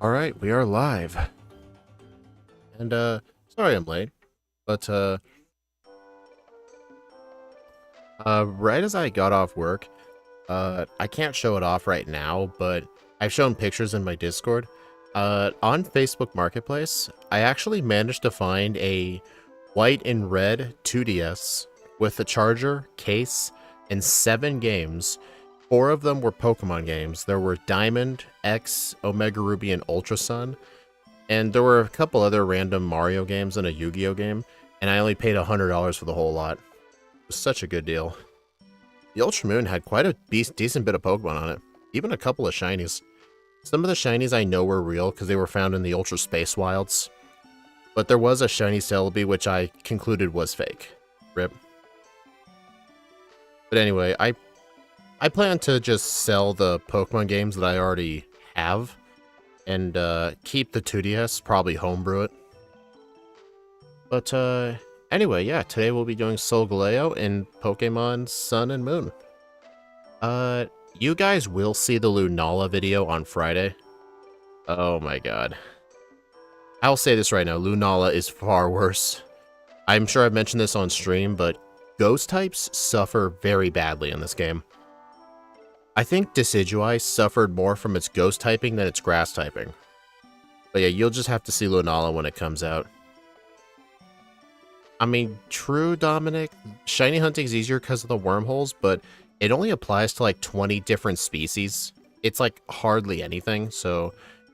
Alright, we are live. And, sorry I'm late, but, right as I got off work, I can't show it off right now, but I've shown pictures in my Discord. On Facebook Marketplace, I actually managed to find a white and red 2DS with a charger, case, and 7 games. 4 of them were Pokemon games. There were Diamond, X, Omega Ruby, and Ultra Sun. And there were a couple other random Mario games and a Yu-Gi-Oh game, and I only paid $100 for the whole lot. It was such a good deal. The Ultra Moon had quite a decent bit of Pokemon on it, even a couple of shinies. Some of the shinies I know were real because they were found in the Ultra Space Wilds, but there was a shiny Celebi which I concluded was fake. RIP. But anyway, I plan to just sell the Pokemon games that I already have and keep the 2DS, probably homebrew it. But anyway, yeah, today we'll be doing Solgaleo in Pokemon Sun and Moon. You guys will see the Lunala video on Friday. Oh my god. I'll say this right now, Lunala is far worse. I'm sure I've mentioned this on stream, but ghost types suffer very badly in this game. I think Decidueye suffered more from its ghost typing than its grass typing. But yeah, you'll just have to see Lunala when it comes out. I mean, true, Dominic, shiny hunting's easier because of the wormholes, but it only applies to like 20 different species. It's like hardly anything, so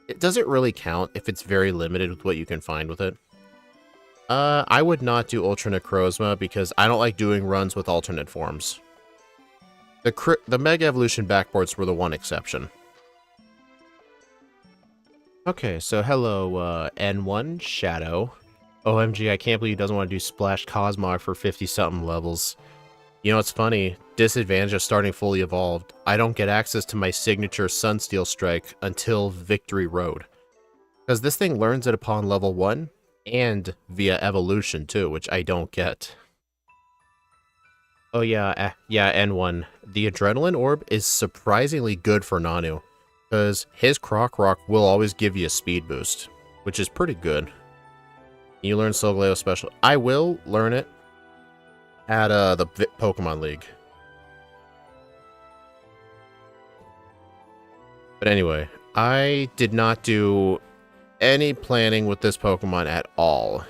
it doesn't really count if it's very limited with what you can find with it. I would not do Ultra Necrozma because I don't like doing runs with alternate forms. The Mega Evolution backboards were the one exception. Okay, so hello, N1 Shadow. OMG, I can't believe he doesn't want to do Splash Cosmog for 50-something levels. You know what's funny? Disadvantage of starting fully evolved. I don't get access to my signature Sunsteel Strike until Victory Road. Because this thing learns it upon level 1, and via evolution too, which I don't get. Oh yeah, N1. The Adrenaline Orb is surprisingly good for Nanu, because his Croc Rock will always give you a speed boost, which is pretty good. You learn Solgaleo Special. I will learn it at the Pokemon League. But anyway, I did not do any planning with this Pokemon at all.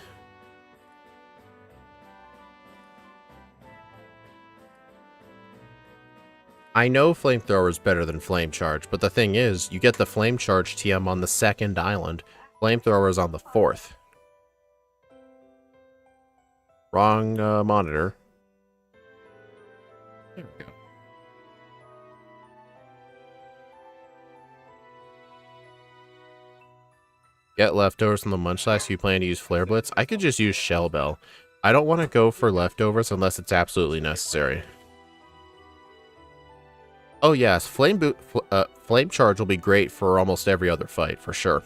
I know Flamethrower is better than Flame Charge, but the thing is, you get the Flame Charge TM on the 2nd island. Flamethrower is on the 4th. Wrong monitor. There we go. Get leftovers from the Munchlax if you plan to use Flare Blitz. I could just use Shell Bell. I don't want to go for leftovers unless it's absolutely necessary. Oh yes, Flame Charge will be great for almost every other fight, for sure.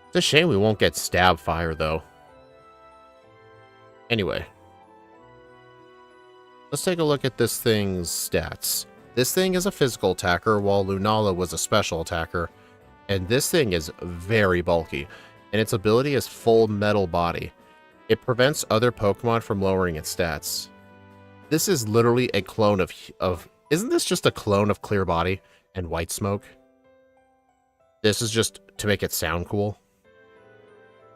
It's a shame we won't get Stab Fire, though. Anyway. Let's take a look at this thing's stats. This thing is a physical attacker, while Lunala was a special attacker. And this thing is very bulky, and its ability is Full Metal Body. It prevents other Pokemon from lowering its stats. This is literally a clone of isn't this just a clone of Clear Body and White Smoke? This is just to make it sound cool.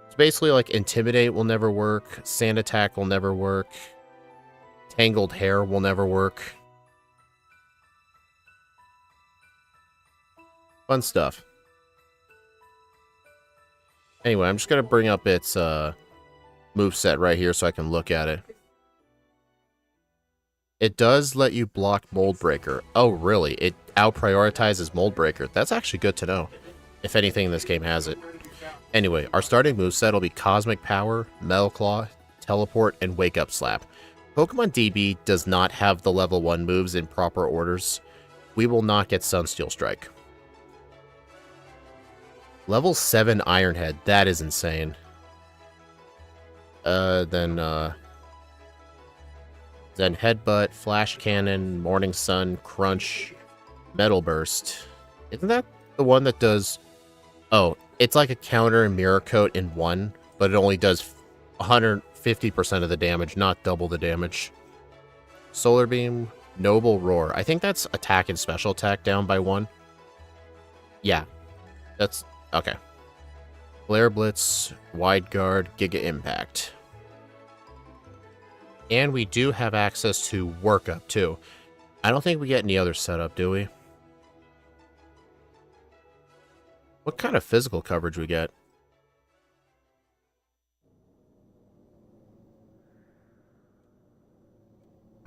It's basically like Intimidate will never work, Sand Attack will never work, Tangled Hair will never work. Fun stuff. Anyway, I'm just going to bring up its moveset right here so I can look at it. It does let you block Mold Breaker. Oh, really? It out-prioritizes Mold Breaker. That's actually good to know, if anything in this game has it. Anyway, our starting moveset will be Cosmic Power, Metal Claw, Teleport, and Wake Up Slap. Pokemon DB does not have the level 1 moves in proper orders. We will not get Sunsteel Strike. Level 7 Iron Head, that is insane. Then Headbutt, Flash Cannon, Morning Sun, Crunch, Metal Burst. Isn't that the one that does... Oh, It's like a counter and mirror coat in one, but it only does 150% of the damage, not double the damage. Solar Beam, Noble Roar. I think that's attack and special attack down by 1. Yeah, that's... okay. Flare Blitz, Wide Guard, Giga Impact. And we do have access to Workup, too. I don't think we get any other setup, do we? What kind of physical coverage we get?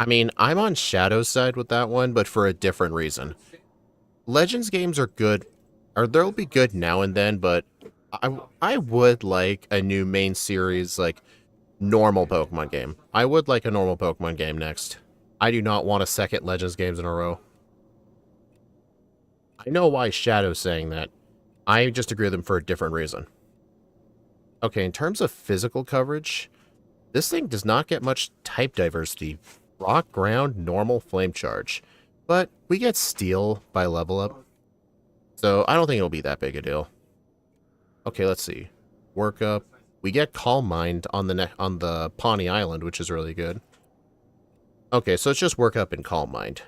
I mean, I'm on Shadow's side with that one, but for a different reason. Legends games are good, or they'll be good now and then, but I would like a new main series, like, normal Pokemon game. I would like a normal Pokemon game next. I do not want a second Legends games in a row. I know why Shadow's saying that. I just agree with them for a different reason. Okay, in terms of physical coverage, this thing does not get much type diversity. Rock, ground, normal, flame charge. But we get steel by level up. So I don't think it'll be that big a deal. Okay, let's see. Workup. We get Calm Mind on the Pawnee Island, which is really good. Okay, so it's just Workup and Calm Mind.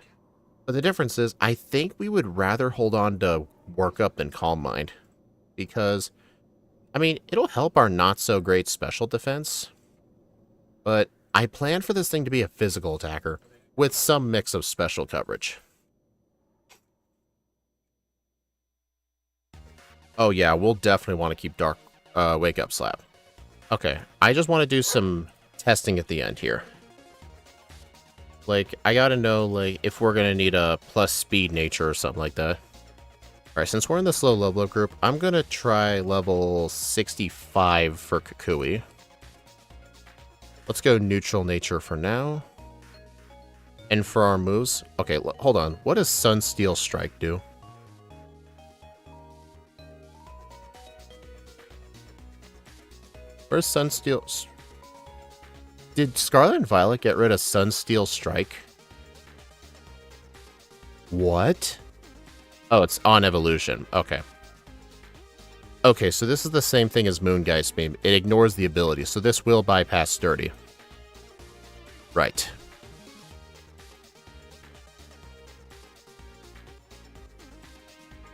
But the difference is, I think we would rather hold on to Workup than Calm Mind. Because, I mean, it'll help our not-so-great special defense. But I plan for this thing to be a physical attacker, with some mix of special coverage. Oh yeah, we'll definitely want to keep Dark Wake Up Slap. Okay, I just want to do some testing at the end here. Like, I gotta know, like, if we're gonna need a plus speed nature or something like that. Alright, since we're in this low level up group, I'm gonna try level 65 for Kukui. Let's go neutral nature for now. And for our moves... okay, hold on. What does Sunsteel Strike do? Where's Sunsteel... did Scarlet and Violet get rid of Sunsteel Strike? What? Oh, it's on evolution. Okay. Okay, so this is the same thing as Moongeist Beam. It ignores the ability, so this will bypass Sturdy. Right.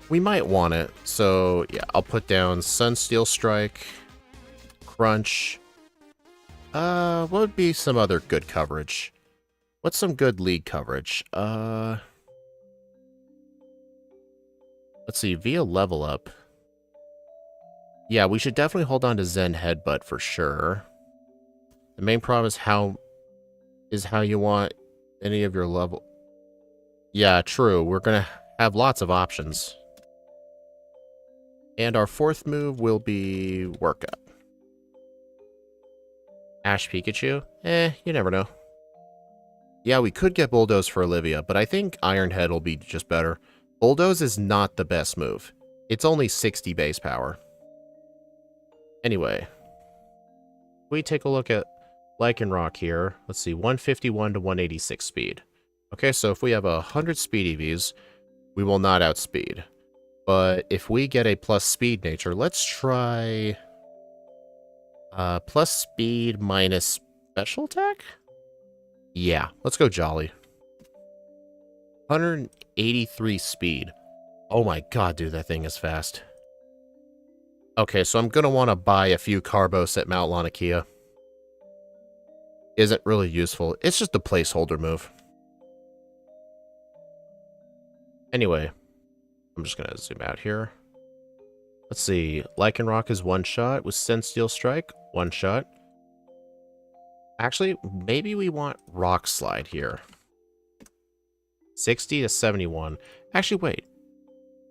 We might want it, so yeah, I'll put down Sunsteel Strike, Crunch. What would be some other good coverage? What's some good league coverage? Let's see, via level up. Yeah, we should definitely hold on to Zen Headbutt for sure. The main problem is how you want any of your level... yeah, true. We're gonna have lots of options. And our fourth move will be Workup. Ash Pikachu? You never know. Yeah, we could get Bulldoze for Olivia, but I think Iron Head will be just better. Bulldoze is not the best move. It's only 60 base power. Anyway, we take a look at Lycanroc here. Let's see, 151 to 186 speed. Okay, so if we have 100 speed EVs, we will not outspeed. But if we get a plus speed nature, let's try plus speed minus special attack? Yeah, let's go Jolly. 183 speed. Oh my god, dude, that thing is fast. Okay, so I'm gonna want to buy a few Carbos at Mount Lanakia. Isn't really useful. It's just a placeholder move. Anyway, I'm just gonna zoom out here. Let's see. Lycanroc is one shot with Sunsteel Strike. One shot. Actually, maybe we want Rock Slide here. 60 to 71. Actually, wait.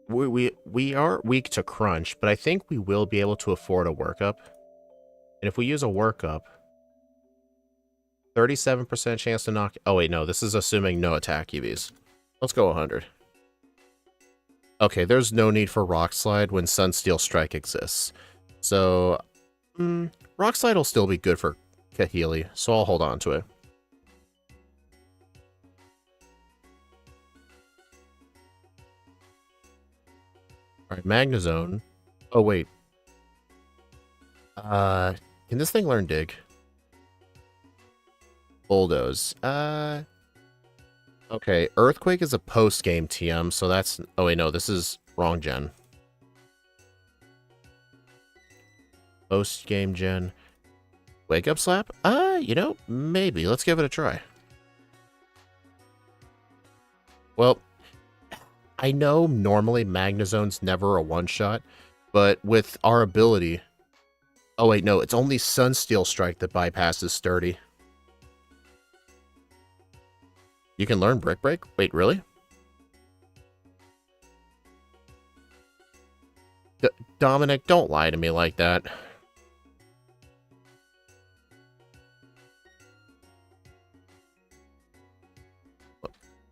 We are weak to Crunch, but I think we will be able to afford a Workup. And if we use a Workup, 37% chance to knock... oh, wait, no. This is assuming no attack EVs. Let's go 100. Okay, there's no need for Rock Slide when Sunsteel Strike exists. So, Rock Slide will still be good for Kahili, so I'll hold on to it. Alright, Magnezone. Oh, wait. Can this thing learn dig? Bulldoze. Okay, Earthquake is a post-game TM, so that's... Oh, wait, no, this is wrong gen. Post-game gen. Wake Up Slap? You know, maybe. Let's give it a try. Well, I know normally Magnezone's never a one-shot, but with our ability... Oh, wait, no, it's only Sunsteel Strike that bypasses Sturdy. You can learn Brick Break? Wait, really? Dominic, don't lie to me like that.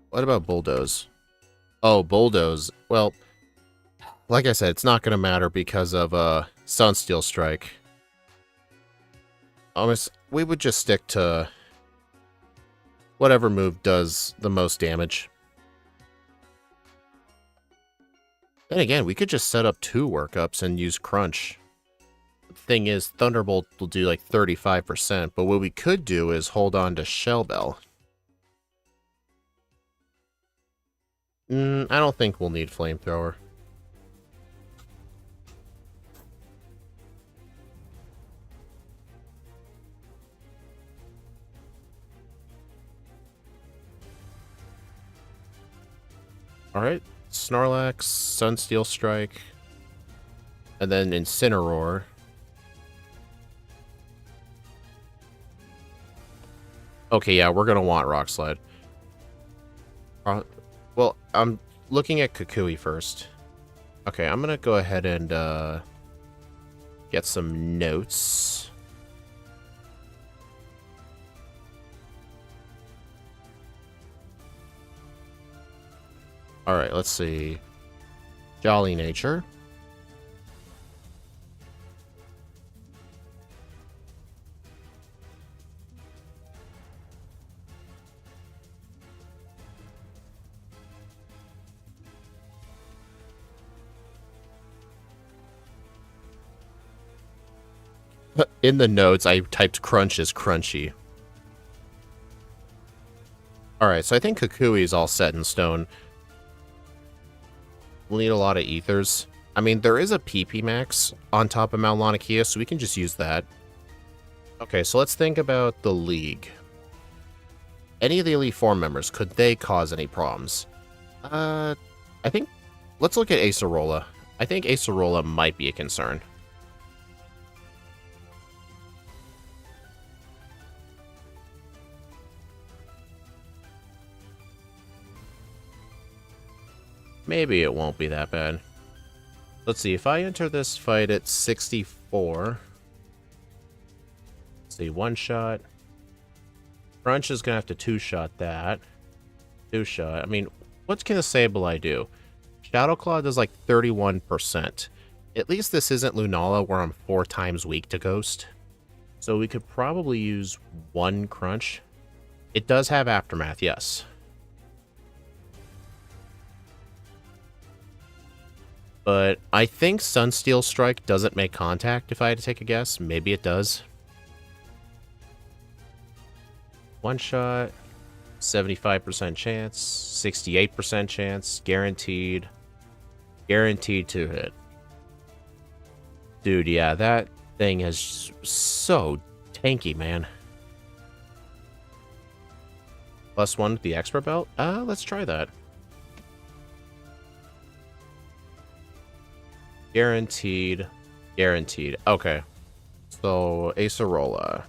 What about Bulldoze? Oh, Bulldoze. Well, like I said, it's not going to matter because of Sunsteel Strike. Almost, we would just stick to whatever move does the most damage. Then again, we could just set up 2 workups and use Crunch. The thing is, Thunderbolt will do like 35%, but what we could do is hold on to Shell Bell. I don't think we'll need Flamethrower. Alright, Snorlax, Sunsteel Strike, and then Incineroar. Okay, yeah, we're gonna want Rock Slide. Well, I'm looking at Kukui first. Okay, I'm gonna go ahead and get some notes. Alright, let's see. Jolly Nature. In the notes, I typed Crunch as Crunchy. Alright, so I think Kukui is all set in stone. We'll need a lot of ethers. I mean, there is a PP max on top of Mount Lanakia, so we can just use that. Okay, so let's think about the League. Any of the Elite Four members, could they cause any problems? I think... Let's look at Acerola. I think Acerola might be a concern. Maybe it won't be that bad. Let's see, if I enter this fight at 64... Let's see, 1-shot. Crunch is going to have to 2-shot that. 2-shot. I mean, what can a Sableye do? Shadow Claw does like 31%. At least this isn't Lunala where I'm 4 times weak to Ghost. So we could probably use 1 Crunch. It does have Aftermath, yes. But I think Sunsteel Strike doesn't make contact, if I had to take a guess. Maybe it does. 1-shot, 75% chance, 68% chance, guaranteed. Guaranteed to hit. Dude, yeah, that thing is so tanky, man. +1 with the Expert Belt? Let's try that. Guaranteed. Guaranteed. Okay. So, Acerola.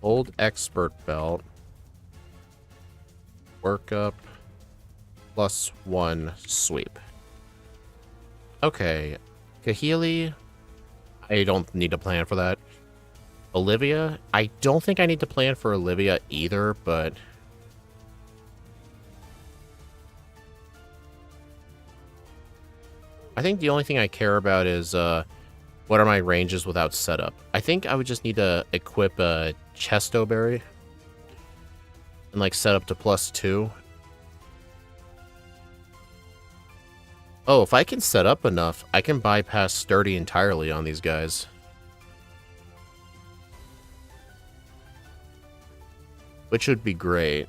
Old Expert Belt. Workup. +1 sweep. Okay. Kahili. I don't need to plan for that. Olivia. I don't think I need to plan for Olivia either, but... I think the only thing I care about is what are my ranges without setup. I think I would just need to equip a Chesto Berry and like set up to +2. Oh, if I can set up enough, I can bypass Sturdy entirely on these guys. Which would be great.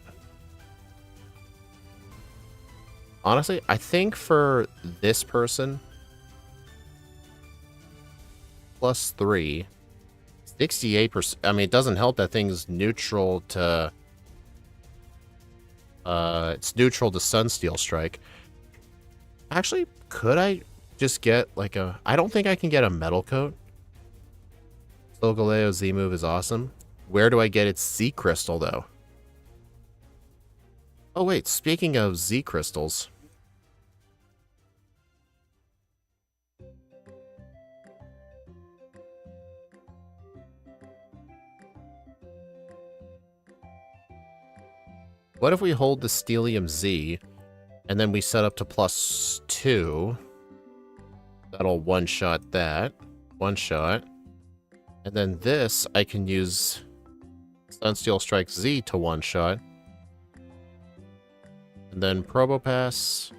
Honestly, I think for this person, +3, 68%. I mean, it doesn't help that thing's neutral to... it's neutral to Sunsteel Strike. Actually, could I just get, like, a... I don't think I can get a Metal Coat. Solgaleo Z move is awesome. Where do I get its Z Crystal, though? Oh, wait, speaking of Z Crystals... What if we hold the Steelium Z, and then we set up to +2? That'll one-shot that. One-shot. And then this, I can use Sunsteel Strike Z to one-shot. And then Probopass,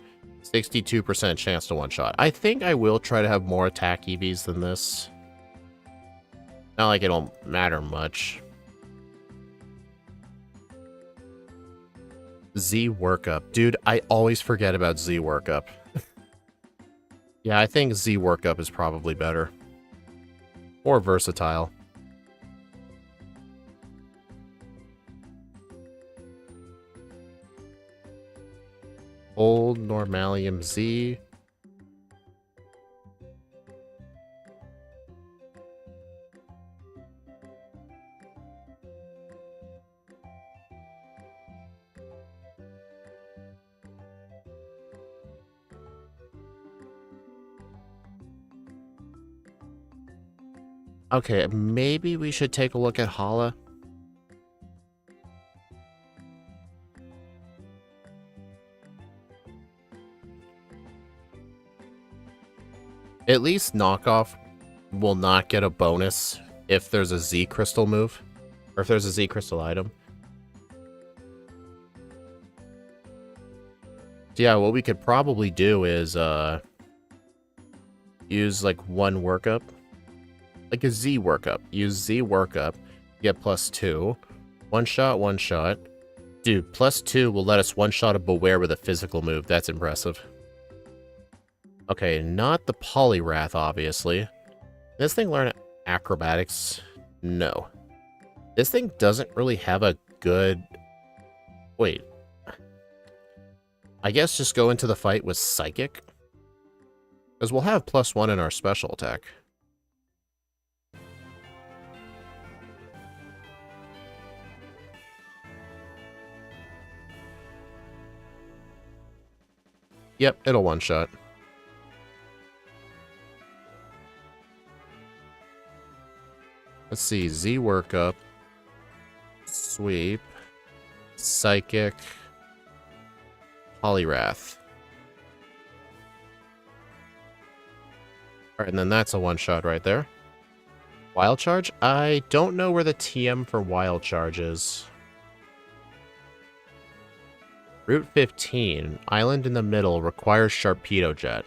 62% chance to one-shot. I think I will try to have more attack EVs than this. Not like it don't matter much. Z Workup. Dude, I always forget about Z Workup. Yeah, I think Z Workup is probably better. More versatile. Old Normalium Z. Okay, maybe we should take a look at Hala. At least Knockoff will not get a bonus if there's a Z Crystal move. Or if there's a Z Crystal item. So yeah, what we could probably do is use like one workup. Like a Z workup. Use Z workup. Get +2. One shot, one shot. Dude, +2 will let us one shot a Beware with a physical move. That's impressive. Okay, not the Poliwrath, obviously. This thing learn acrobatics? No. This thing doesn't really have a good... Wait. I guess just go into the fight with Psychic? Because we'll have +1 in our special attack. Yep, it'll one-shot. Let's see, Z Workup, Sweep, Psychic, Poliwrath. Alright, and then that's a one-shot right there. Wild Charge? I don't know where the TM for Wild Charge is. Route 15, Island in the Middle, requires Sharpedo Jet.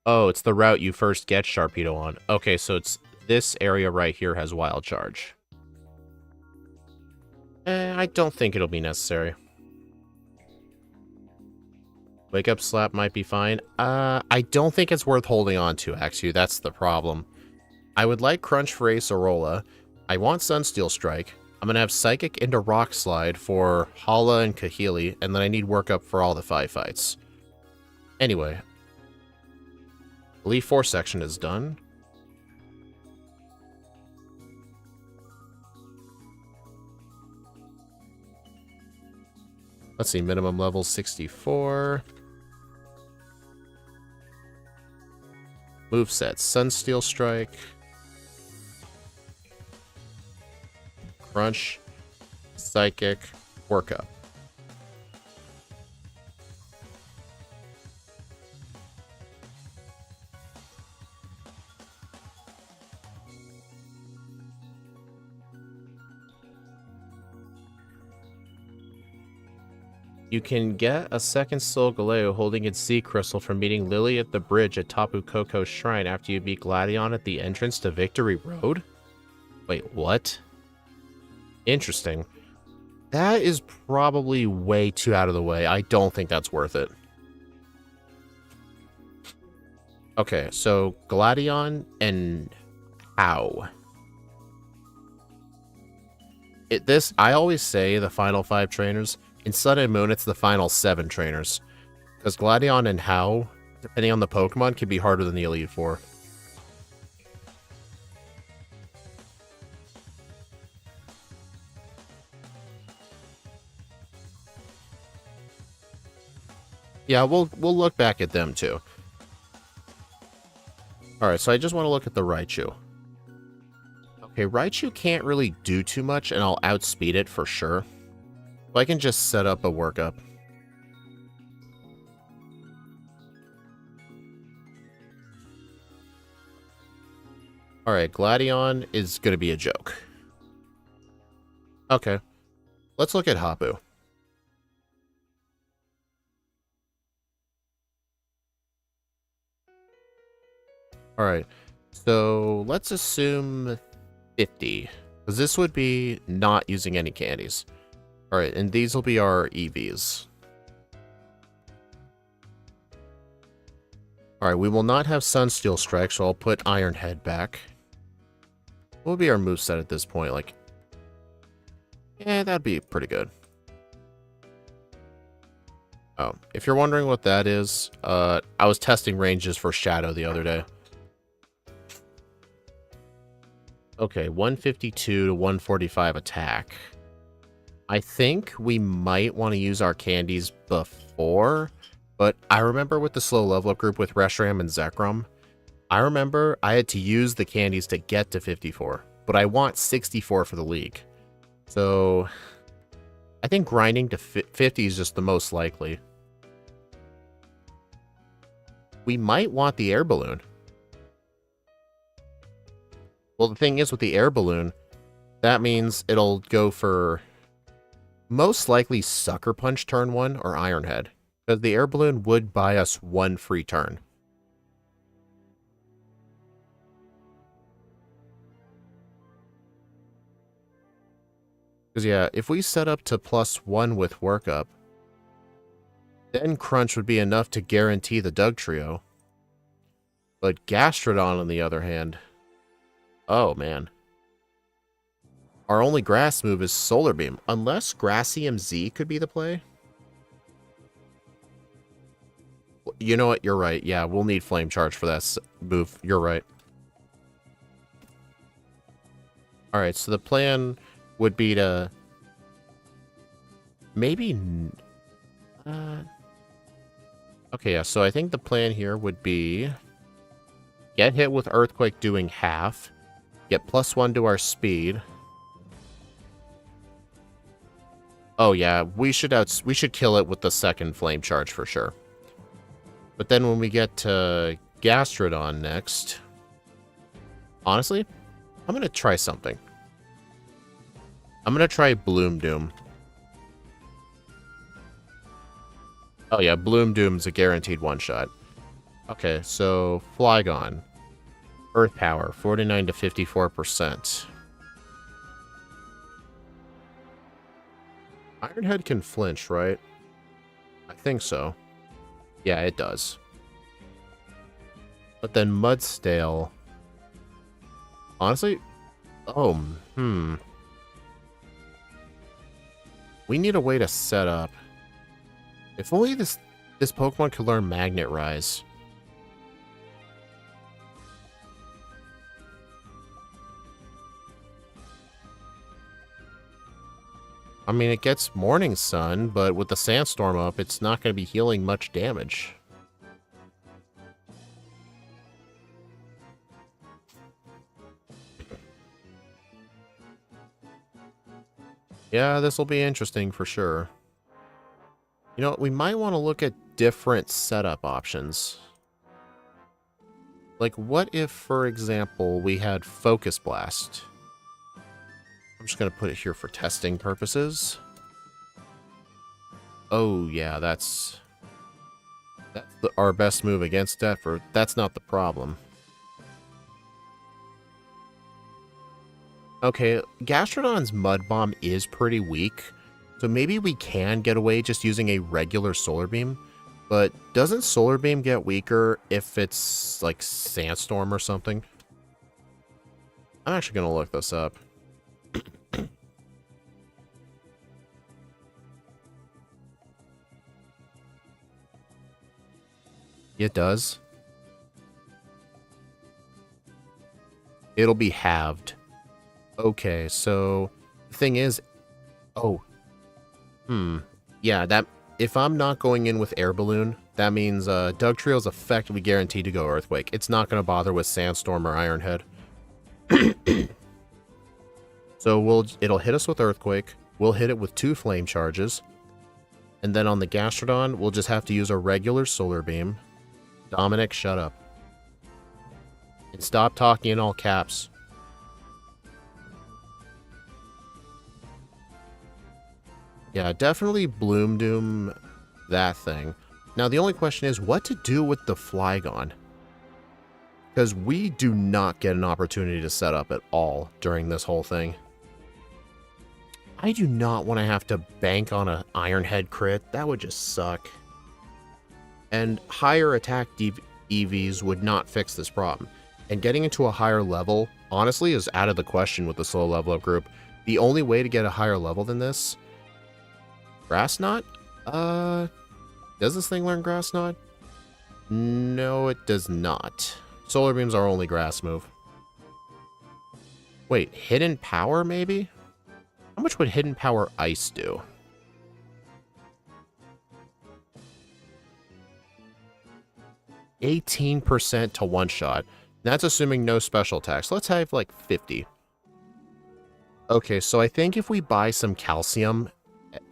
Oh, it's the route you first get Sharpedo on. Okay, so it's this area right here has Wild Charge. I don't think it'll be necessary. Wake Up Slap might be fine. I don't think it's worth holding on to, actually. That's the problem. I would like Crunch for Acerola. I want Sunsteel Strike. I'm going to have Psychic into Rock Slide for Hala and Kahili, and then I need Workup for all the 5 fights. Anyway. Elite 4 section is done. Let's see, minimum level 64. Moveset, Sunsteel Strike. Crunch. Psychic. Workup. You can get a second Solgaleo holding its sea crystal from meeting Lily at the bridge at Tapu Koko's shrine after you beat Gladion at the entrance to Victory Road? Wait, what? Interesting. That is probably way too out of the way. I don't think that's worth it. Okay, so Gladion and how? I always say the final 5 trainers. In Sun and Moon, it's the final 7 trainers. Because Gladion and how, depending on the Pokemon, can be harder than the Elite Four. Yeah, we'll look back at them too. Alright, so I just want to look at the Raichu. Okay, Raichu can't really do too much, and I'll outspeed it for sure. So I can just set up a workup. Alright, Gladion is going to be a joke. Okay, let's look at Hapu. Alright, so let's assume 50. Because this would be not using any candies. Alright, and these will be our EVs. Alright, we will not have Sunsteel Strike, so I'll put Iron Head back. What would be our moveset at this point? Like, yeah, that'd be pretty good. Oh, if you're wondering what that is, I was testing ranges for Shadow the other day. Okay, 152 to 145 attack. I think we might want to use our candies before, but I remember with the slow level up group with Reshiram and Zekrom, I remember I had to use the candies to get to 54, but I want 64 for the league. So I think grinding to 50 is just the most likely. We might want the air balloon. Well, the thing is with the air balloon, that means it'll go for most likely Sucker Punch turn 1 or Iron Head. Because the air balloon would buy us 1 free turn. Because yeah, if we set up to +1 with workup, then Crunch would be enough to guarantee the Dugtrio. But Gastrodon, on the other hand... Oh, man. Our only grass move is Solar Beam. Unless Grassium Z could be the play. You know what? You're right. Yeah, we'll need Flame Charge for that move. You're right. Alright, so the plan would be to... Maybe... Okay, yeah, so I think the plan here would be... Get hit with Earthquake doing half. Get +1 to our speed. Oh yeah, we should kill it with the second Flame Charge for sure. But then when we get to Gastrodon next... Honestly, I'm going to try something. I'm going to try Bloom Doom. Oh yeah, Bloom Doom's a guaranteed one-shot. Okay, so Flygon. Earth Power, 49 to 54%. Iron Head can flinch, right? I think so. Yeah, it does. But then Mudstale... Honestly... Oh, We need a way to set up... If only this Pokemon could learn Magnet Rise. I mean, it gets Morning Sun, but with the Sandstorm up, it's not going to be healing much damage. Yeah, this will be interesting for sure. You know, we might want to look at different setup options. Like, what if, for example, we had Focus Blast? I'm just going to put it here for testing purposes. Oh, yeah, that's our best move against Effort. That's not the problem. Okay, Gastrodon's Mud Bomb is pretty weak, so maybe we can get away just using a regular Solar Beam. But doesn't Solar Beam get weaker if it's, like, Sandstorm or something? I'm actually going to look this up. It does. It'll be halved. Okay, so the thing is, oh, yeah, that if I'm not going in with Air Balloon, that means Dugtrio is effectively guaranteed to go Earthquake. It's not going to bother with Sandstorm or Ironhead. So it'll hit us with Earthquake. We'll hit it with 2 Flame Charges. And then on the Gastrodon, we'll just have to use a regular Solar Beam. Dominic, shut up. And stop talking in all caps. Yeah, definitely Bloom Doom that thing. Now, the only question is what to do with the Flygon. Because we do not get an opportunity to set up at all during this whole thing. I do not want to have to bank on an Ironhead crit. That would just suck. And higher attack EVs would not fix this problem. And getting into a higher level, honestly, is out of the question with the slow level up group. The only way to get a higher level than this... Grass Knot? Does this thing learn Grass Knot? No, it does not. Solar Beam's our only grass move. Wait, Hidden Power, maybe? How much would Hidden Power Ice do? %18% to one-shot. That's assuming no special attacks. Let's have, like, 50. Okay, so I think if we buy some Calcium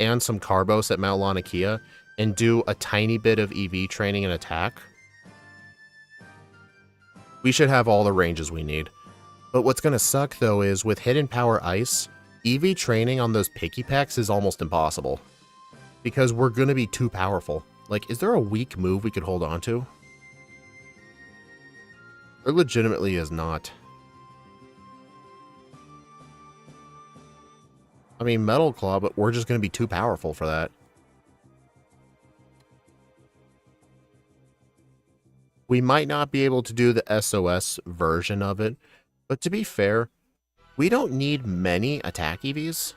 and some Carbos at Mount Lanikia and do a tiny bit of EV training and attack, we should have all the ranges we need. But what's going to suck, though, is with Hidden Power Ice, EV training on those Picky Packs is almost impossible. Because we're going to be too powerful. Like, is there a weak move we could hold on to? There legitimately is not. I mean, Metal Claw, but we're just going to be too powerful for that. We might not be able to do the SOS version of it, but to be fair, we don't need many attack EVs,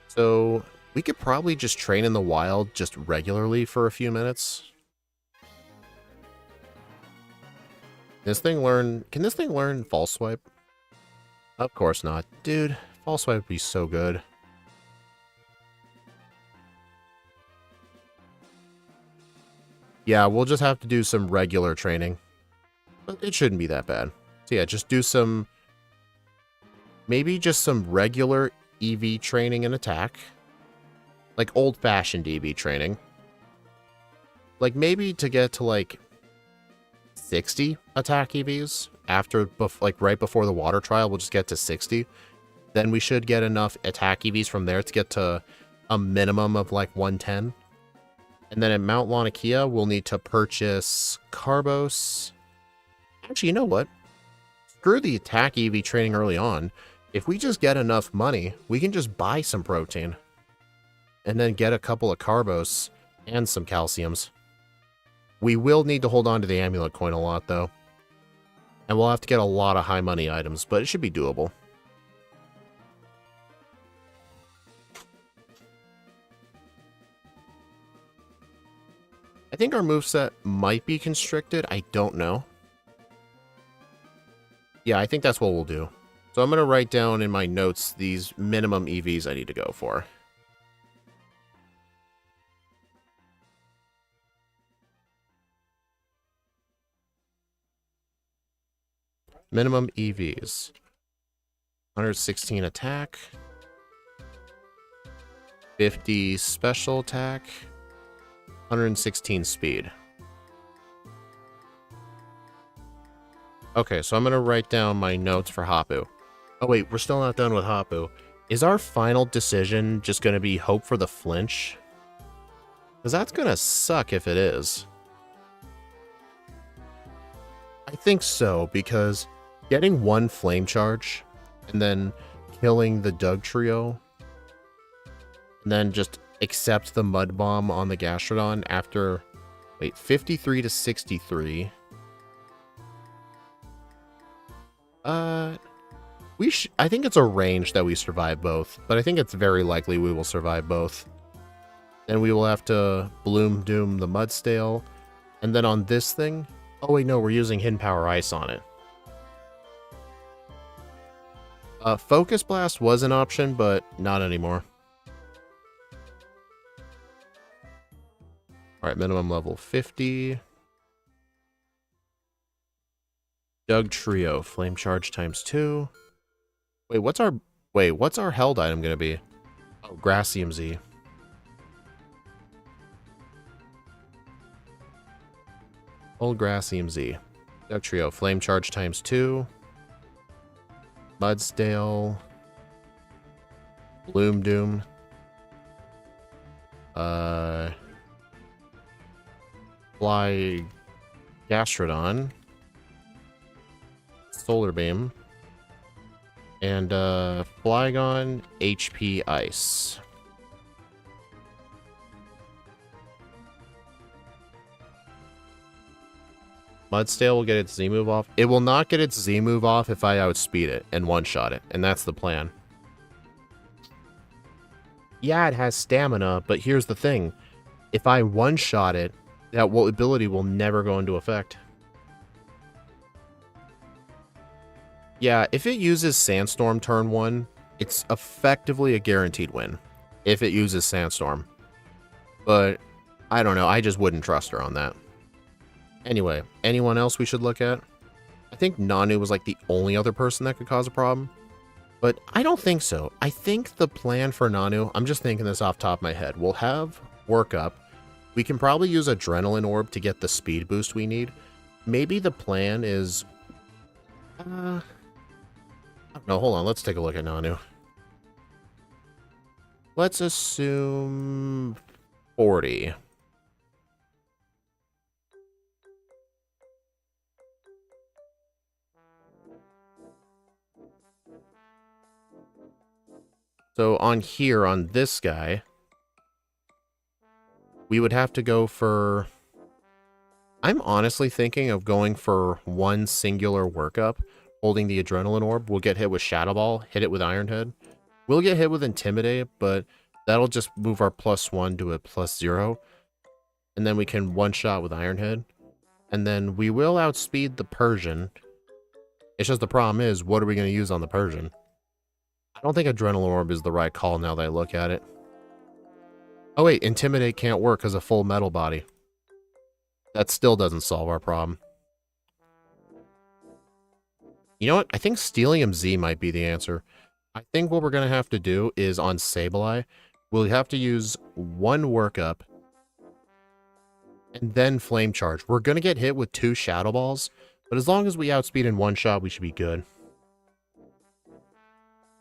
so we could probably just train in the wild just regularly for a few minutes. Can this thing learn False Swipe? Of course not. Dude, False Swipe would be so good. Yeah, we'll just have to do some regular training. But it shouldn't be that bad. So yeah, just do some... Maybe just some regular EV training and attack. Like old-fashioned EV training. Like maybe to get to like 60 attack EVs after, like right before the water trial, we'll just get to 60. Then we should get enough attack EVs from there to get to a minimum of like 110. And then at Mount Lanikia, we'll need to purchase Carbos. Actually, you know what? Screw the attack EV training early on. If we just get enough money, we can just buy some protein. And then get a couple of Carbos and some Calciums. We will need to hold on to the Amulet Coin a lot, though. And we'll have to get a lot of high money items, but it should be doable. I think our moveset might be constricted. I don't know. Yeah, I think that's what we'll do. So I'm going to write down in my notes these minimum EVs I need to go for. Minimum EVs. 116 attack. 50 special attack. 116 speed. Okay, so I'm going to write down my notes for Hapu. Oh wait, we're still not done with Hapu. Is our final decision just going to be hope for the flinch? Because that's going to suck if it is. I think so, because getting one flame charge and then killing the Doug trio and then just accept the mud bomb on the Gastrodon after, wait, 53 to 63. I think it's a range that we survive both, but I think it's very likely we will survive both. Then we will have to Bloom Doom the Mudstale, and then on this thing, oh wait, no, we're using Hidden Power Ice on it. Focus Blast was an option, but not anymore. Alright, minimum level 50. Doug Trio, Flame Charge times 2. Wait, what's our held item gonna be? Oh, Grassium Z. Old Grassium Z. Doug Trio, Flame Charge times 2. Mudstale. Bloom Doom. Fly Gastrodon. Solar Beam. And Flygon HP Ice. Mudstale will get its Z-move off. It will not get its Z-move off if I outspeed it and one-shot it, and that's the plan. Yeah, it has stamina, but here's the thing. If I one-shot it, that ability will never go into effect. Yeah, if it uses Sandstorm turn 1, it's effectively a guaranteed win. If it uses Sandstorm. But, I don't know, I just wouldn't trust her on that. Anyway, anyone else we should look at? I think Nanu was like the only other person that could cause a problem. But I don't think so. I think the plan for Nanu, I'm just thinking this off the top of my head, we'll have Workup. We can probably use Adrenaline Orb to get the speed boost we need. Maybe the plan is... no, hold on, let's take a look at Nanu. Let's assume 40. So on here, on this guy, we would have to go for... I'm honestly thinking of going for one singular workup, holding the Adrenaline Orb. We'll get hit with Shadow Ball, hit it with Iron Head. We'll get hit with Intimidate, but that'll just move our +1 to a +0. And then we can one-shot with Iron Head. And then we will outspeed the Persian. It's just the problem is, what are we going to use on the Persian? I don't think Adrenaline Orb is the right call now that I look at it. Oh wait, Intimidate can't work because of full metal body. That still doesn't solve our problem. You know what? I think Steelium Z might be the answer. I think what we're going to have to do is on Sableye, we'll have to use one workup and then Flame Charge. We're going to get hit with 2 Shadow Balls, but as long as we outspeed in one shot, we should be good.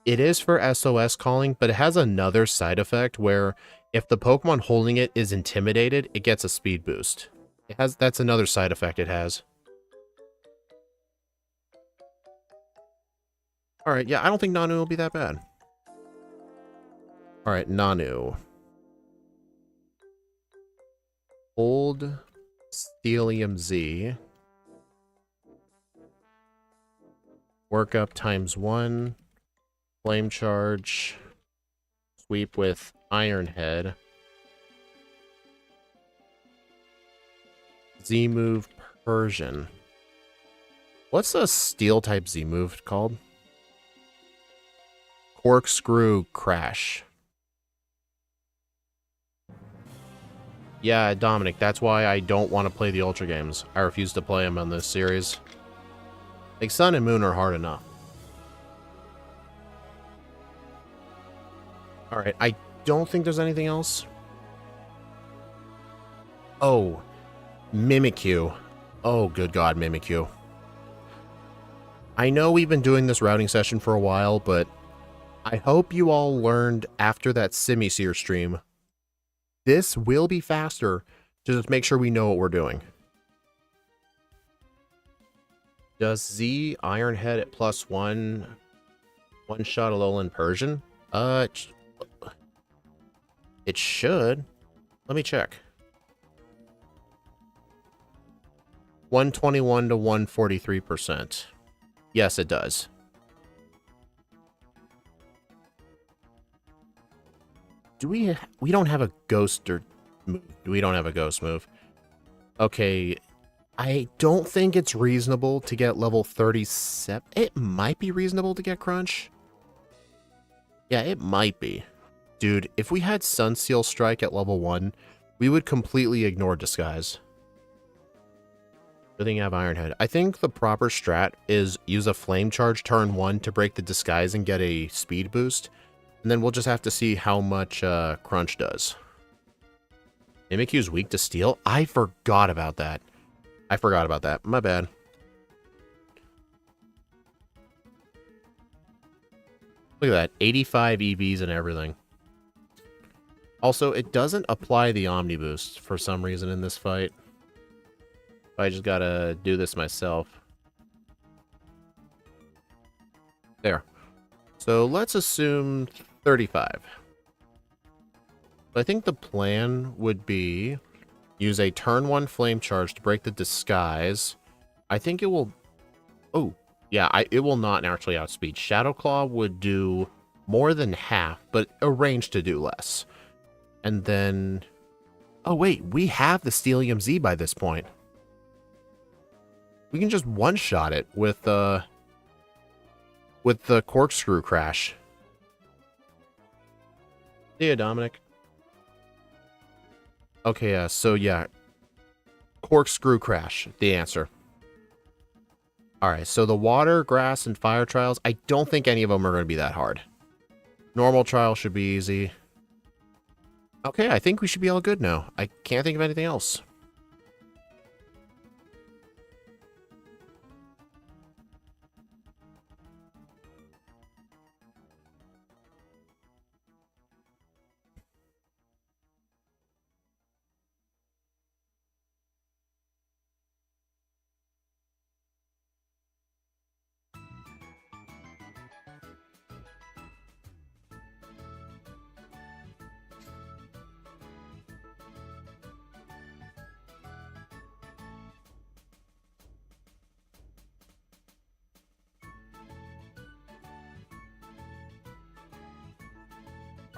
It is for SOS calling, but it has another side effect where if the Pokemon holding it is intimidated, it gets a speed boost. That's another side effect it has. Alright, yeah, I don't think Nanu will be that bad. Alright, Nanu. Old Steelium Z. Workup times 1. Flame Charge. Sweep with Iron Head. Z-move Persian. What's a steel type Z-move called? Corkscrew Crash. Yeah, Dominic, that's why I don't want to play the Ultra games. I refuse to play them on this series. Like, Sun and Moon are hard enough. Alright, I don't think there's anything else. Oh, Mimikyu. Oh, good God, Mimikyu. I know we've been doing this routing session for a while, but I hope you all learned after that Simisear stream this will be faster to just make sure we know what we're doing. Does Z Ironhead at +1 one-shot Alolan Persian? It should. Let me check. 121 to 143%. Yes, it does. Do we don't have a ghost or move. We don't have a ghost move. Okay, I don't think it's reasonable to get level 37. It might be reasonable to get Crunch. Yeah, it might be. Dude, if we had Sunseal Strike at level 1, we would completely ignore Disguise. Good thing you have Ironhead. I think the proper strat is use a Flame Charge turn 1 to break the Disguise and get a speed boost. And then we'll just have to see how much Crunch does. Mimikyu's weak to Steel? I forgot about that. My bad. Look at that. 85 EVs and everything. Also, it doesn't apply the Omni Boost for some reason in this fight. I just gotta do this myself. There. So let's assume 35. I think the plan would be use a turn 1 Flame Charge to break the Disguise. I think it will... Oh, yeah, it will not naturally outspeed. Shadow Claw would do more than half, but arrange to do less. And then... Oh, wait, we have the Steelium Z by this point. We can just one-shot it with the Corkscrew Crash. See ya, Dominic. Okay, so yeah. Corkscrew Crash, the answer. Alright, so the Water, Grass, and Fire trials, I don't think any of them are going to be that hard. Normal trial should be easy. Okay, I think we should be all good now. I can't think of anything else.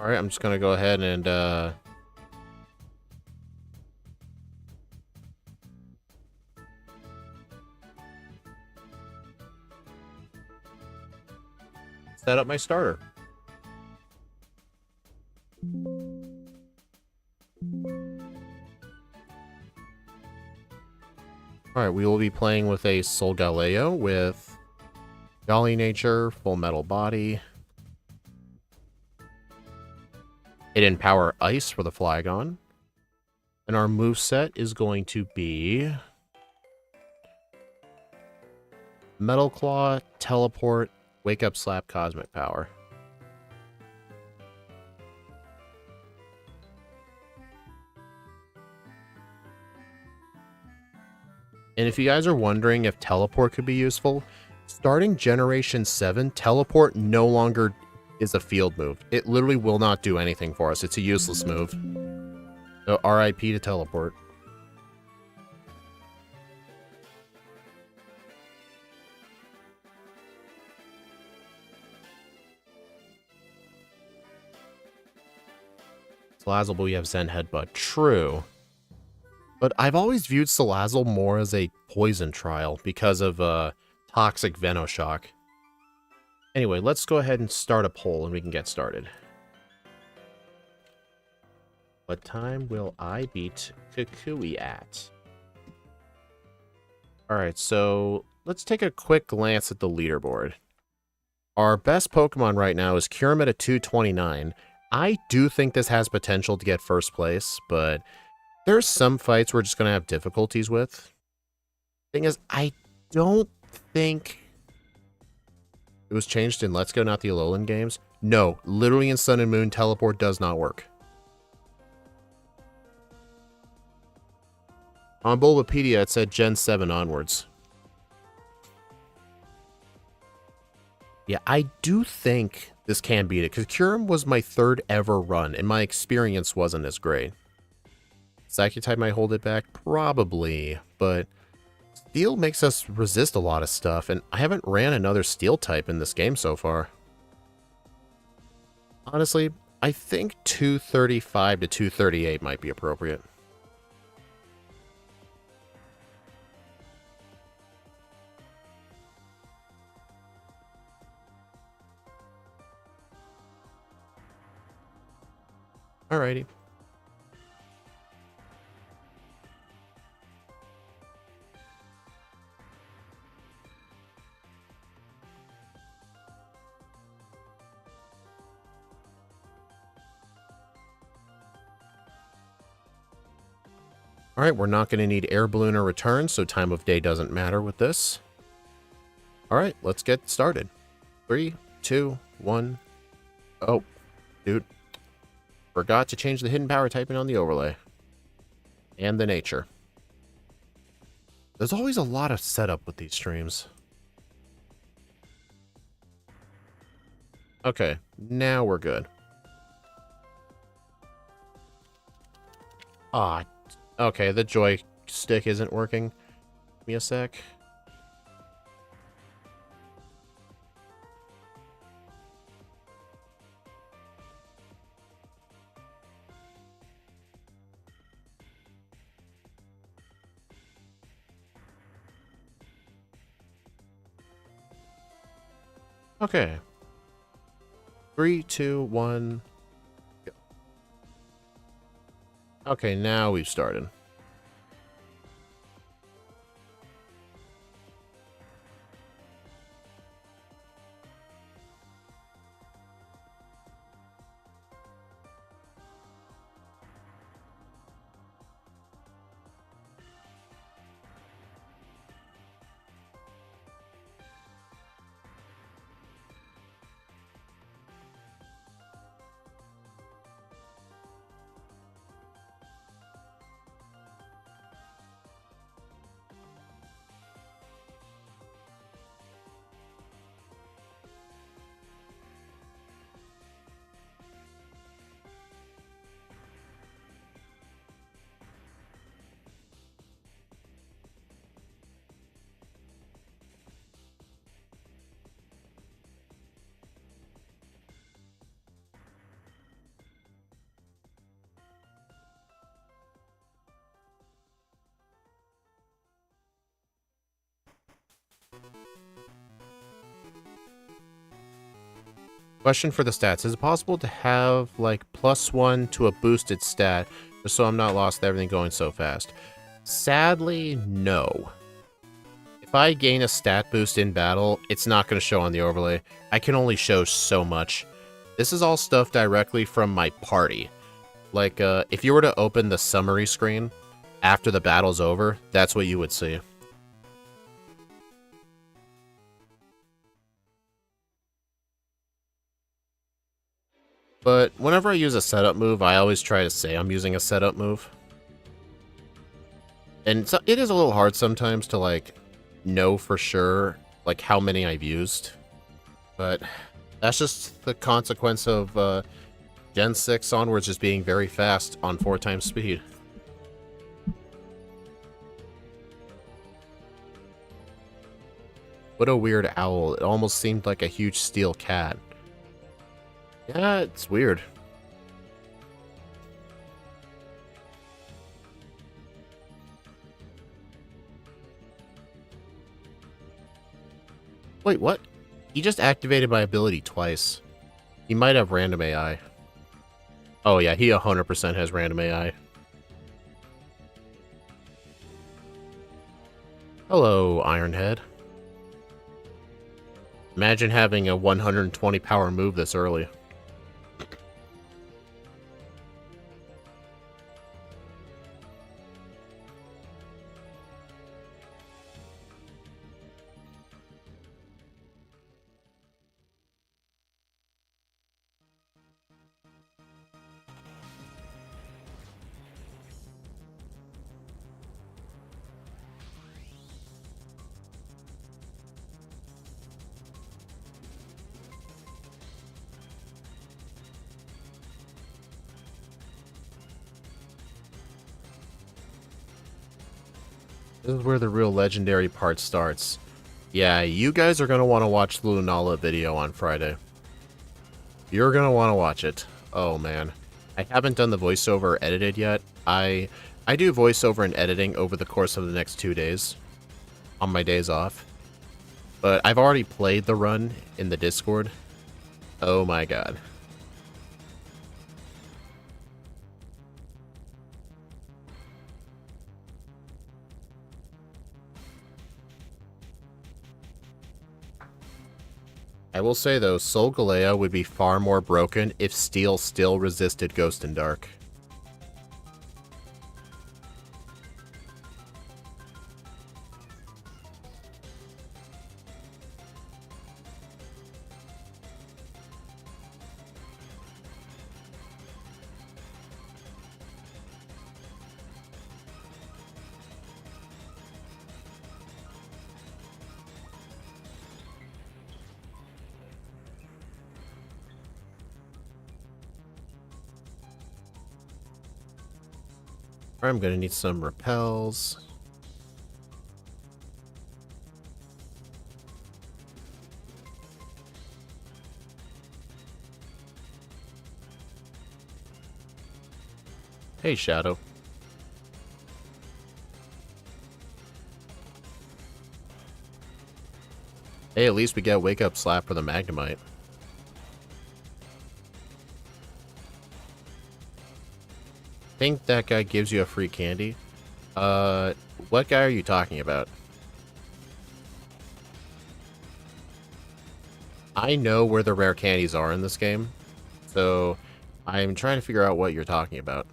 Alright, I'm just gonna go ahead and, set up my starter. Alright, we will be playing with a Solgaleo with Jolly Nature, Full Metal Body. Hidden Power Ice for the Flygon. And our moveset is going to be Metal Claw, Teleport, Wake Up Slap, Cosmic Power. And if you guys are wondering if Teleport could be useful, starting Generation 7, Teleport no longer is a field move. It literally will not do anything for us. It's a useless move. So RIP to Teleport. Salazzle, but we have Zen Headbutt. True. But I've always viewed Salazzle more as a poison trial because of Toxic Venoshock. Anyway, let's go ahead and start a poll and we can get started. What time will I beat Kukui at? Alright, so let's take a quick glance at the leaderboard. Our best Pokemon right now is Kyurem at 229. I do think this has potential to get first place, but there's some fights we're just going to have difficulties with. Thing is, I don't think it was changed in Let's Go, not the Alolan games. No, literally in Sun and Moon, Teleport does not work. On Bulbapedia, it said Gen 7 onwards. Yeah, I do think this can beat it, because Kyurem was my third ever run, and my experience wasn't as great. Psychic type might hold it back? Probably, but Steel makes us resist a lot of stuff, and I haven't ran another Steel type in this game so far. Honestly, I think 235 to 238 might be appropriate. Alrighty. Alright, we're not going to need Air Balloon or Return, so time of day doesn't matter with this. Alright, let's get started. 3, 2, 1. Oh, dude. Forgot to change the hidden power typing on the overlay. And the nature. There's always a lot of setup with these streams. Okay, now we're good. Ah, okay, the joystick isn't working. Give me a sec. Okay. 3, 2, 1. Go. Okay, now we've started. Question for the stats. Is it possible to have, like, +1 to a boosted stat, just so I'm not lost with everything going so fast? Sadly, no. If I gain a stat boost in battle, it's not going to show on the overlay. I can only show so much. This is all stuff directly from my party. Like, if you were to open the summary screen after the battle's over, that's what you would see. But whenever I use a setup move, I always try to say I'm using a setup move. And so it is a little hard sometimes to, like, know for sure, like, how many I've used. But that's just the consequence of Gen 6 onwards just being very fast on 4 times speed. What a weird owl. It almost seemed like a huge steel cat. Yeah, it's weird. Wait, what? He just activated my ability twice. He might have random AI. Oh yeah, he 100% has random AI. Hello, Ironhead. Imagine having a 120 power move this early. This is where the real legendary part starts. Yeah, you guys are going to want to watch the Lunala video on Friday. You're going to want to watch it. Oh, man. I haven't done the voiceover edited yet. I do voiceover and editing over the course of the next 2 days on my days off. But I've already played the run in the Discord. Oh my god. I will say though, Solgaleo would be far more broken if Steel still resisted Ghost and Dark. I'm gonna need some repels. Hey, Shadow. Hey, at least we get Wake Up Slap for the Magnemite. Think that guy gives you a free candy? What guy are you talking about? I know where the rare candies are in this game, so I'm trying to figure out what you're talking about.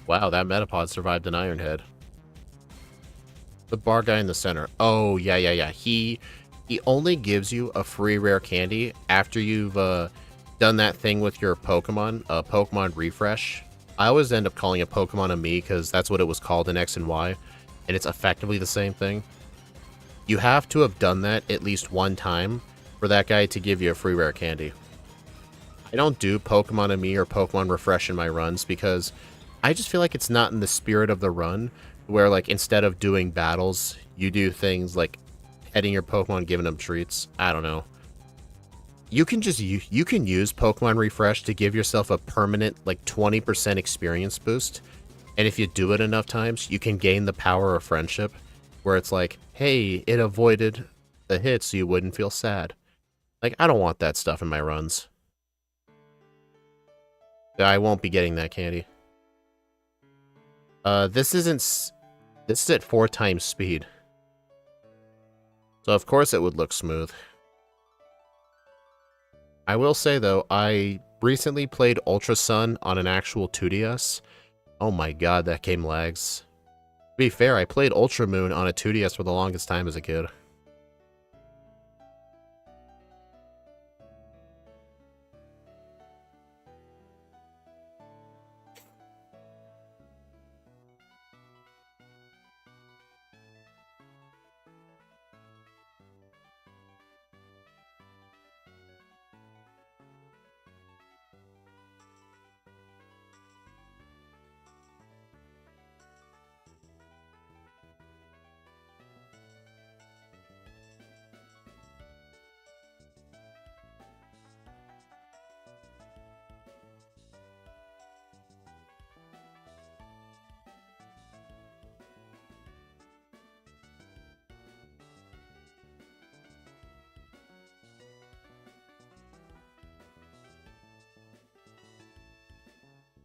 Wow, that Metapod survived an Iron Head. The bar guy in the center. Oh, yeah. He only gives you a free rare candy after you've done that thing with your Pokemon, Pokemon Refresh. I always end up calling it Pokemon of Me because that's what it was called in X and Y, and it's effectively the same thing. You have to have done that at least one time for that guy to give you a free rare candy. I don't do Pokemon of Me or Pokemon Refresh in my runs because I just feel like it's not in the spirit of the run, where like instead of doing battles, you do things like petting your Pokemon, giving them treats. I don't know. You can just you can use Pokemon Refresh to give yourself a permanent like 20% experience boost, and if you do it enough times, you can gain the power of friendship, where it's like, hey, it avoided the hit so you wouldn't feel sad. Like, I don't want that stuff in my runs. I won't be getting that candy. This is at 4 times speed. So of course it would look smooth. I will say though, I recently played Ultra Sun on an actual 2DS. Oh my god, that game lags. To be fair, I played Ultra Moon on a 2DS for the longest time as a kid.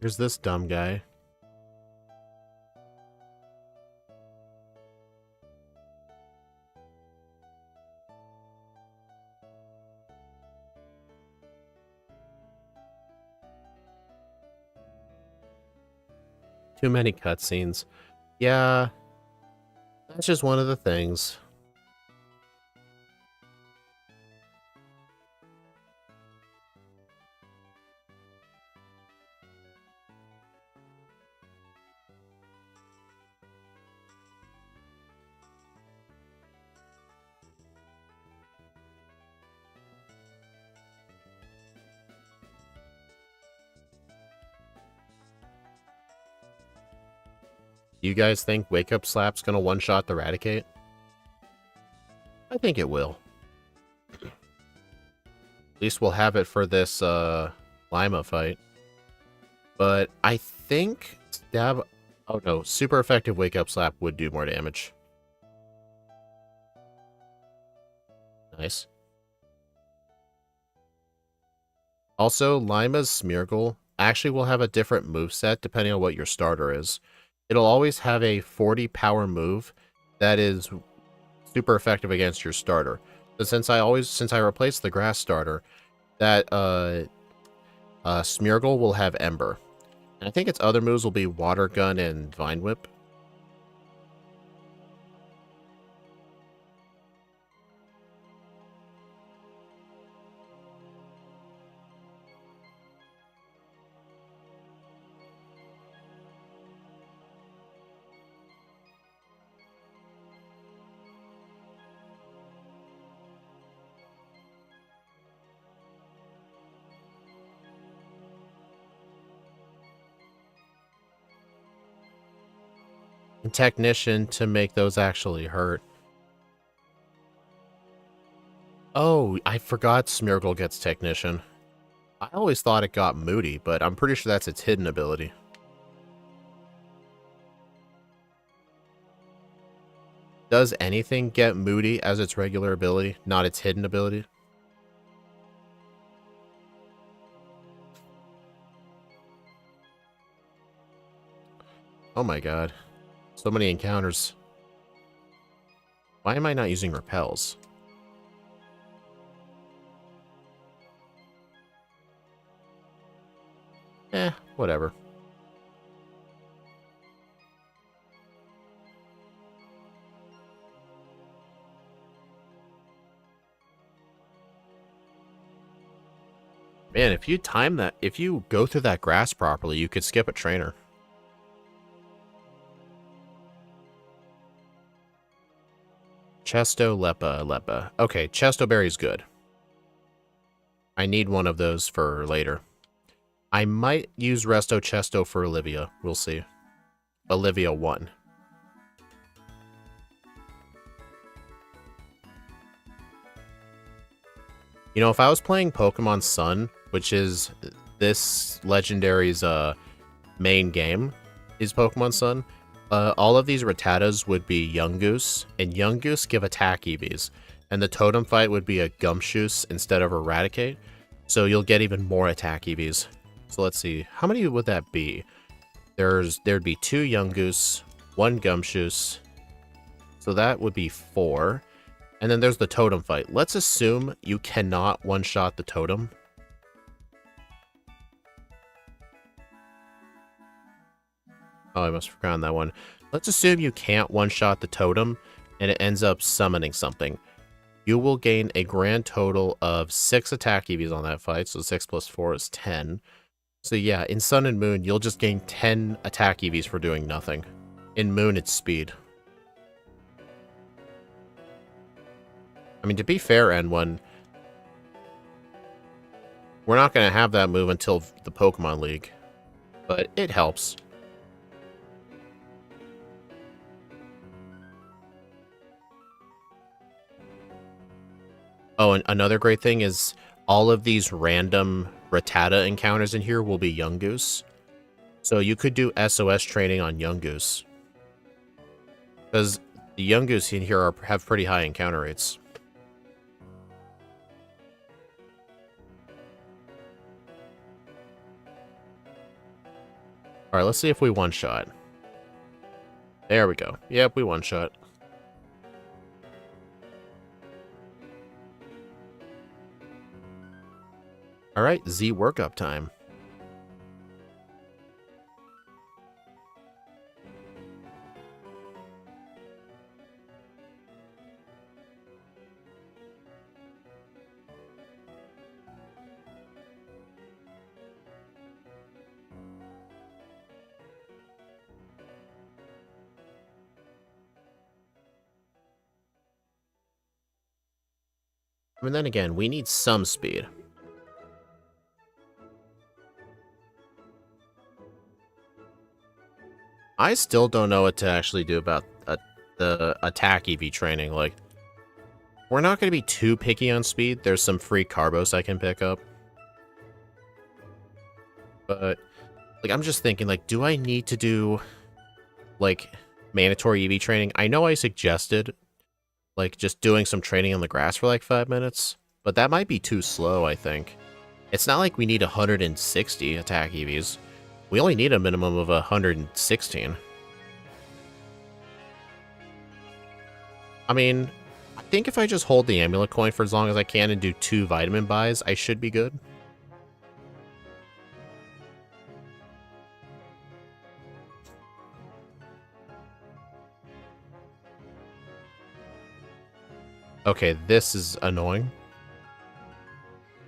Here's this dumb guy. Too many cutscenes. Yeah, that's just one of the things. You guys think Wake Up Slap's gonna one-shot the Raticate? I think it will. At least we'll have it for this Lima fight. But I think Stab... Oh no, super effective Wake Up Slap would do more damage. Nice. Also, Lima's Smeargle actually will have a different moveset depending on what your starter is. It'll always have a 40 power move that is super effective against your starter. But since I replaced the grass starter, that Smeargle will have Ember. And I think its other moves will be Water Gun and Vine Whip. And Technician to make those actually hurt. Oh, I forgot Smeargle gets Technician. I always thought it got Moody, but I'm pretty sure that's its hidden ability. Does anything get Moody as its regular ability, not its hidden ability? Oh my god. So many encounters. Why am I not using repels? Whatever. Man, if you time that, if you go through that grass properly, you could skip a trainer. Chesto, Lepa. Okay, Chesto Berry's good. I need one of those for later. I might use Resto Chesto for Olivia. We'll see. Olivia 1. You know, if I was playing Pokemon Sun, which is this legendary's main game, is Pokemon Sun, all of these Rattatas would be Yungoos, and Yungoos give attack EVs, and the totem fight would be a Gumshoos instead of Eradicate, so you'll get even more attack EVs. So let's see, how many would that be? There'd be 2 Yungoos, 1 Gumshoos, so that would be 4. And then there's the totem fight. Let's assume you cannot one-shot the totem. Oh, I must have forgotten that one. Let's assume you can't one-shot the totem, and it ends up summoning something. You will gain a grand total of 6 attack EVs on that fight, so 6 plus 4 is 10. So yeah, in Sun and Moon, you'll just gain 10 attack EVs for doing nothing. In Moon, it's speed. I mean, to be fair, N1, we're not going to have that move until the Pokemon League, but it helps. Oh, and another great thing is all of these random Rattata encounters in here will be Yungoos. So you could do SOS training on Yungoos. Because the Yungoos in here have pretty high encounter rates. Alright, let's see if we one-shot. There we go. Yep, we one-shot. Alright, Z workup time. And then again, we need some speed. I still don't know what to actually do about the attack EV training. Like, we're not going to be too picky on speed. There's some free carbos I can pick up. But, like, I'm just thinking, like, do I need to do, like, mandatory EV training? I know I suggested, like, just doing some training on the grass for, like, 5 minutes. But that might be too slow, I think. It's not like we need 160 attack EVs. We only need a minimum of 116. I mean, I think if I just hold the amulet coin for as long as I can and do 2 vitamin buys, I should be good. Okay, this is annoying.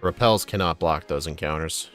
Repels cannot block those encounters.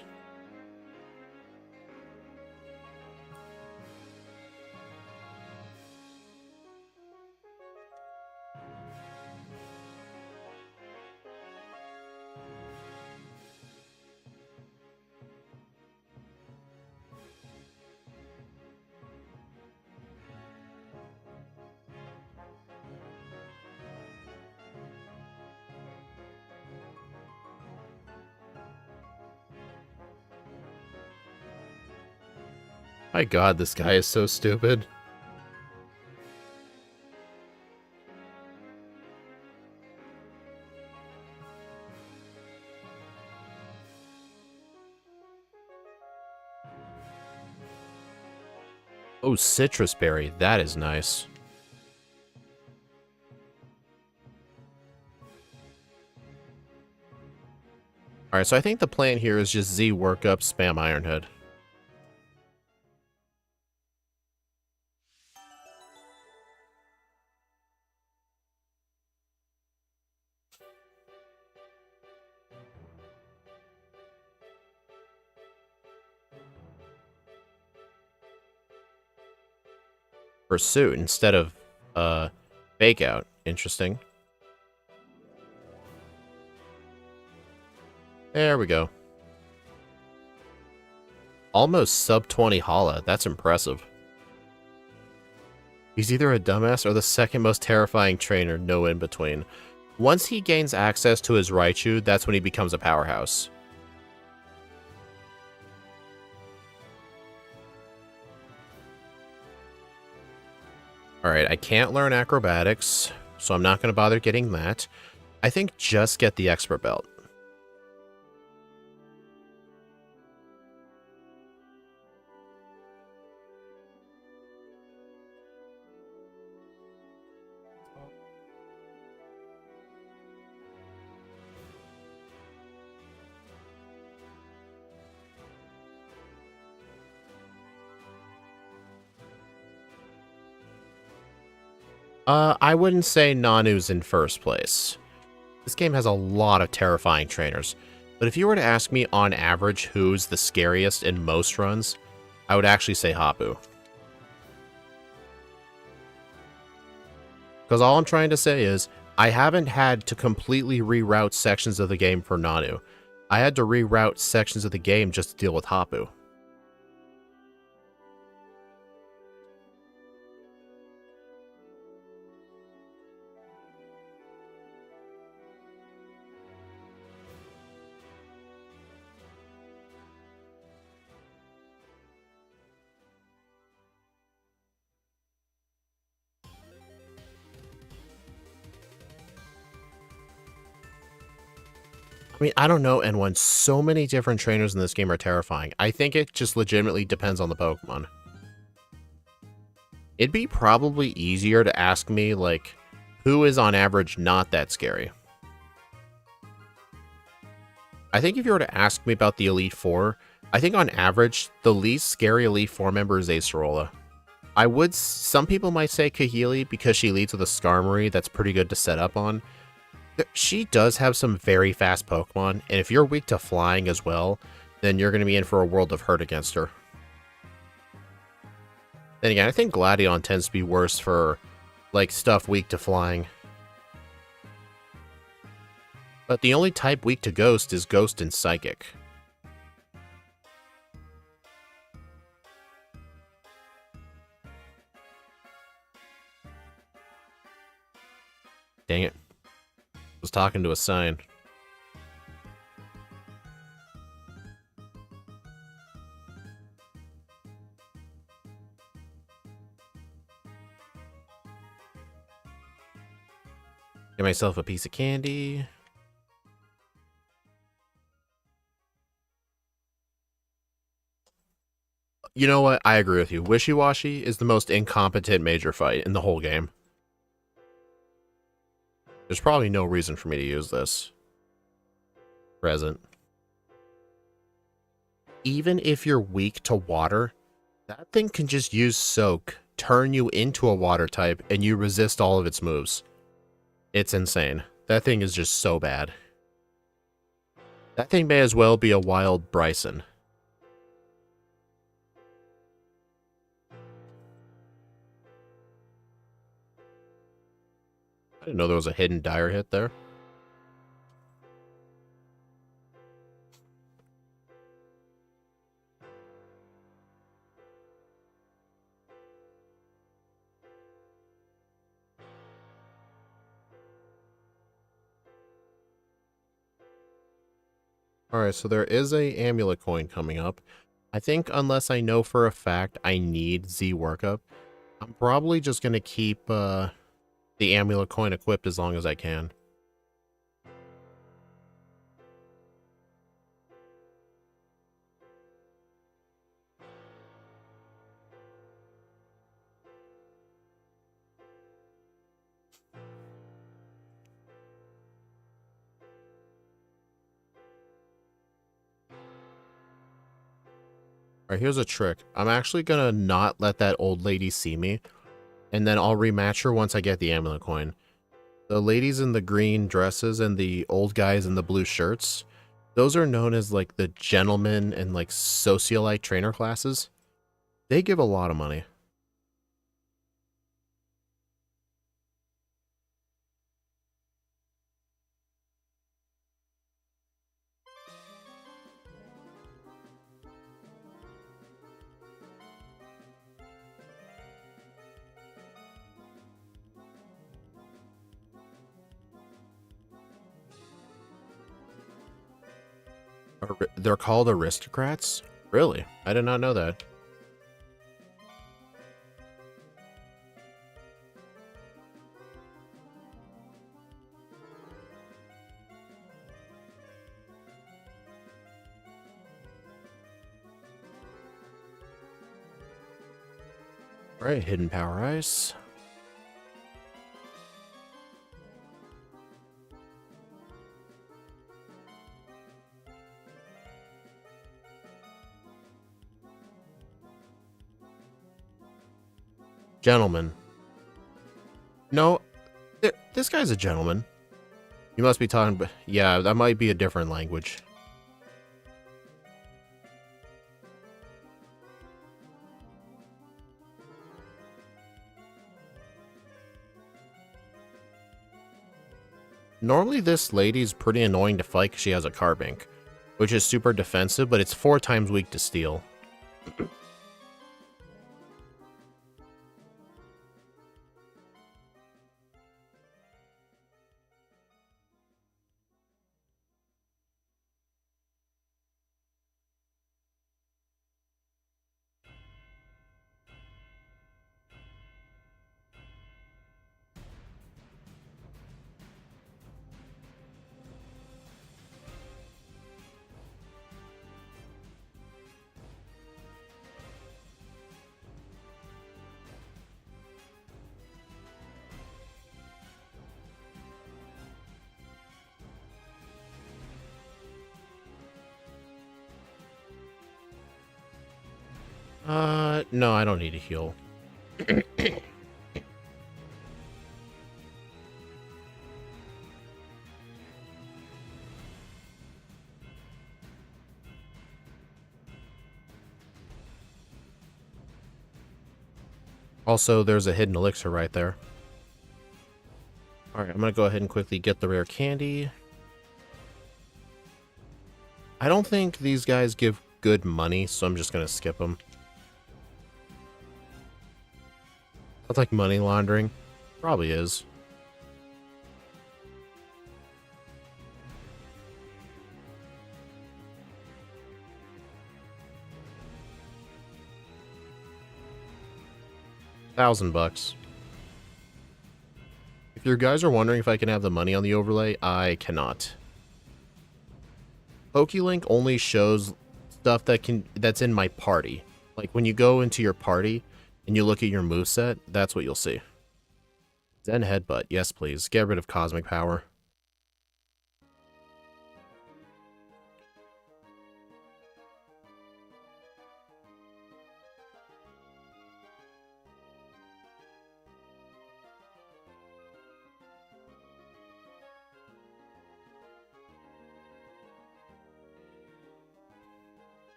My god, this guy is so stupid. Oh, citrus berry. That is nice. Alright, so I think the plan here is just Z work up, spam Ironhead. Pursuit instead of, Fake Out. Interesting. There we go. Almost sub 20 Hala. That's impressive. He's either a dumbass or the second most terrifying trainer, no in between. Once he gains access to his Raichu, that's when he becomes a powerhouse. Alright, I can't learn acrobatics, so I'm not going to bother getting that. I think just get the expert belt. I wouldn't say Nanu's in first place. This game has a lot of terrifying trainers, but if you were to ask me on average who's the scariest in most runs, I would actually say Hapu. Because all I'm trying to say is, I haven't had to completely reroute sections of the game for Nanu. I had to reroute sections of the game just to deal with Hapu. I mean, I don't know, N1. So many different trainers in this game are terrifying. I think it just legitimately depends on the Pokemon. It'd be probably easier to ask me, like, who is on average not that scary? I think if you were to ask me about the Elite Four, I think on average, the least scary Elite Four member is Acerola. Some people might say Kahili because she leads with a Skarmory that's pretty good to set up on. She does have some very fast Pokemon, and if you're weak to flying as well, then you're going to be in for a world of hurt against her. Then again, I think Gladion tends to be worse for, like, stuff weak to flying. But the only type weak to Ghost is Ghost and Psychic. Was talking to a sign. Get myself a piece of candy. You know what? I agree with you. Wishy-Washy is the most incompetent major fight in the whole game. There's probably no reason for me to use this. Present. Even if you're weak to water, that thing can just use Soak, turn you into a water type, and you resist all of its moves. It's insane. That thing is just so bad. That thing may as well be a wild Bryson. I didn't know there was a hidden dire hit there. Alright, so there is a amulet coin coming up. I think unless I know for a fact I need Z workup, I'm probably just going to keep the amulet coin equipped as long as I can. Alright, here's a trick. I'm actually gonna not let that old lady see me, and then I'll rematch her once I get the amulet coin. The ladies in the green dresses and the old guys in the blue shirts, those are known as like the gentlemen and like socialite trainer classes. They give a lot of money. They're called aristocrats? Really? I did not know that. Alright, hidden power ice. Gentleman. No, this guy's a gentleman. You must be talking, but yeah, that might be a different language. Normally this lady's pretty annoying to fight because she has a carbink, which is super defensive, but it's 4 times weak to steel. No, I don't need a heal. Also, there's a hidden elixir right there. Alright, I'm gonna go ahead and quickly get the rare candy. I don't think these guys give good money, so I'm just gonna skip them. That's like money laundering. Probably is. $1,000. If you guys are wondering if I can have the money on the overlay, I cannot. PokeLink only shows stuff that's in my party. Like when you go into your party and you look at your moveset, that's what you'll see. Zen Headbutt, yes please. Get rid of Cosmic Power.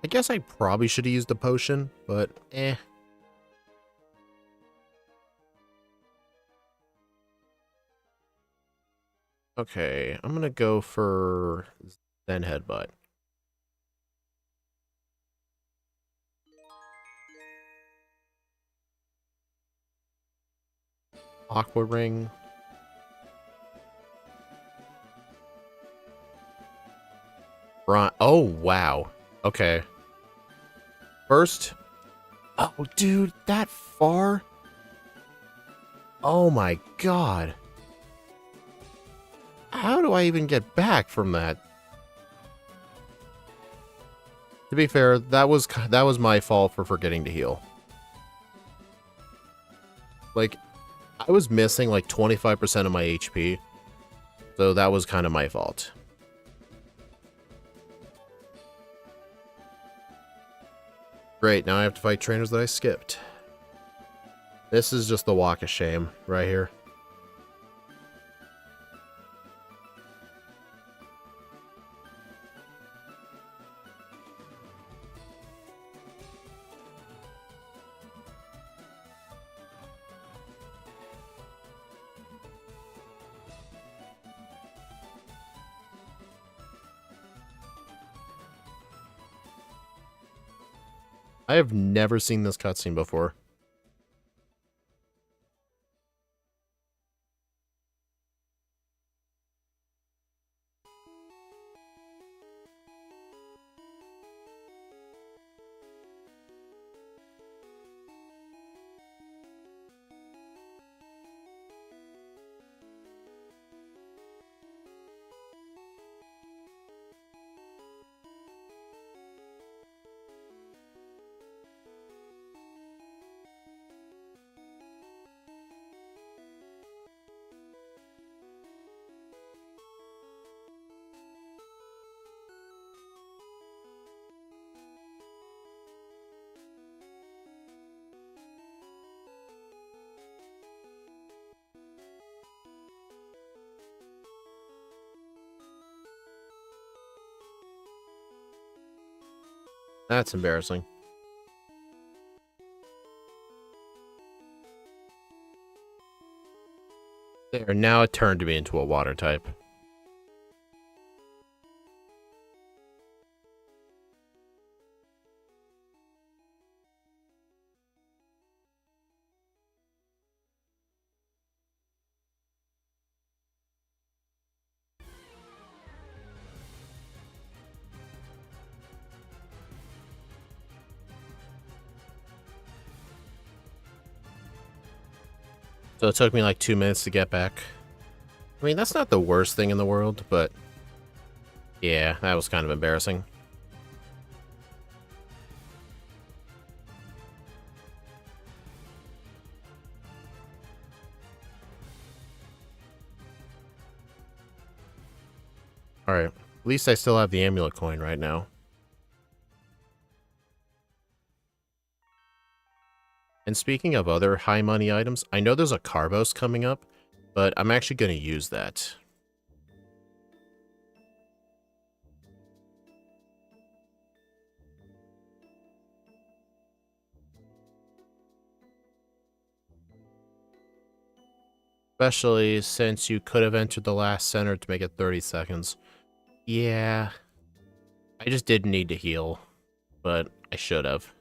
I guess I probably should have used a potion, but eh. Okay, I'm gonna go for Zen Headbutt. Aqua Ring. Oh, wow. Okay. First. Oh, dude, that far? Oh my god. How do I even get back from that? To be fair, that was my fault for forgetting to heal. Like, I was missing like 25% of my HP, so that was kind of my fault. Great, now I have to fight trainers that I skipped. This is just the walk of shame right here. I have never seen this cutscene before. That's embarrassing. There, now it turned me into a water type. So it took me like 2 minutes to get back. I mean, that's not the worst thing in the world, but yeah, that was kind of embarrassing. Alright, at least I still have the amulet coin right now. And speaking of other high money items, I know there's a Carbos coming up, but I'm actually going to use that. Especially since you could have entered the last center to make it 30 seconds. Yeah. I just didn't need to heal, but I should have.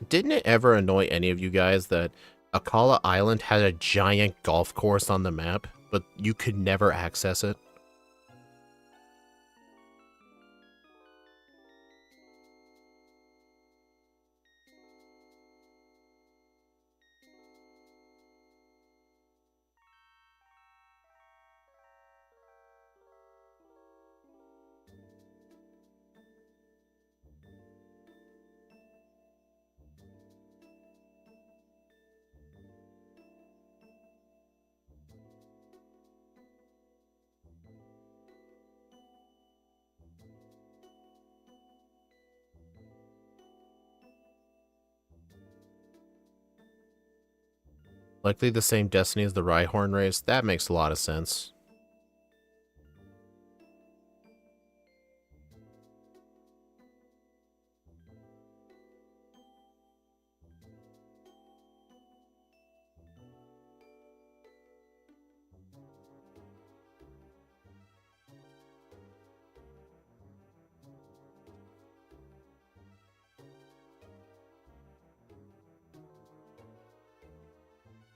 Didn't it ever annoy any of you guys that Akala Island had a giant golf course on the map, but you could never access it? Likely the same destiny as the Rhyhorn race? That makes a lot of sense.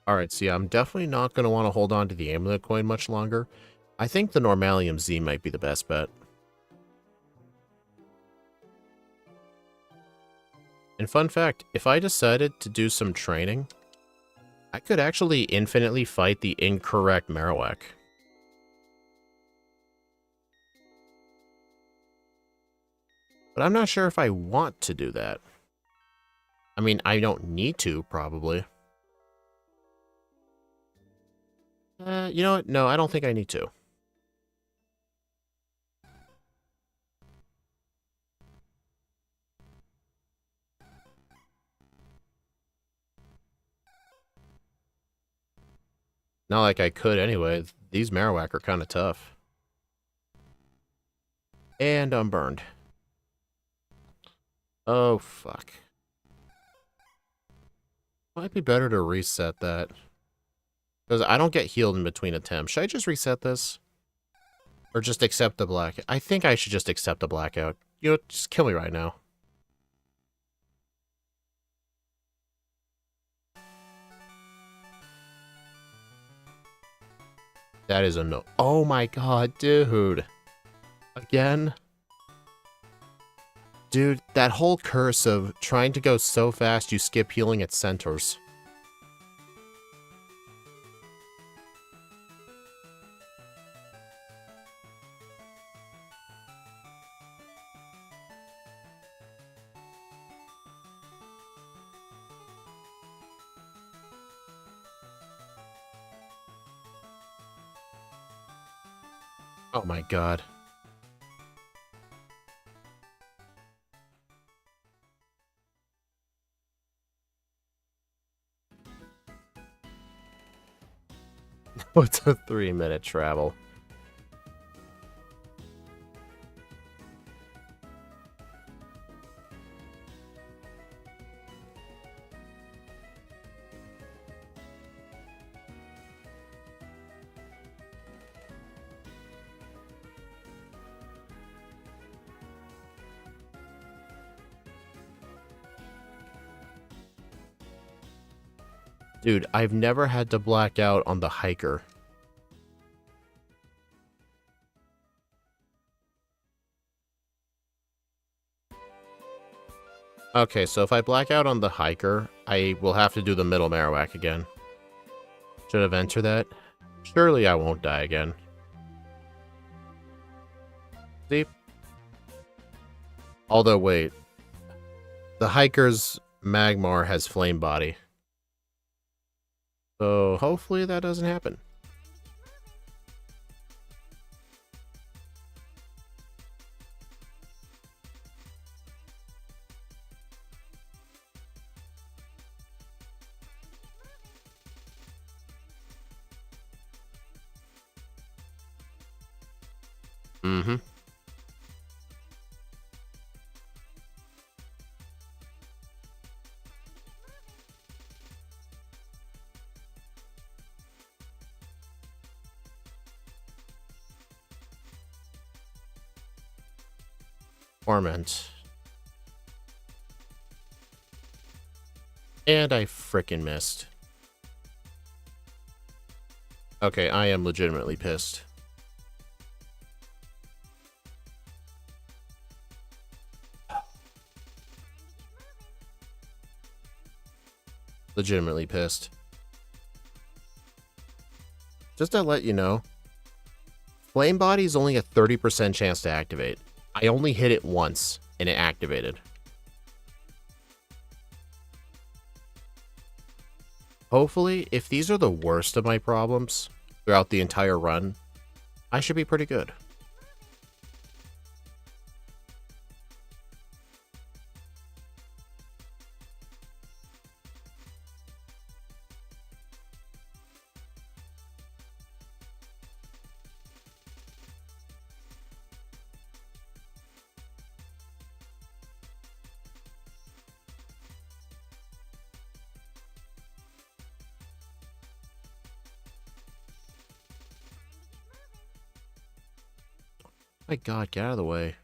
Alright, so yeah, I'm definitely not going to want to hold on to the Amulet coin much longer. I think the Normalium Z might be the best bet. And fun fact, if I decided to do some training, I could actually infinitely fight the incorrect Marowak. But I'm not sure if I want to do that. I mean, I don't need to, probably. You know what? No, I don't think I need to. Not like I could anyway. These Marowak are kind of tough. And I'm burned. Oh, fuck. Might be better to reset that. Because I don't get healed in between attempts. Should I just reset this? Or just accept the blackout? I think I should just accept the blackout. You know, just kill me right now. That is a no. Oh my god, dude. Again? Dude, that whole curse of trying to go so fast you skip healing at centaurs. Oh my god. What's a 3-minute travel? Dude, I've never had to black out on the hiker. Okay, so if I black out on the hiker, I will have to do the middle Marowak again. Should have entered that. Surely I won't die again. See? Although, wait. The hiker's Magmar has Flame Body. So hopefully that doesn't happen. Mm-hmm. Torment. And I frickin' missed. Okay, I am legitimately pissed. Legitimately pissed. Just to let you know, Flame Body is only a 30% chance to activate. I only hit it once, and it activated. Hopefully, if these are the worst of my problems throughout the entire run, I should be pretty good. My god, get out of the way.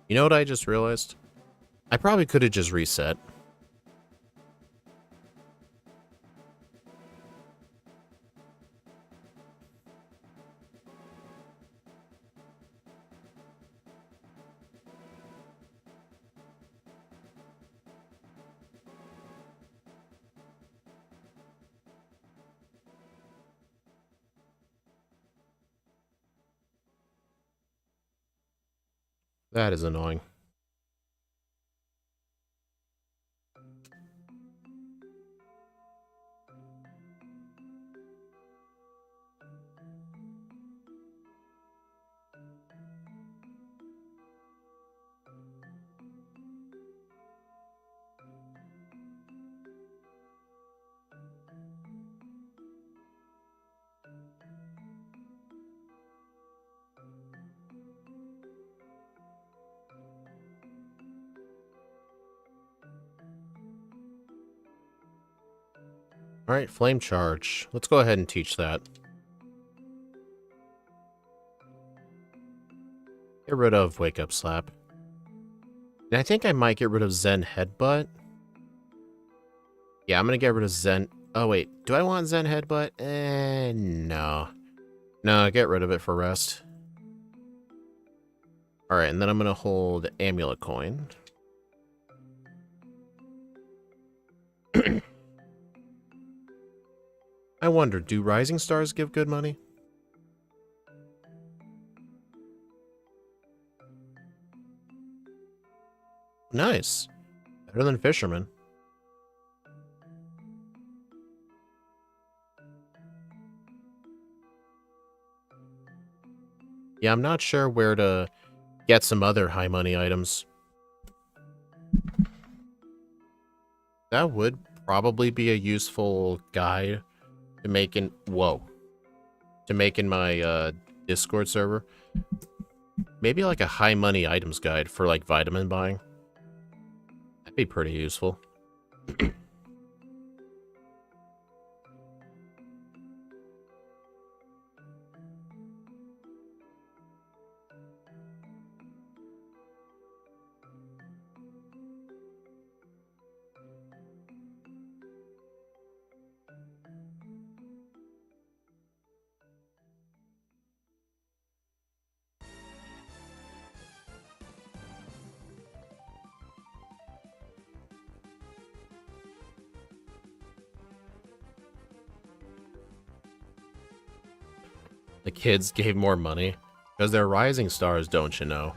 You know what I just realized? I probably could have just reset. That is annoying. Alright, Flame Charge. Let's go ahead and teach that. Get rid of Wake Up Slap. And I think I might get rid of Zen Headbutt. Yeah, I'm gonna get rid of Zen... Oh, wait. Do I want Zen Headbutt? No. No, get rid of it for rest. Alright, and then I'm gonna hold Amulet Coin. I wonder, do Rising Stars give good money? Nice. Better than Fisherman. Yeah, I'm not sure where to get some other high money items. That would probably be a useful guide to making... Whoa. To making my Discord server. Maybe like a high money items guide for like vitamin buying. That'd be pretty useful. The kids gave more money. Because they're rising stars, don't you know?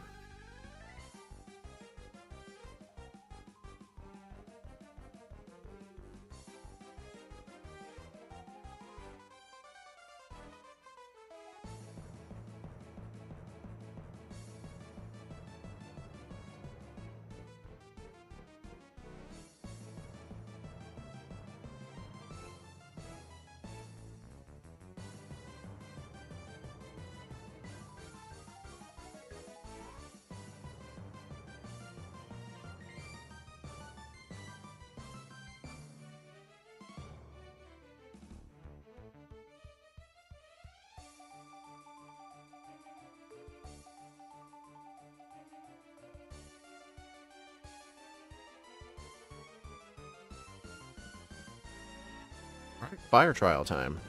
Alright, fire trial time.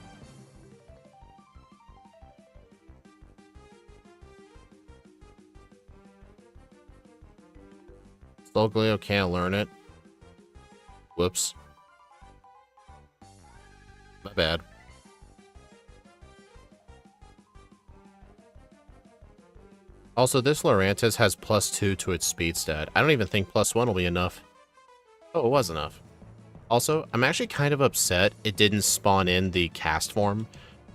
Solgaleo can't learn it. Whoops. My bad. Also, this Lurantis has +2 to its speed stat. I don't even think +1 will be enough. Oh, it was enough. Also, I'm actually kind of upset it didn't spawn in the cast form,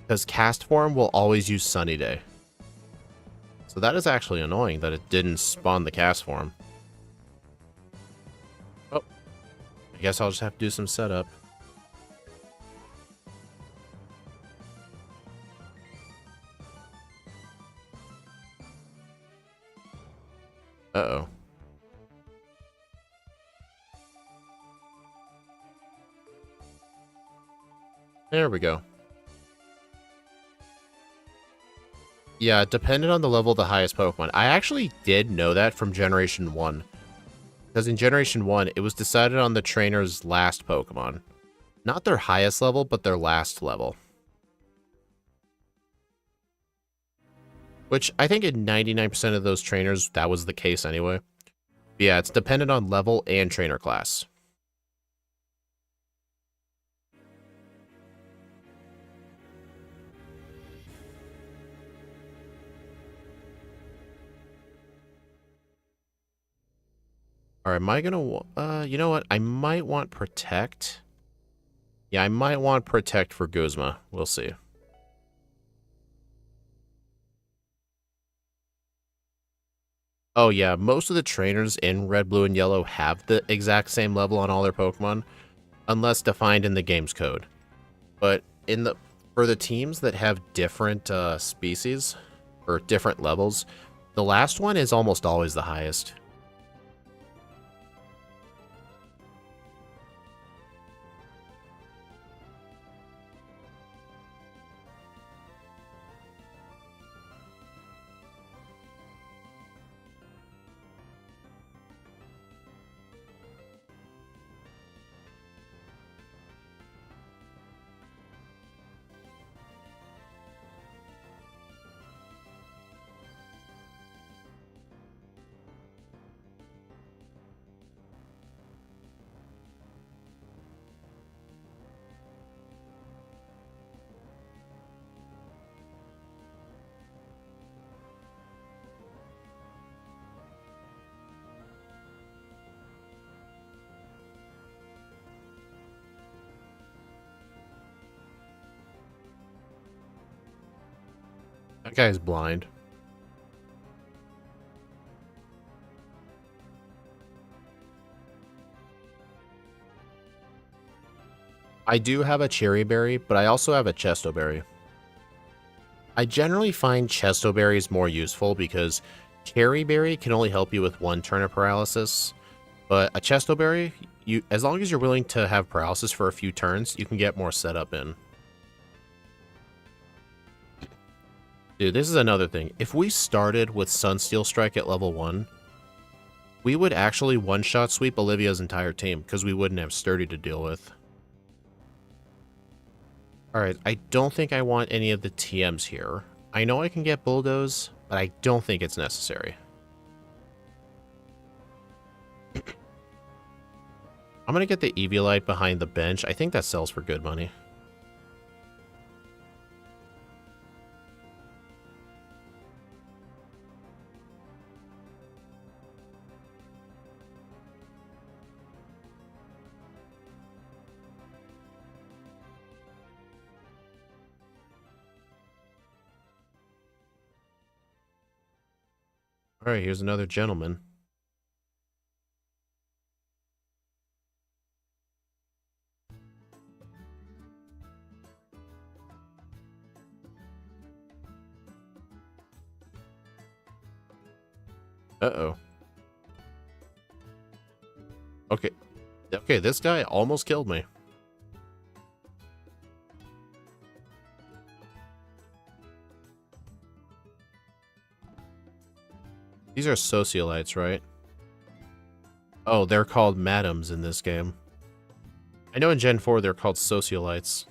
because cast form will always use Sunny Day. So that is actually annoying that it didn't spawn the cast form. Oh, I guess I'll just have to do some setup. Uh-oh. There we go. Yeah, depending on the level of the highest Pokemon. I actually did know that from Generation 1. Because in Generation 1, it was decided on the trainer's last Pokemon. Not their highest level, but their last level. Which, I think in 99% of those trainers, that was the case anyway. But yeah, it's dependent on level and trainer class. Alright, am I gonna... you know what? I might want Protect. Yeah, I might want Protect for Guzma. We'll see. Oh yeah, most of the trainers in Red, Blue, and Yellow have the exact same level on all their Pokemon, unless defined in the game's code. But for the teams that have different species, or different levels, the last one is almost always the highest. That guy's blind. I do have a Cherry Berry, but I also have a Chesto Berry. I generally find Chesto Berries more useful because Cherry Berry can only help you with one turn of paralysis, but a Chesto Berry, as long as you're willing to have paralysis for a few turns, you can get more setup in. Dude, this is another thing. If we started with Sunsteel Strike at level 1, we would actually one-shot sweep Olivia's entire team, because we wouldn't have Sturdy to deal with. Alright, I don't think I want any of the TMs here. I know I can get Bulldoze, but I don't think it's necessary. I'm gonna get the Eviolite behind the bench. I think that sells for good money. Alright, here's another gentleman. Uh-oh. Okay. Okay, this guy almost killed me. These are sociolites, right? Oh, they're called madams in this game. I know in Gen 4 they're called sociolites.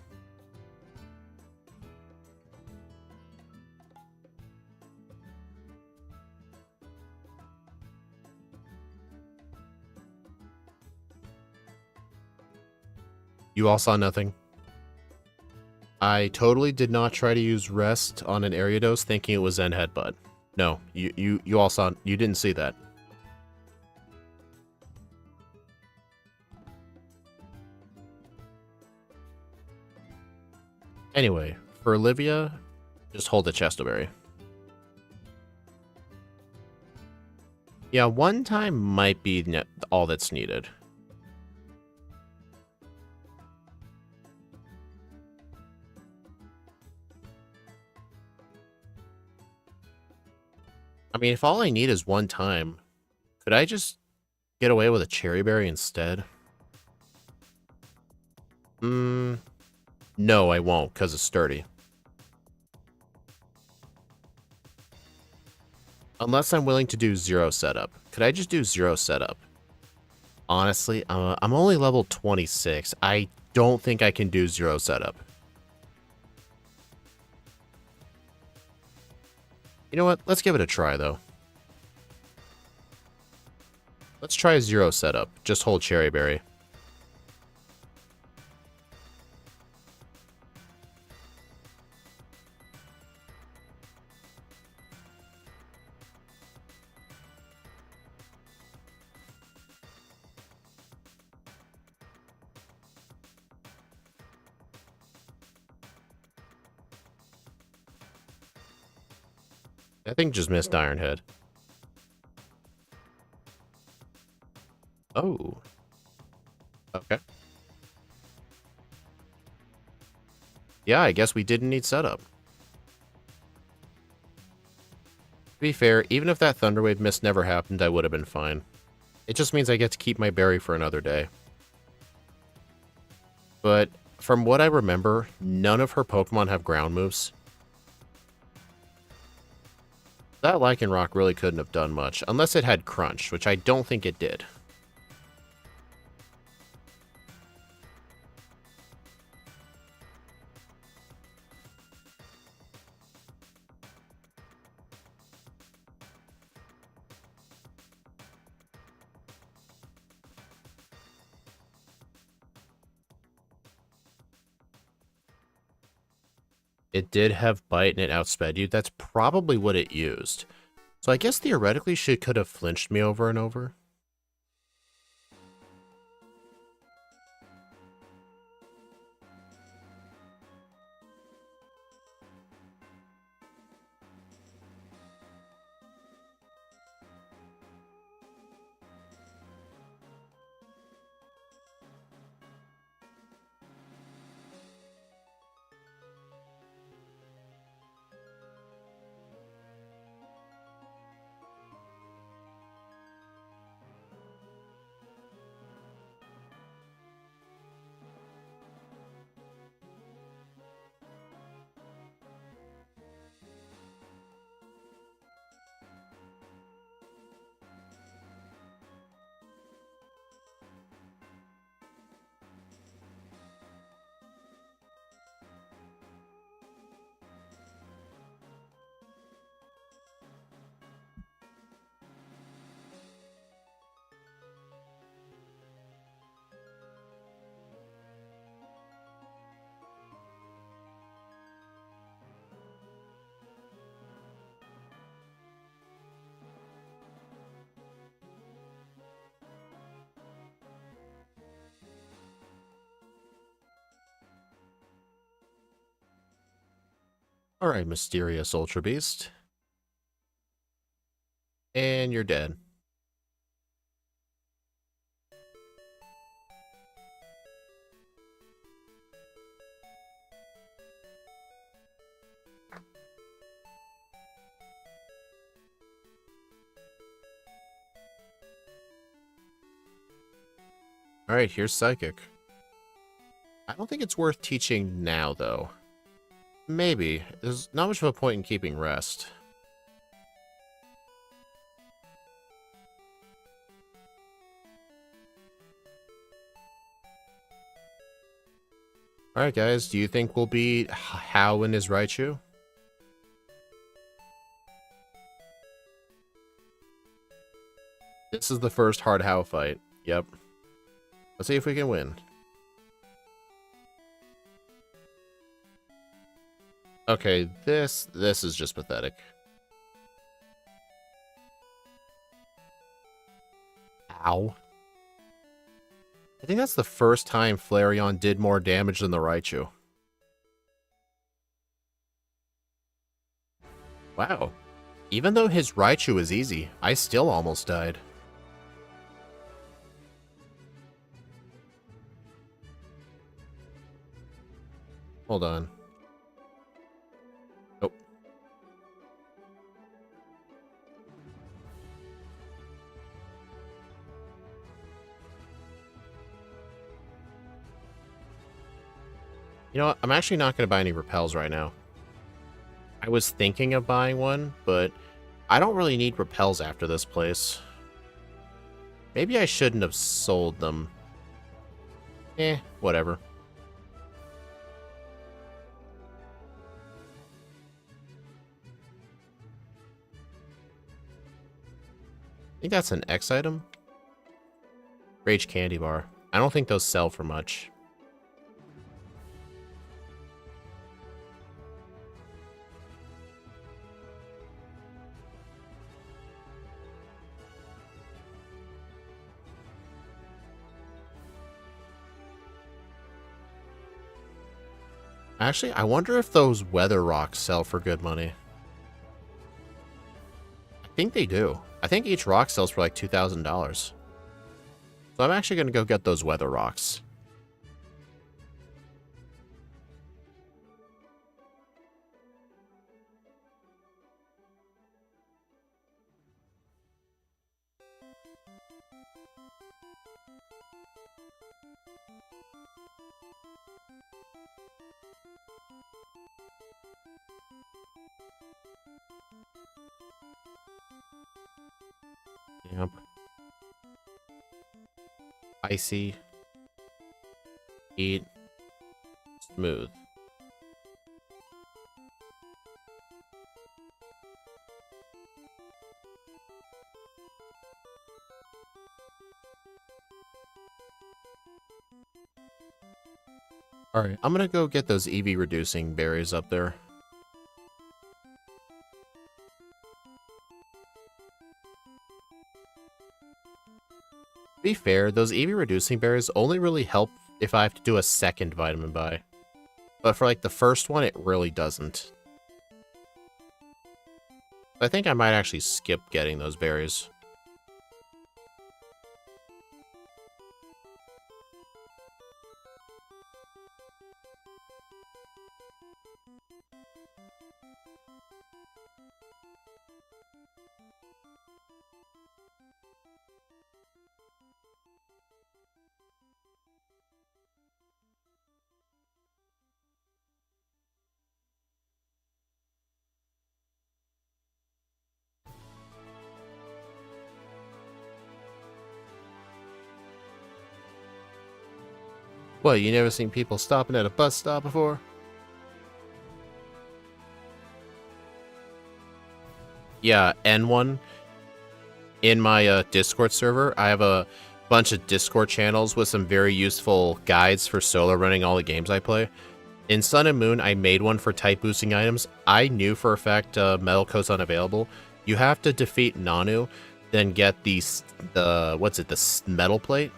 You all saw nothing? I totally did not try to use rest on an Ariados thinking it was Zen Headbutt. No, you all saw, you didn't see that. Anyway, for Olivia, just hold the Chestoberry. Yeah, one time might be all that's needed. I mean, if all I need is one time, could I just get away with a Cherry Berry instead? No, I won't, because it's sturdy. Unless I'm willing to do 0 setup. Could I just do 0 setup? Honestly, I'm only level 26. I don't think I can do 0 setup. You know what? Let's give it a try, though. Let's try 0 setup. Just hold Cherry Berry. I think just missed Ironhead. Oh. Okay. Yeah, I guess we didn't need setup. To be fair, even if that Thunderwave miss never happened, I would have been fine. It just means I get to keep my berry for another day. But from what I remember, none of her Pokemon have ground moves. That Lycanroc really couldn't have done much, unless it had Crunch, which I don't think it did. It did have Bite and it outsped you. That's probably what it used. So I guess theoretically she could have flinched me over and over. Alright, Mysterious Ultra Beast. And you're dead. Alright, here's Psychic. I don't think it's worth teaching now, though. Maybe. There's not much of a point in keeping rest. Alright, guys, do you think we'll beat How in his Raichu? This is the first hard How fight. Yep. Let's see if we can win. Okay, this is just pathetic. Ow. I think that's the first time Flareon did more damage than the Raichu. Wow. Even though his Raichu is easy, I still almost died. Hold on. Oh. You know what? I'm actually not going to buy any repels right now. I was thinking of buying one, but I don't really need repels after this place. Maybe I shouldn't have sold them. Whatever. I think that's an X item. Rage Candy Bar. I don't think those sell for much. Actually, I wonder if those weather rocks sell for good money. I think they do. I think each rock sells for like $2,000. So I'm actually going to go get those weather rocks. Yep. Icy. Heat. Smooth. Alright, I'm gonna go get those EV reducing berries up there. To be fair, those EV reducing berries only really help if I have to do a second vitamin buy. But for like the first one, it really doesn't. I think I might actually skip getting those berries. What, you never seen people stopping at a bus stop before? Yeah, N1. In my Discord server, I have a bunch of Discord channels with some very useful guides for solo running all the games I play. In Sun and Moon, I made one for type boosting items. I knew for a fact Metal Coat's unavailable. You have to defeat Nanu, then get the metal plate?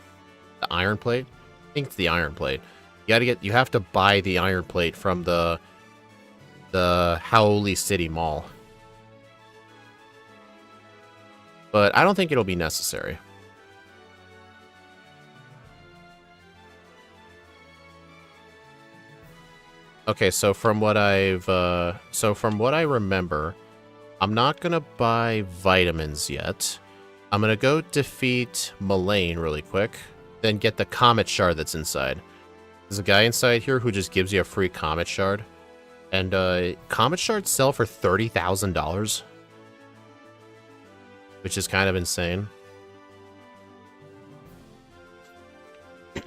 The iron plate? I think it's the iron plate. You have to buy the iron plate from the Howley City Mall. But I don't think it'll be necessary. Okay, so from what I remember, I'm not gonna buy vitamins yet. I'm gonna go defeat Mullane really quick, then get the Comet Shard that's inside. There's a guy inside here who just gives you a free Comet Shard. And Comet Shards sell for $30,000. Which is kind of insane. You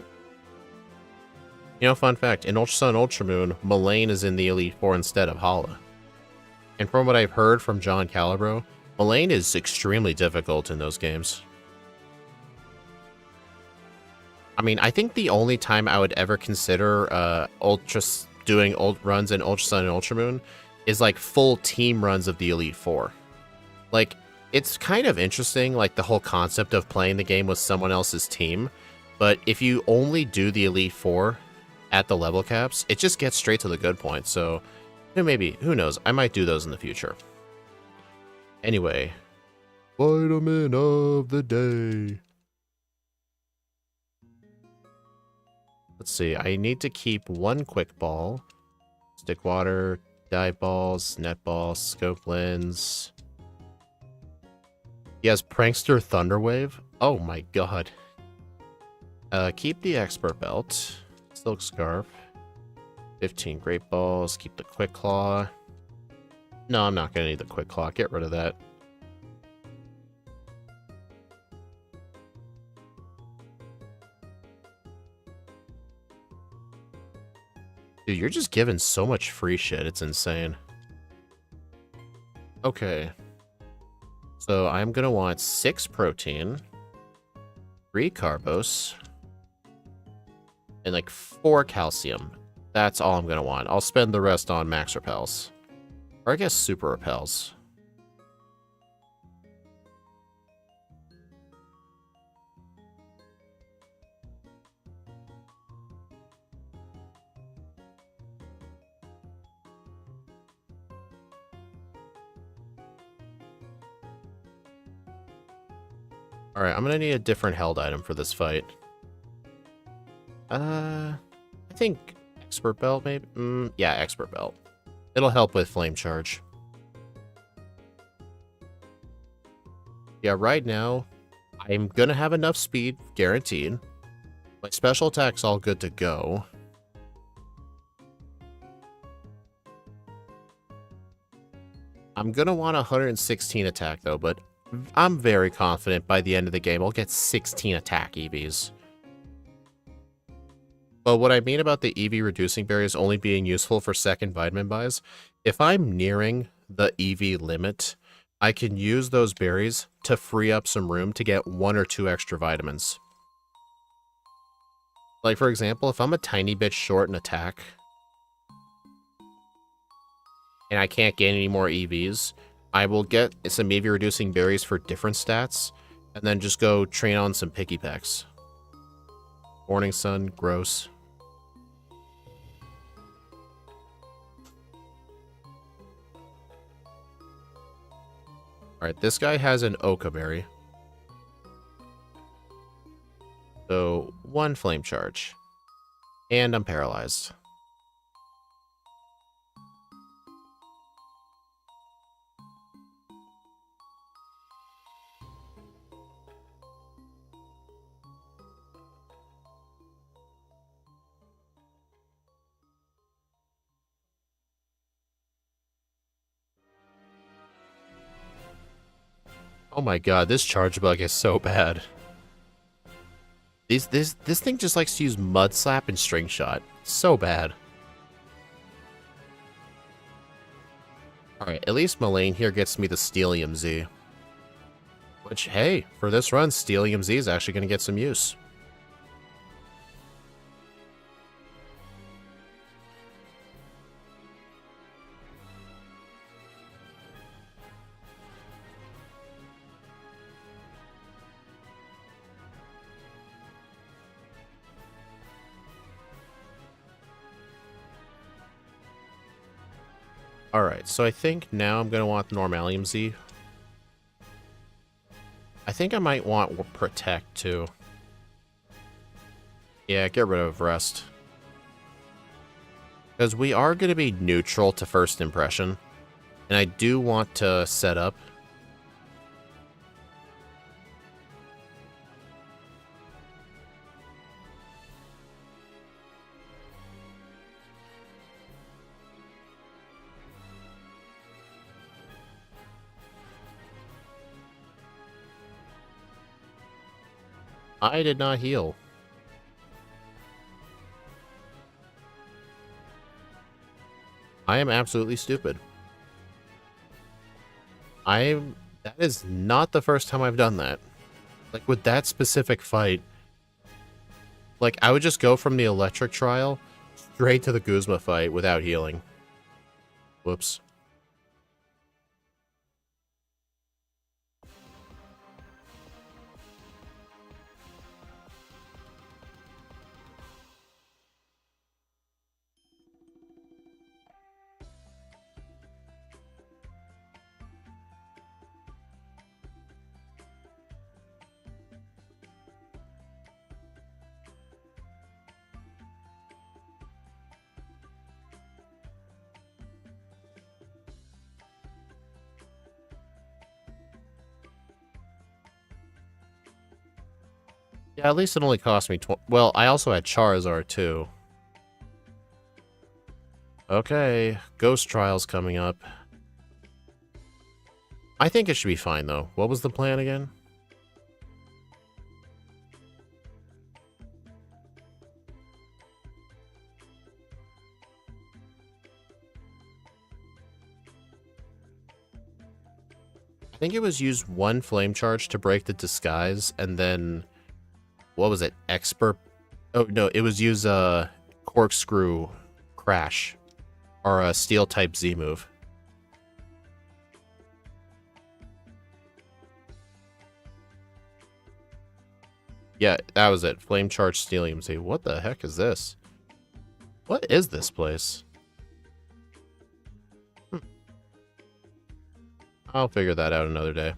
know, fun fact, in Ultra Sun Ultra Moon, Mullane is in the Elite Four instead of Hala. And from what I've heard from John Calibro, Mullane is extremely difficult in those games. I mean, I think the only time I would ever consider doing runs in Ultra Sun and Ultra Moon is like full team runs of the Elite Four. Like, it's kind of interesting, like the whole concept of playing the game with someone else's team, but if you only do the Elite Four at the level caps, it just gets straight to the good point. So maybe, who knows, I might do those in the future. Anyway, vitamin of the day. Let's see, I need to keep one quick ball, stick water, dive balls, net ball, scope lens. He has Prankster Thunderwave. Oh my god. Keep the expert belt, silk scarf, 15 great balls, keep the quick claw. No, I'm not gonna need the quick claw, get rid of that. Dude, you're just giving so much free shit. It's insane. Okay. So I'm going to want 6 protein, 3 carbos, and like 4 calcium. That's all I'm going to want. I'll spend the rest on max repels. Or I guess super repels. Alright, I'm gonna need a different held item for this fight. I think expert belt, maybe? Yeah, expert belt. It'll help with flame charge. Yeah, right now, I'm gonna have enough speed, guaranteed. My special attack's all good to go. I'm gonna want 116 attack, though, but I'm very confident by the end of the game I'll get 16 attack EVs. But what I mean about the EV reducing berries only being useful for second vitamin buys, if I'm nearing the EV limit, I can use those berries to free up some room to get 1 or 2 extra vitamins. Like, for example, if I'm a tiny bit short in attack, and I can't get any more EVs, I will get some EV reducing berries for different stats, and then just go train on some picky pecks. Morning sun, gross. Alright, this guy has an Oka berry. So, 1 flame charge. And I'm paralyzed. Oh my god, this charge bug is so bad. This thing just likes to use Mud Slap and String Shot. So bad. Alright, at least Mullane here gets me the Steelium Z. Which, hey, for this run, Steelium Z is actually going to get some use. Alright, so I think now I'm going to want Normalium Z. I think I might want Protect, too. Yeah, get rid of Rest. Because we are going to be neutral to first impression. And I do want to set up. I did not heal. I am absolutely stupid. That is not the first time I've done that. Like, with that specific fight, like, I would just go from the electric trial straight to the Guzma fight without healing. Whoops. Yeah, at least it only cost me well, I also had Charizard, too. Okay, Ghost Trial's coming up. I think it should be fine, though. What was the plan again? I think it was use one Flame Charge to break the Disguise, and then... What was it? Expert? Oh, no, it was use a Corkscrew Crash. Or a Steel-type Z move. Yeah, that was it. Flame Charge Steelium Z. What the heck is this? What is this place? I'll figure that out another day.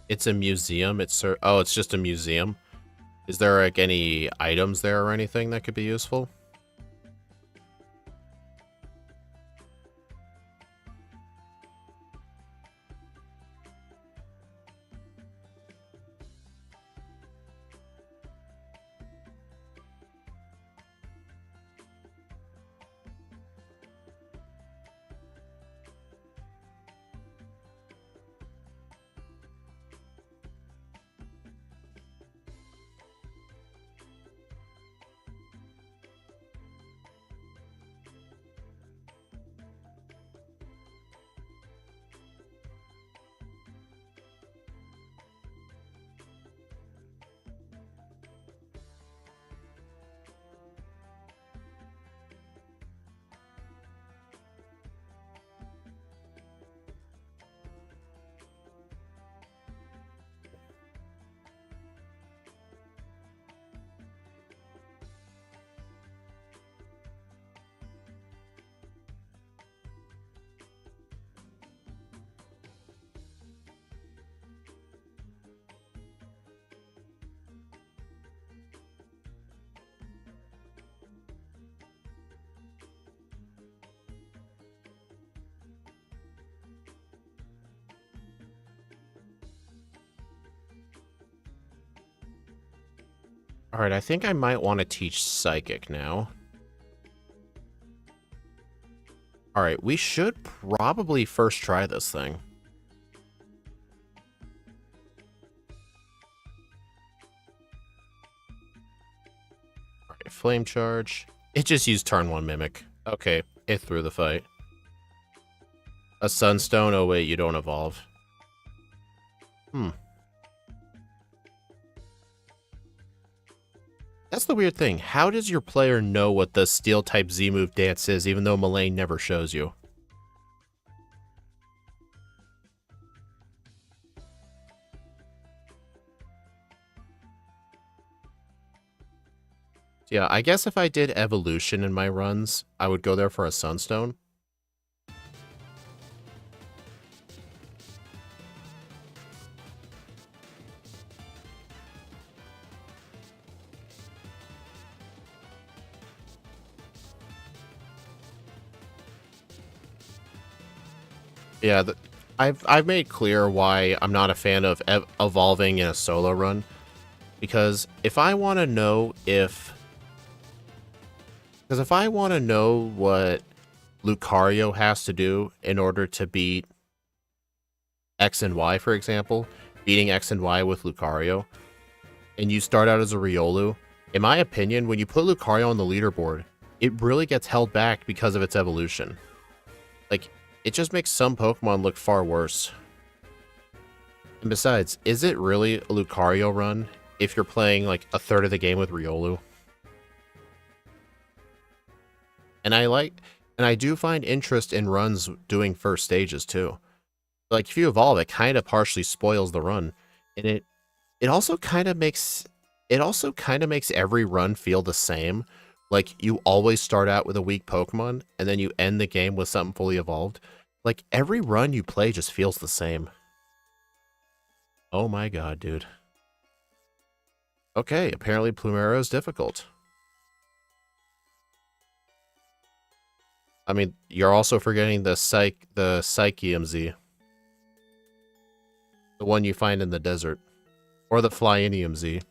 It's a museum. Oh, it's just a museum. Is there like any items there or anything that could be useful? Alright, I think I might want to teach Psychic now. Alright, we should probably first try this thing. Alright, Flame Charge. It just used turn 1 Mimic. Okay, it threw the fight. A Sunstone? Oh wait, you don't evolve. That's the weird thing. How does your player know what the Steel-type Z-move dance is, even though Mullane never shows you? Yeah, I guess if I did Evolution in my runs, I would go there for a Sunstone. Yeah, I've made clear why I'm not a fan of evolving in a solo run, because if I want to know what Lucario has to do in order to beat X and Y, for example, beating X and Y with Lucario, and you start out as a Riolu, in my opinion, when you put Lucario on the leaderboard, it really gets held back because of its evolution. Like, it just makes some Pokemon look far worse. And besides, is it really a Lucario run if you're playing like a third of the game with Riolu? And I do find interest in runs doing first stages too. Like if you evolve, it kind of partially spoils the run, and it also kind of makes every run feel the same. Like you always start out with a weak Pokemon, and then you end the game with something fully evolved. Like every run you play just feels the same. Oh my god, dude. Okay, apparently Plumero is difficult. I mean, you're also forgetting the Psyche MZ. The one you find in the desert. Or the Flyinium Z.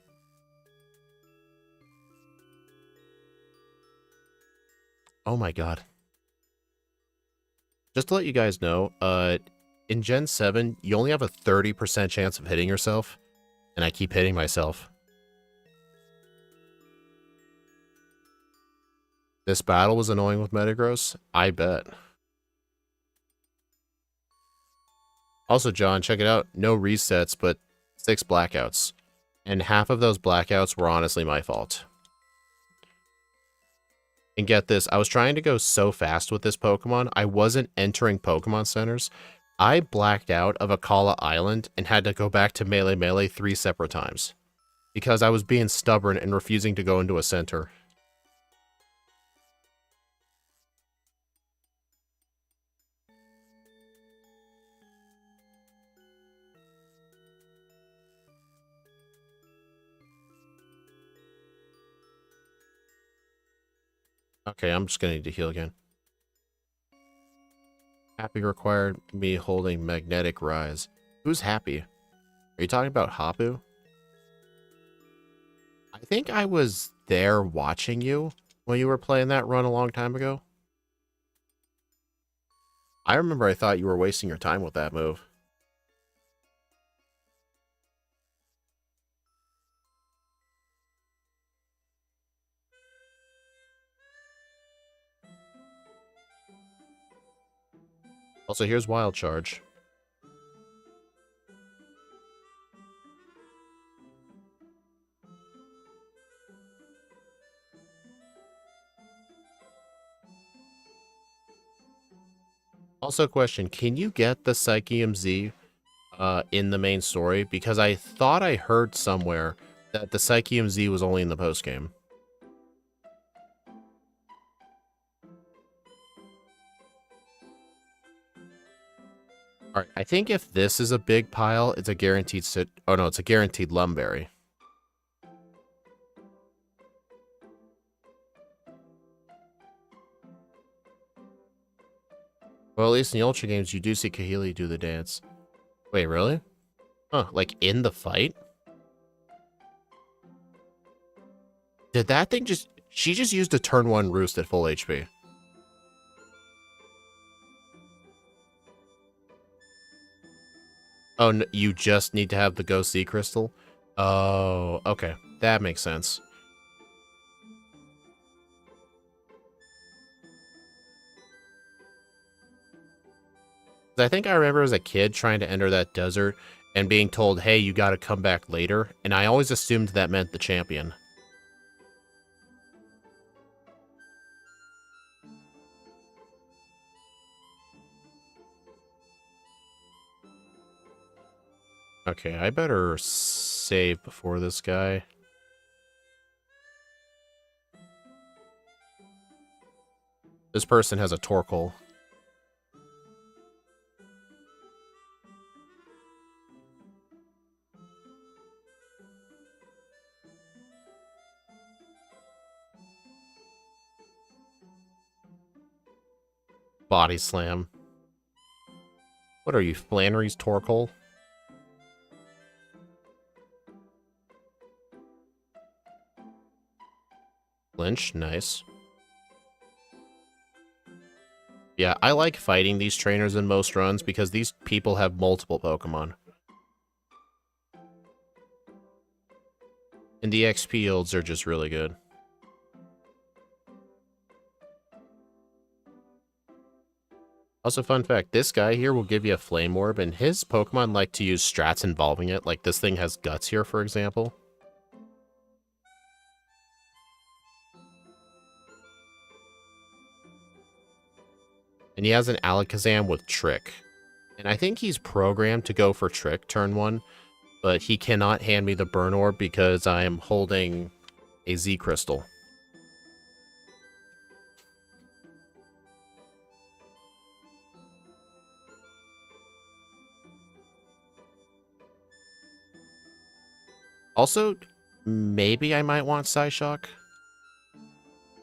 Oh my god. Just to let you guys know, in Gen 7, you only have a 30% chance of hitting yourself, and I keep hitting myself. This battle was annoying with Metagross? I bet. Also, John, check it out. No resets, but 6 blackouts. And half of those blackouts were honestly my fault. And get this, I was trying to go so fast with this Pokemon, I wasn't entering Pokemon centers. I blacked out of Akala Island and had to go back to Melee 3 separate times. Because I was being stubborn and refusing to go into a center. Okay, I'm just gonna need to heal again. Happy required me holding Magnetic Rise. Who's Happy? Are you talking about Hapu? I think I was there watching you when you were playing that run a long time ago. I remember I thought you were wasting your time with that move. Also, here's Wild Charge. Also, question, can you get the Psychium Z in the main story? Because I thought I heard somewhere that the Psychium Z was only in the postgame. Alright, I think if this is a big pile, it's a guaranteed oh no, it's a guaranteed Lumberry. Well, at least in the Ultra games, you do see Kahili do the dance. Wait, really? Huh, like in the fight? Did that thing just... She just used a turn 1 Roost at full HP. Oh, no, you just need to have the Ghost Sea Crystal? Oh, okay. That makes sense. I think I remember as a kid trying to enter that desert and being told, hey, you gotta come back later, and I always assumed that meant the champion. Okay, I better save before this guy. This person has a Torkoal. Body Slam. What are you, Flannery's Torkoal? Lynch, nice. Yeah, I like fighting these trainers in most runs because these people have multiple Pokemon. And the XP yields are just really good. Also, fun fact, this guy here will give you a Flame Orb, and his Pokemon like to use strats involving it. Like, this thing has Guts here, for example. And he has an Alakazam with Trick. And I think he's programmed to go for Trick turn 1, but he cannot hand me the Burn Orb because I am holding a Z Crystal. Also, maybe I might want Psyshock.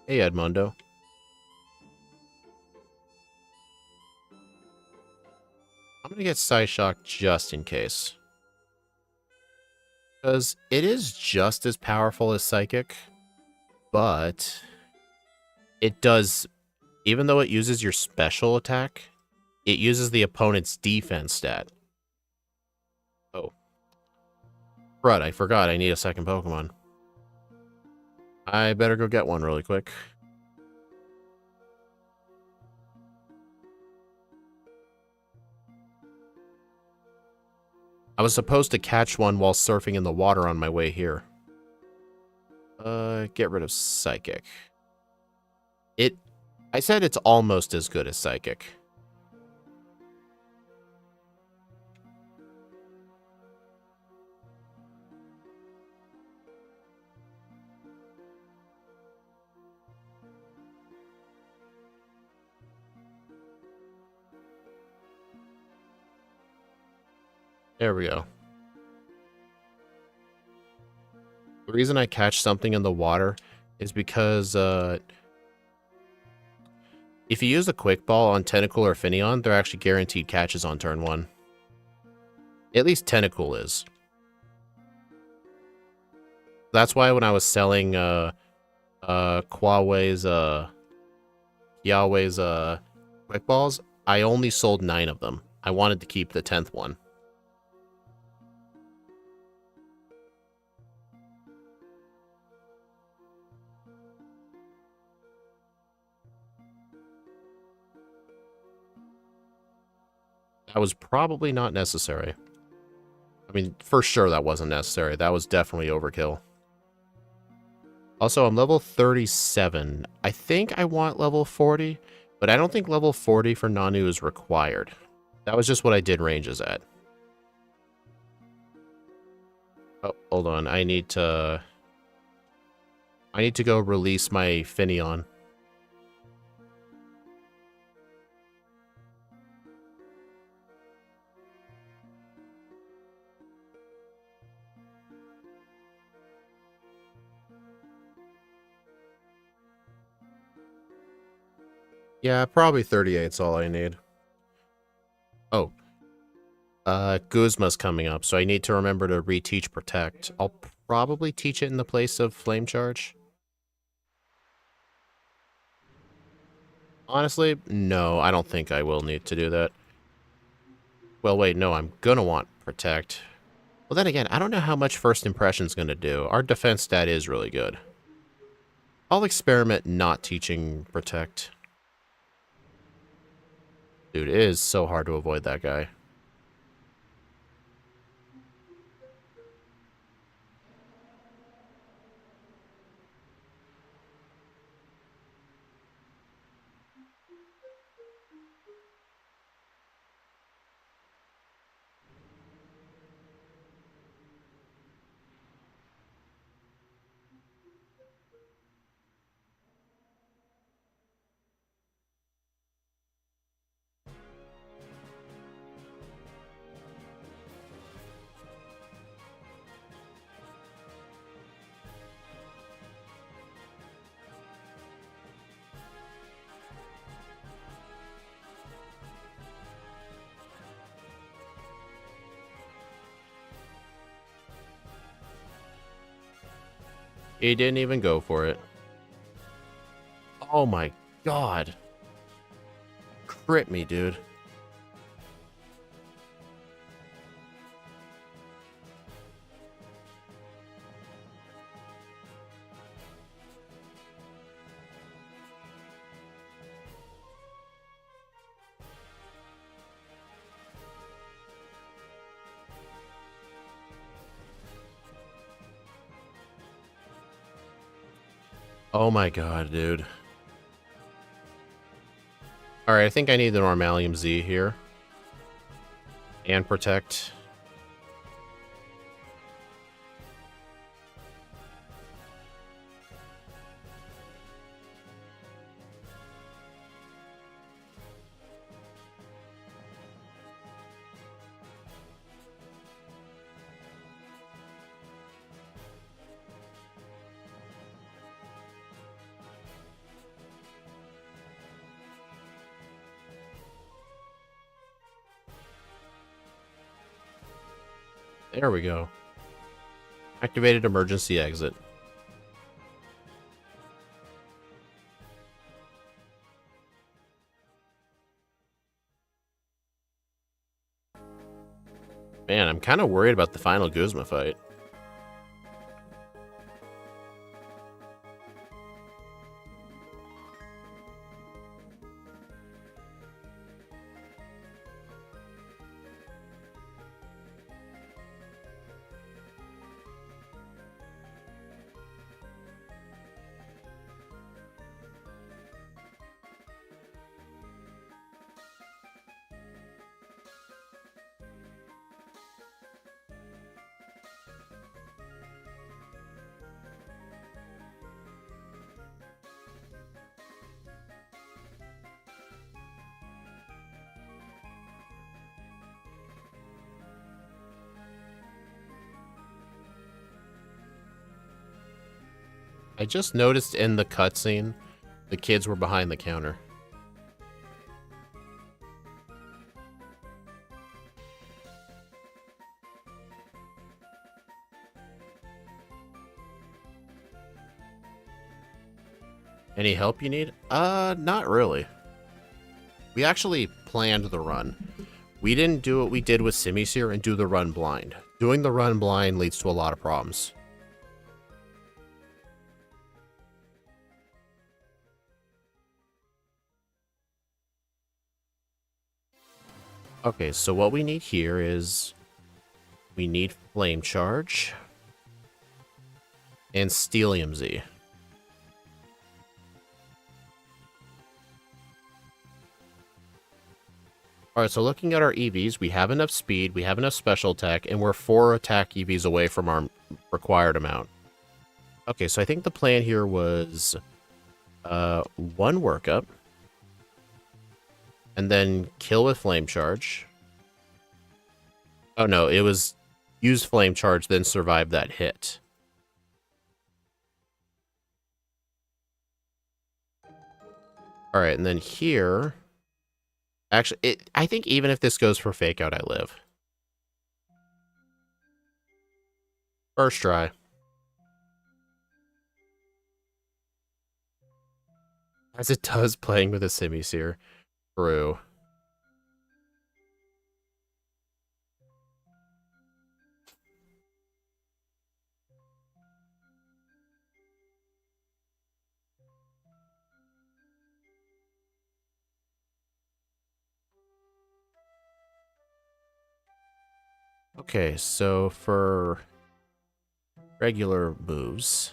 Hey, Edmundo. I'm gonna get Psyshock just in case. Because it is just as powerful as Psychic, but it does, even though it uses your special attack, it uses the opponent's defense stat. Oh. Crud, I forgot I need a second Pokemon. I better go get one really quick. I was supposed to catch one while surfing in the water on my way here. Get rid of Psychic. I said it's almost as good as Psychic. There we go. The reason I catch something in the water is because, if you use a Quick Ball on Tentacool or Finneon, they're actually guaranteed catches on turn 1. At least Tentacool is. That's why when I was selling, Yahweh's, Quick Balls, I only sold 9 of them. I wanted to keep the 10th one. That was probably not necessary. I mean, for sure that wasn't necessary. That was definitely overkill. Also, I'm level 37. I think I want level 40, but I don't think level 40 for Nanu is required. That was just what I did ranges at. Oh, hold on. I need to go release my Finneon. Yeah, probably 38's all I need. Oh. Guzma's coming up, so I need to remember to reteach Protect. I'll probably teach it in the place of Flame Charge. Honestly, no, I don't think I will need to do that. Well, wait, no, I'm gonna want Protect. Well, then again, I don't know how much First Impression's gonna do. Our defense stat is really good. I'll experiment not teaching Protect. Dude, it is so hard to avoid that guy. He didn't even go for it. Oh my god. Crit me, dude. Oh my god, dude. Alright, I think I need the Normalium Z here. And Protect. There we go. Activated emergency exit. Man, I'm kind of worried about the final Guzma fight. I just noticed in the cutscene, the kids were behind the counter. Any help you need? Not really. We actually planned the run. We didn't do what we did with Simisear and do the run blind. Doing the run blind leads to a lot of problems. Okay, so what we need here is we need Flame Charge and Steelium Z. Alright, so looking at our EVs, we have enough speed, we have enough special attack, and we're 4 attack EVs away from our required amount. Okay, so I think the plan here was 1 workup, and then kill with Flame Charge. Oh no, it was use Flame Charge, then survive that hit. Alright, and then here... Actually, I think even if this goes for Fake Out, I live. First try. As it does playing with a Simisear. True. Okay, so for regular moves...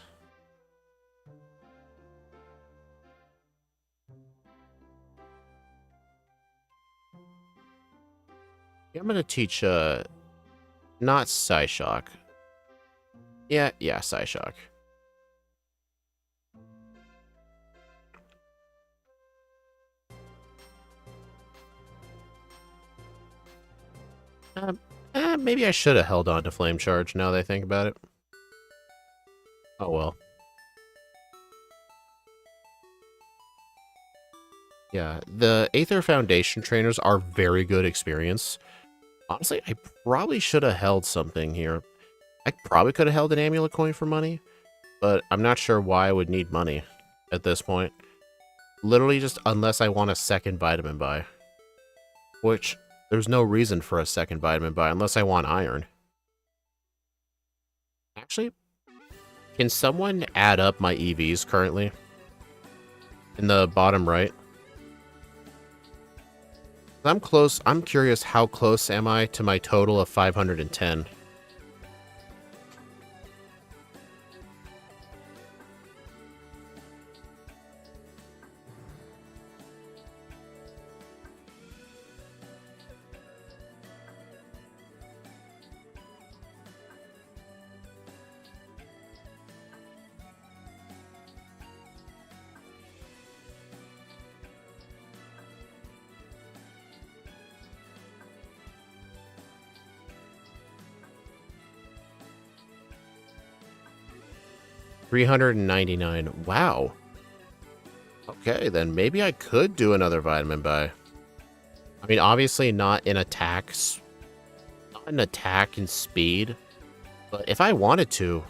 I'm going to teach, not Psyshock. Yeah, Psyshock. Maybe I should have held on to Flame Charge now that I think about it. Oh well. Yeah, the Aether Foundation trainers are very good experience. Honestly, I probably should have held something here. I probably could have held an Amulet Coin for money, but I'm not sure why I would need money at this point. Literally just unless I want a second vitamin buy. Which, there's no reason for a second vitamin buy unless I want iron. Actually, can someone add up my EVs currently? In the bottom right. I'm close. I'm curious how close am I to my total of 510. $399. Wow. Okay, then maybe I could do another vitamin buy. I mean, obviously not in attacks, not in attack and speed, but if I wanted to,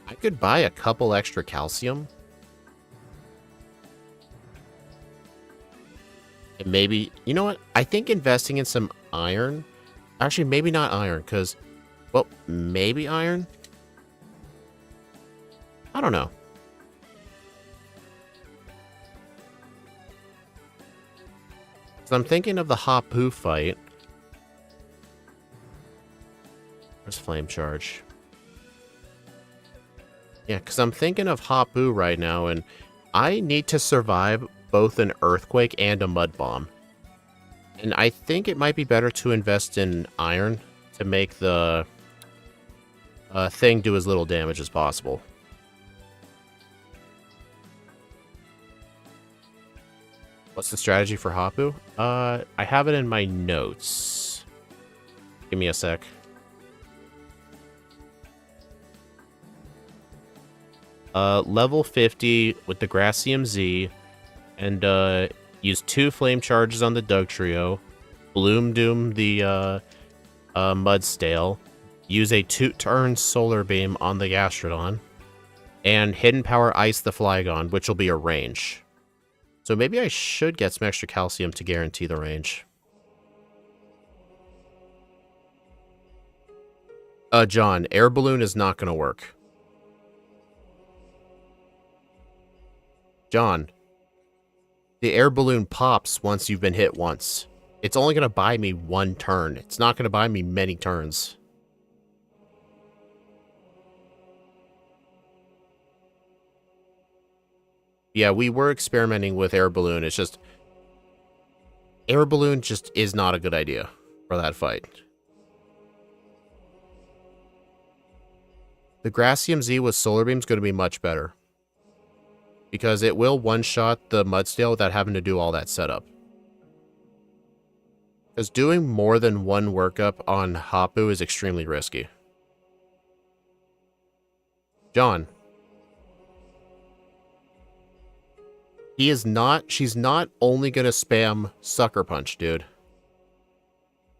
I could buy a couple extra calcium. And maybe, you know what? I think investing in some iron, actually maybe not iron, because, well, maybe iron? I don't know. So I'm thinking of the Hapu fight. Where's Flame Charge? Yeah, because I'm thinking of Hapu right now, and I need to survive both an Earthquake and a Mud Bomb. And I think it might be better to invest in iron to make the thing do as little damage as possible. What's the strategy for Hapu? I have it in my notes. Give me a sec. Level 50 with the Gracium Z, and use 2 flame charges on the Dugtrio, Bloom Doom the Mudstale, use a 2-turn Solar Beam on the Gastrodon, and Hidden Power Ice the Flygon, which will be a range. So maybe I should get some extra calcium to guarantee the range. John, Air Balloon is not going to work. John, the Air Balloon pops once you've been hit once. It's only going to buy me 1 turn. It's not going to buy me many turns. Yeah, we were experimenting with Air Balloon. It's just... Air Balloon just is not a good idea for that fight. The Gracium Z with Solar Beam is going to be much better. Because it will one-shot the Mudstale without having to do all that setup. Because doing more than 1 workup on Hapu is extremely risky. John. She's not only going to spam Sucker Punch, dude.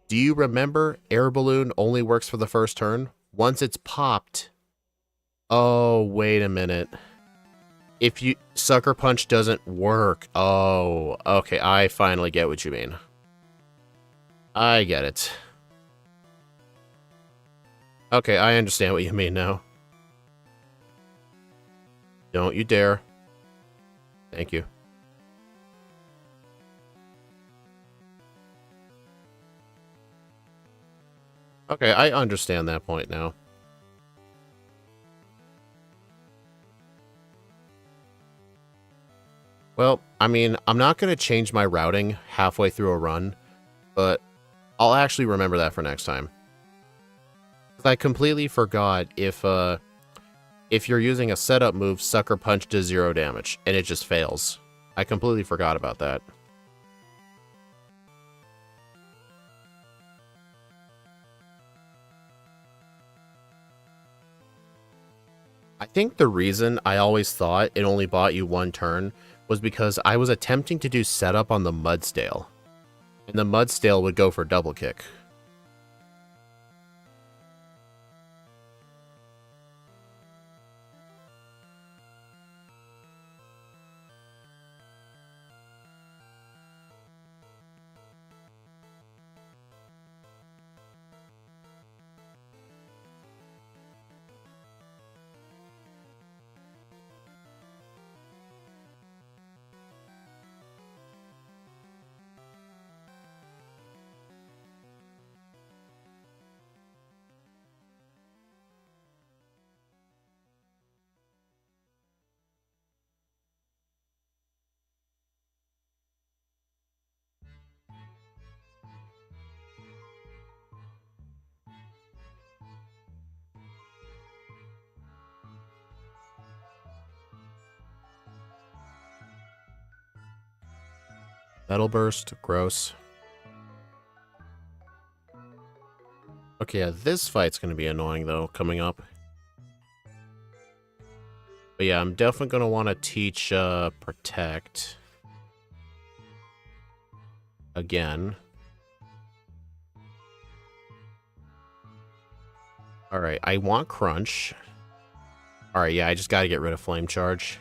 Do you remember Air Balloon only works for the first turn? Once it's popped... Oh, wait a minute. If you... Sucker Punch doesn't work. Oh, okay, I finally get what you mean. I get it. Okay, I understand what you mean now. Don't you dare. Thank you. Okay, I understand that point now. Well, I mean, I'm not going to change my routing halfway through a run, but I'll actually remember that for next time. I completely forgot if you're using a setup move, Sucker Punch does 0 damage, and it just fails. I completely forgot about that. I think the reason I always thought it only bought you 1 turn was because I was attempting to do setup on the Mudstale, and the Mudstale would go for double kick. Metal Burst, gross. Okay, yeah, this fight's gonna be annoying, though, coming up. But yeah, I'm definitely gonna want to teach, Protect. Again. Alright, I want Crunch. Alright, yeah, I just gotta get rid of Flame Charge.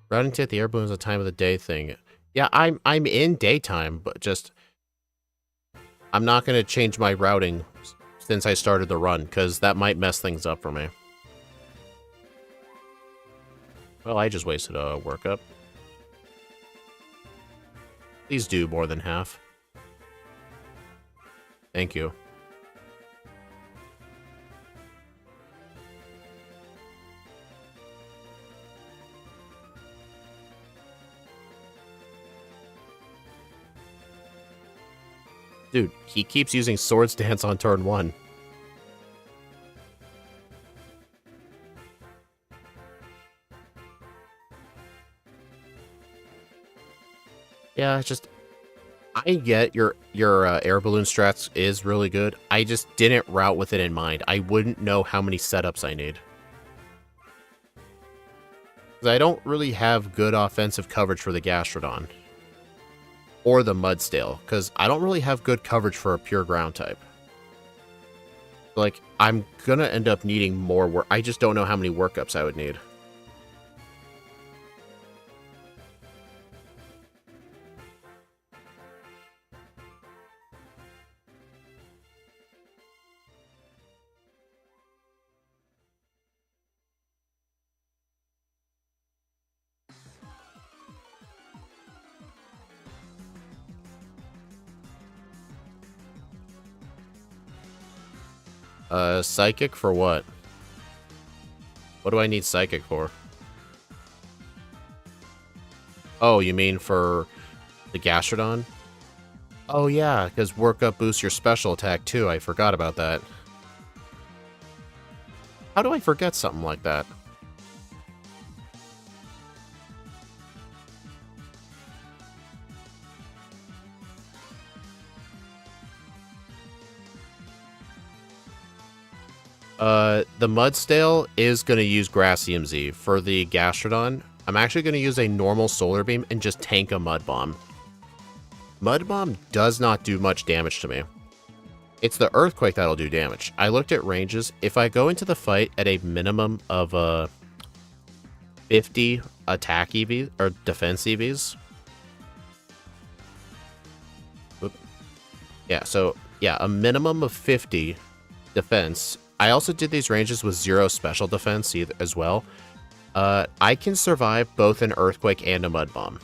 Routing to hit the air balloon is a time of the day thing. Yeah, I'm in daytime, but just I'm not gonna change my routing since I started the run, because that might mess things up for me. Well, I just wasted a workup. Please do more than half. Thank you. Dude, he keeps using Swords Dance on turn 1. Yeah, it's just... I get your air balloon strats is really good. I just didn't route with it in mind. I wouldn't know how many setups I need. Because I don't really have good offensive coverage for the Gastrodon. Or the Mudstale, because I don't really have good coverage for a pure ground type. Like, I'm gonna end up needing more work. I just don't know how many workups I would need. Psychic for what? What do I need Psychic for? Oh, you mean for the Gastrodon? Oh yeah, because workup boosts your special attack too. I forgot about that. How do I forget something like that? The Mudstale is going to use Grass EMZ. For the Gastrodon, I'm actually going to use a normal Solar Beam and just tank a Mud Bomb. Mud Bomb does not do much damage to me. It's the Earthquake that'll do damage. I looked at ranges. If I go into the fight at a minimum of 50 attack EVs, or defense EVs. Yeah, so, yeah, a minimum of 50 defense. I also did these ranges with 0 special defense as well. I can survive both an Earthquake and a Mud Bomb.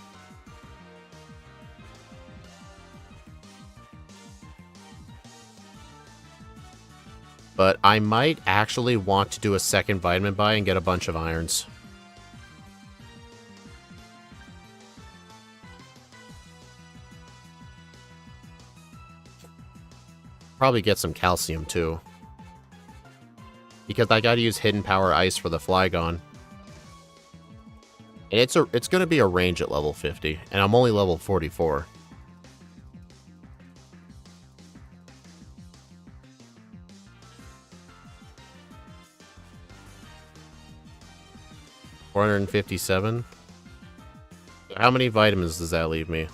But I might actually want to do a second Vitamin Buy and get a bunch of irons. Probably get some calcium too. Because I gotta use Hidden Power Ice for the Flygon. And it's gonna be a range at level 50, and I'm only level 44. $457. How many vitamins does that leave me?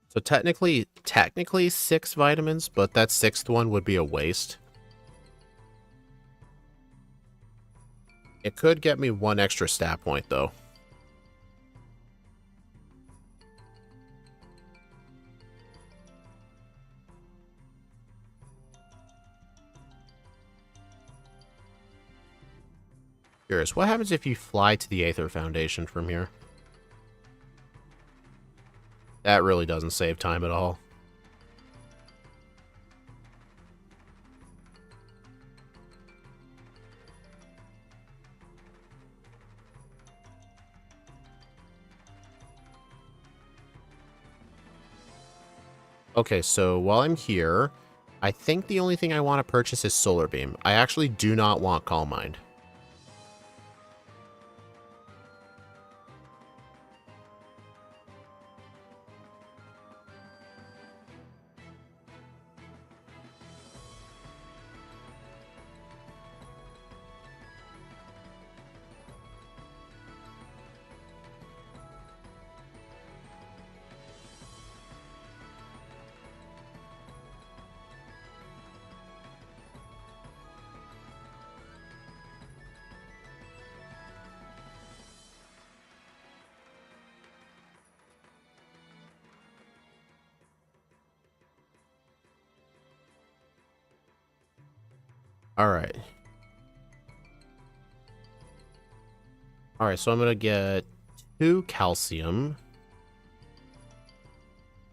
So technically 6 vitamins, but that 6th one would be a waste. It could get me 1 extra stat point, though. Curious, what happens if you fly to the Aether Foundation from here? That really doesn't save time at all. Okay, so while I'm here, I think the only thing I want to purchase is Solar Beam. I actually do not want Calm Mind. Alright. Alright, so I'm going to get 2 calcium,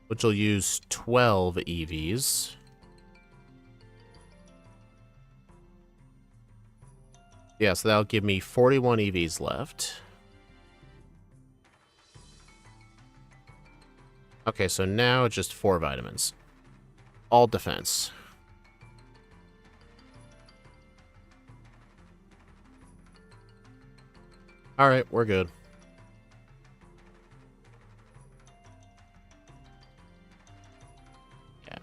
which will use 12 EVs. Yeah, so that'll give me 41 EVs left. Okay, so now just 4 vitamins. All defense. Alright, we're good. Yeah.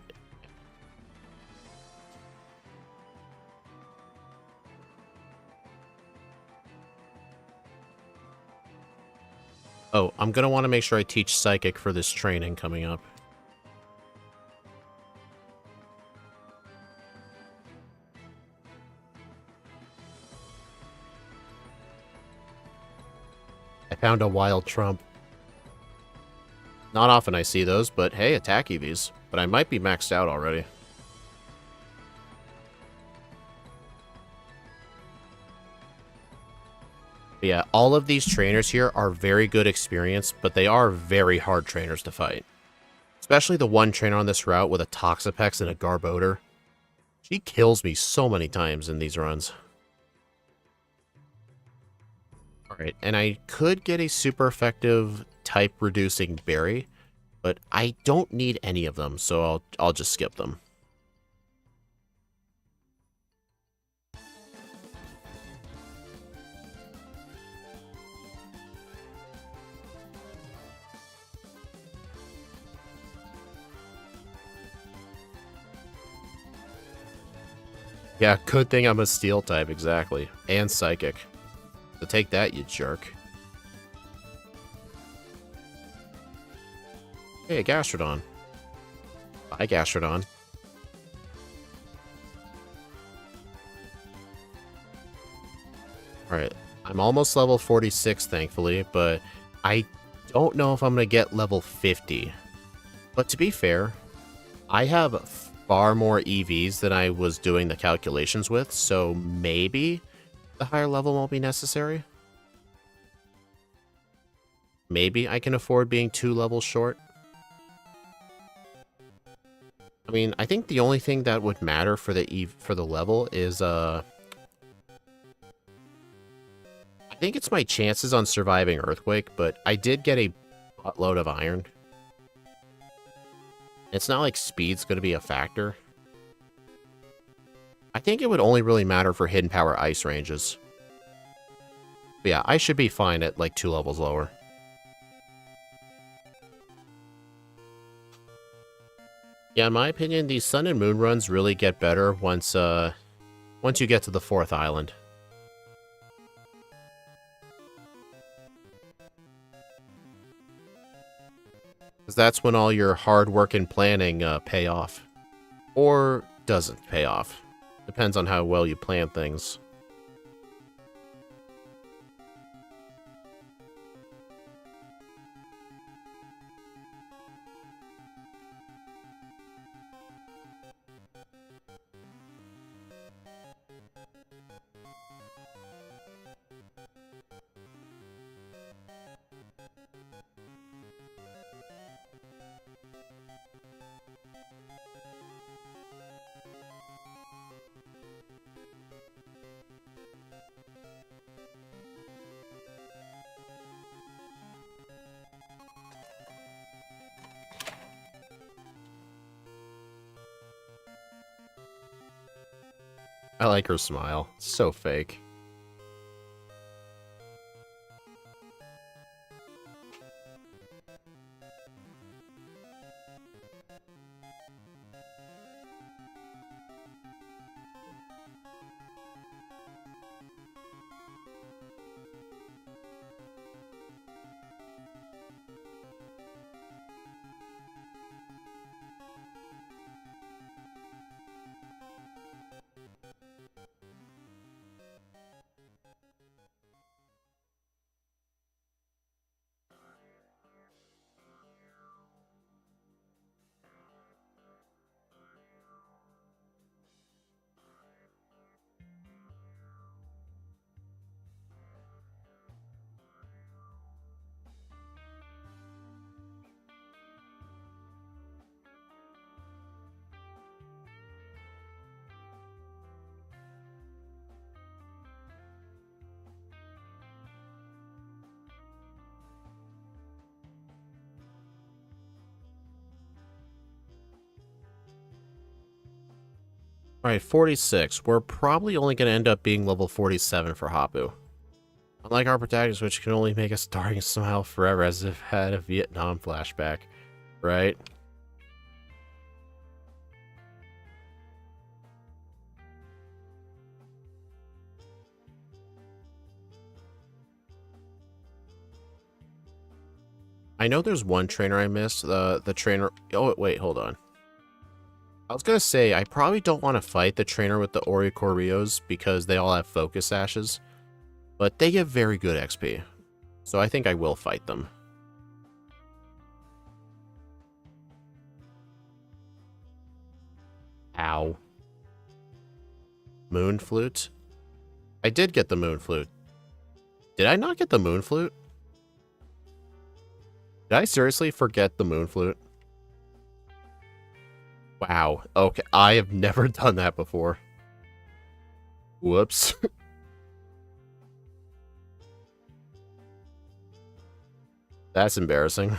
Oh, I'm gonna want to make sure I teach Psychic for this training coming up. I found a wild trump. Not often I see those, but hey, attack EVs. But I might be maxed out already. But yeah, all of these trainers here are very good experience, but they are very hard trainers to fight. Especially the one trainer on this route with a Toxapex and a Garbodor. She kills me so many times in these runs. Alright, and I could get a super effective type reducing berry, but I don't need any of them, so I'll just skip them. Yeah, good thing I'm a steel type, exactly. And psychic. So take that, you jerk. Hey, a Gastrodon. Bye, Gastrodon. Alright, I'm almost level 46, thankfully, but I don't know if I'm going to get level 50. But to be fair, I have far more EVs than I was doing the calculations with, so maybe the higher level won't be necessary. Maybe I can afford being 2 levels short. I mean, I think the only thing that would matter for the level is I think it's my chances on surviving Earthquake, but I did get a buttload of iron. It's not like speed's going to be a factor. I think it would only really matter for hidden power ice ranges. But yeah, I should be fine at like 2 levels lower. Yeah, in my opinion, these Sun and Moon runs really get better once you get to the 4th island. Because that's when all your hard work and planning pay off. Or doesn't pay off. Depends on how well you plan things. I like her smile. So fake. Alright, 46. We're probably only going to end up being level 47 for Hapu. Unlike our protagonist, which can only make a starting smile forever as if had a Vietnam flashback. Right? I know there's one trainer I missed. The trainer... Oh, wait, hold on. I was going to say, I probably don't want to fight the trainer with the Oricorrios because they all have focus ashes. But they give very good XP. So I think I will fight them. Ow. Moon Flute? I did get the Moon Flute. Did I not get the Moon Flute? Did I seriously forget the Moon Flute? Wow. Okay, I have never done that before. Whoops. That's embarrassing.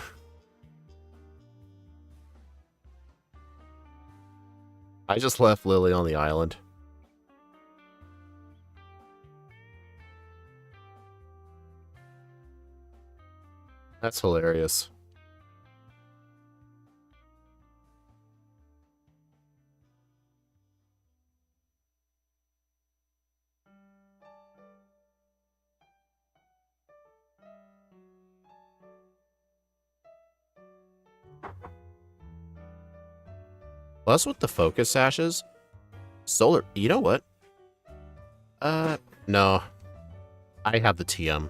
I just left Lily on the island. That's hilarious. Plus with the focus ashes, solar... You know what? No. I have the TM.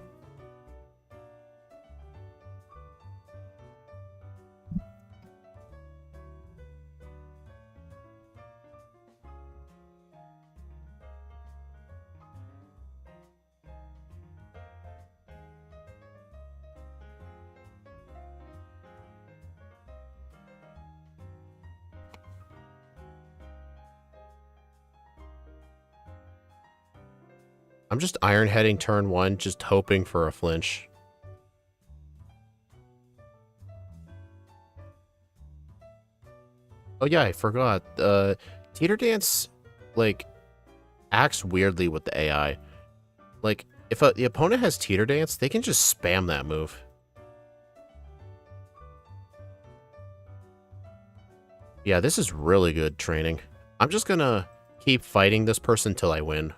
I'm just iron heading turn 1, just hoping for a flinch. Oh yeah, I forgot. Teeter Dance, like, acts weirdly with the AI. Like, if the opponent has Teeter Dance, they can just spam that move. Yeah, this is really good training. I'm just gonna keep fighting this person till I win.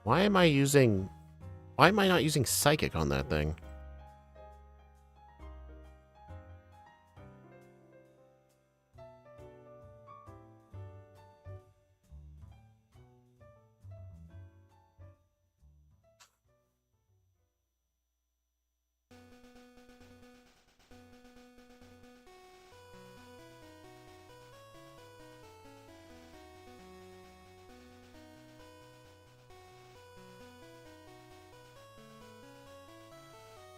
Why am I not using Psychic on that thing?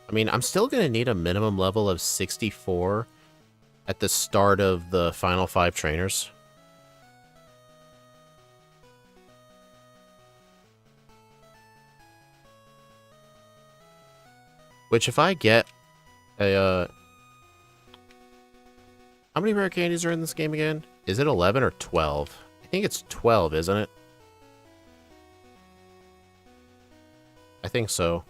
I mean, I'm still going to need a minimum level of 64 at the start of the final 5 trainers. Which if I get... Hey, how many rare candies are in this game again? Is it 11 or 12? I think it's 12, isn't it? I think so.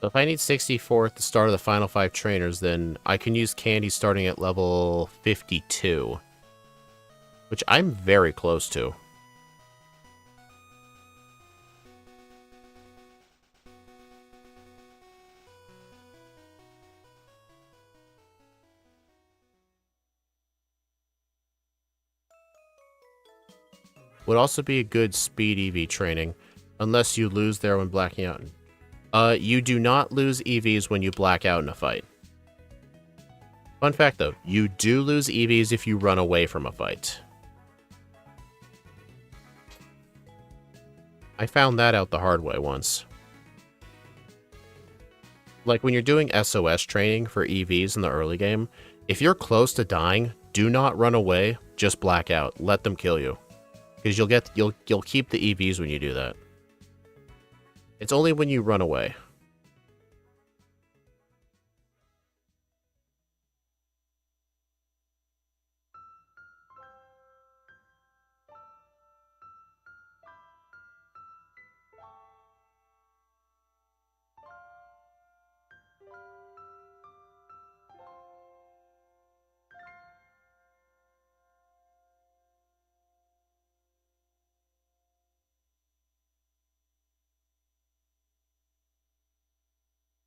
So if I need 64 at the start of the final 5 trainers, then I can use candy starting at level 52. Which I'm very close to. Would also be a good speed EV training, unless you lose there when blacking out. You do not lose EVs when you black out in a fight. Fun fact though, you do lose EVs if you run away from a fight. I found that out the hard way once. Like when you're doing SOS training for EVs in the early game, if you're close to dying, do not run away, just black out. Let them kill you. Because you'll keep the EVs when you do that. It's only when you run away.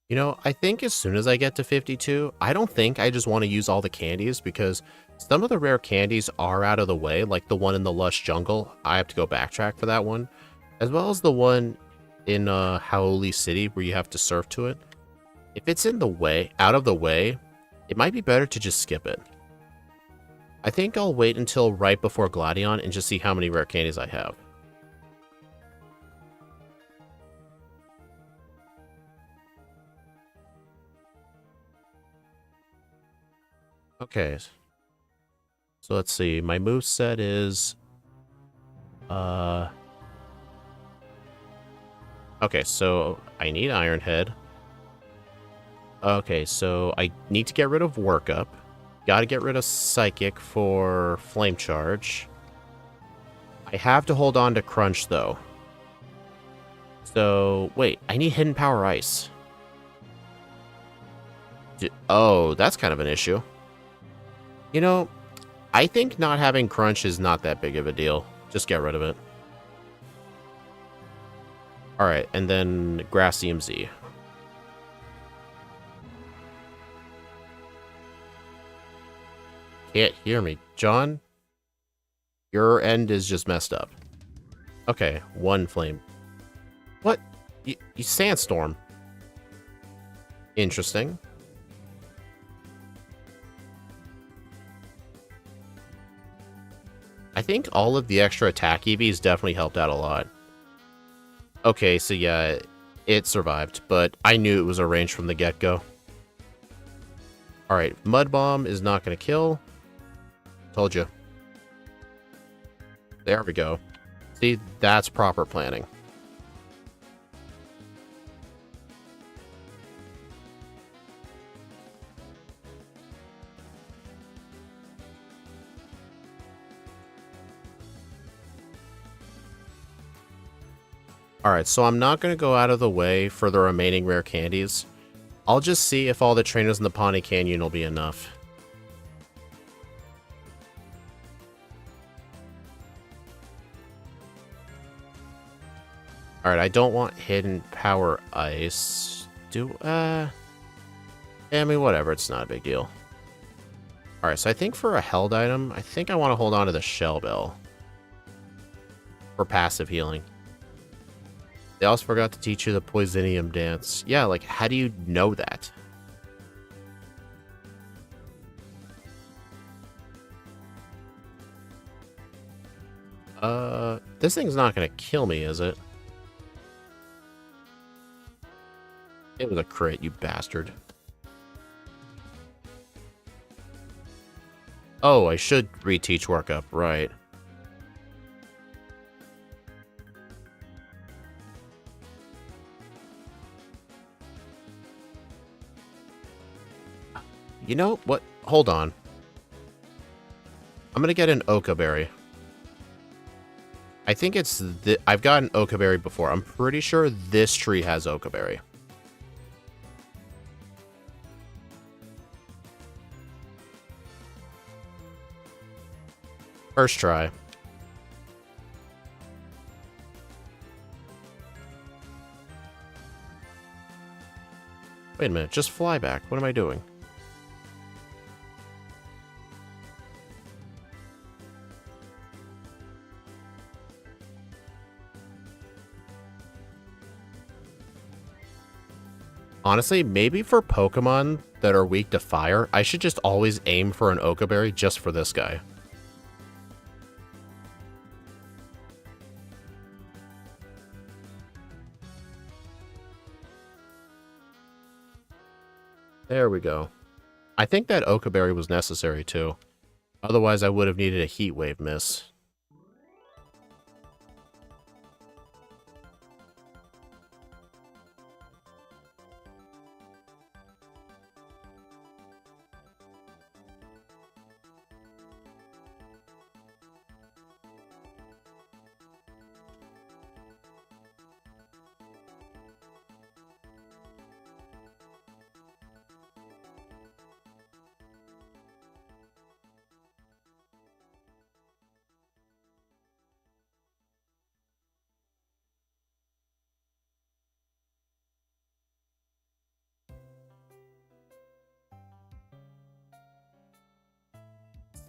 You know, I think as soon as I get to 52, I don't think I just want to use all the candies because some of the rare candies are out of the way, like the one in the lush jungle. I have to go backtrack for that one, as well as the one in Howley City where you have to surf to it. If it's in the way, out of the way, it might be better to just skip it. I think I'll wait until right before Gladion and just see how many rare candies I have. Okay. So let's see. My moveset is... Okay, so I need Iron Head. Okay, so I need to get rid of Workup. Gotta get rid of Psychic for Flame Charge. I have to hold on to Crunch, though. So, wait, I need Hidden Power Ice. Oh, that's kind of an issue. You know, I think not having Crunch is not that big of a deal. Just get rid of it. Alright, and then Grass EMZ. Can't hear me. John? Your end is just messed up. Okay, one flame. What? You Sandstorm. Interesting. I think all of the extra attack EVs definitely helped out a lot. Okay, so yeah, it survived, but I knew it was a range from the get-go. Alright, Mud Bomb is not going to kill. Told you. There we go. See, that's proper planning. Alright, so I'm not going to go out of the way for the remaining rare candies. I'll just see if all the trainers in the Pawnee Canyon will be enough. Alright, I don't want Hidden Power Ice. I mean, whatever, it's not a big deal. Alright, so I think for a held item, I think I want to hold on to the Shell Bell. For passive healing. They also forgot to teach you the Poisonium dance. Yeah, like, how do you know that? This thing's not gonna kill me, is it? It was a crit, you bastard. Oh, I should reteach Workup, right. You know what? Hold on. I'm gonna get an Oka Berry. I think it's... I've gotten Oka Berry before. I'm pretty sure this tree has Oka Berry. First try. Wait a minute, just fly back. What am I doing? Honestly, maybe for Pokemon that are weak to fire, I should just always aim for an Oka Berry just for this guy. There we go. I think that Oka Berry was necessary too. Otherwise, I would have needed a Heat Wave miss.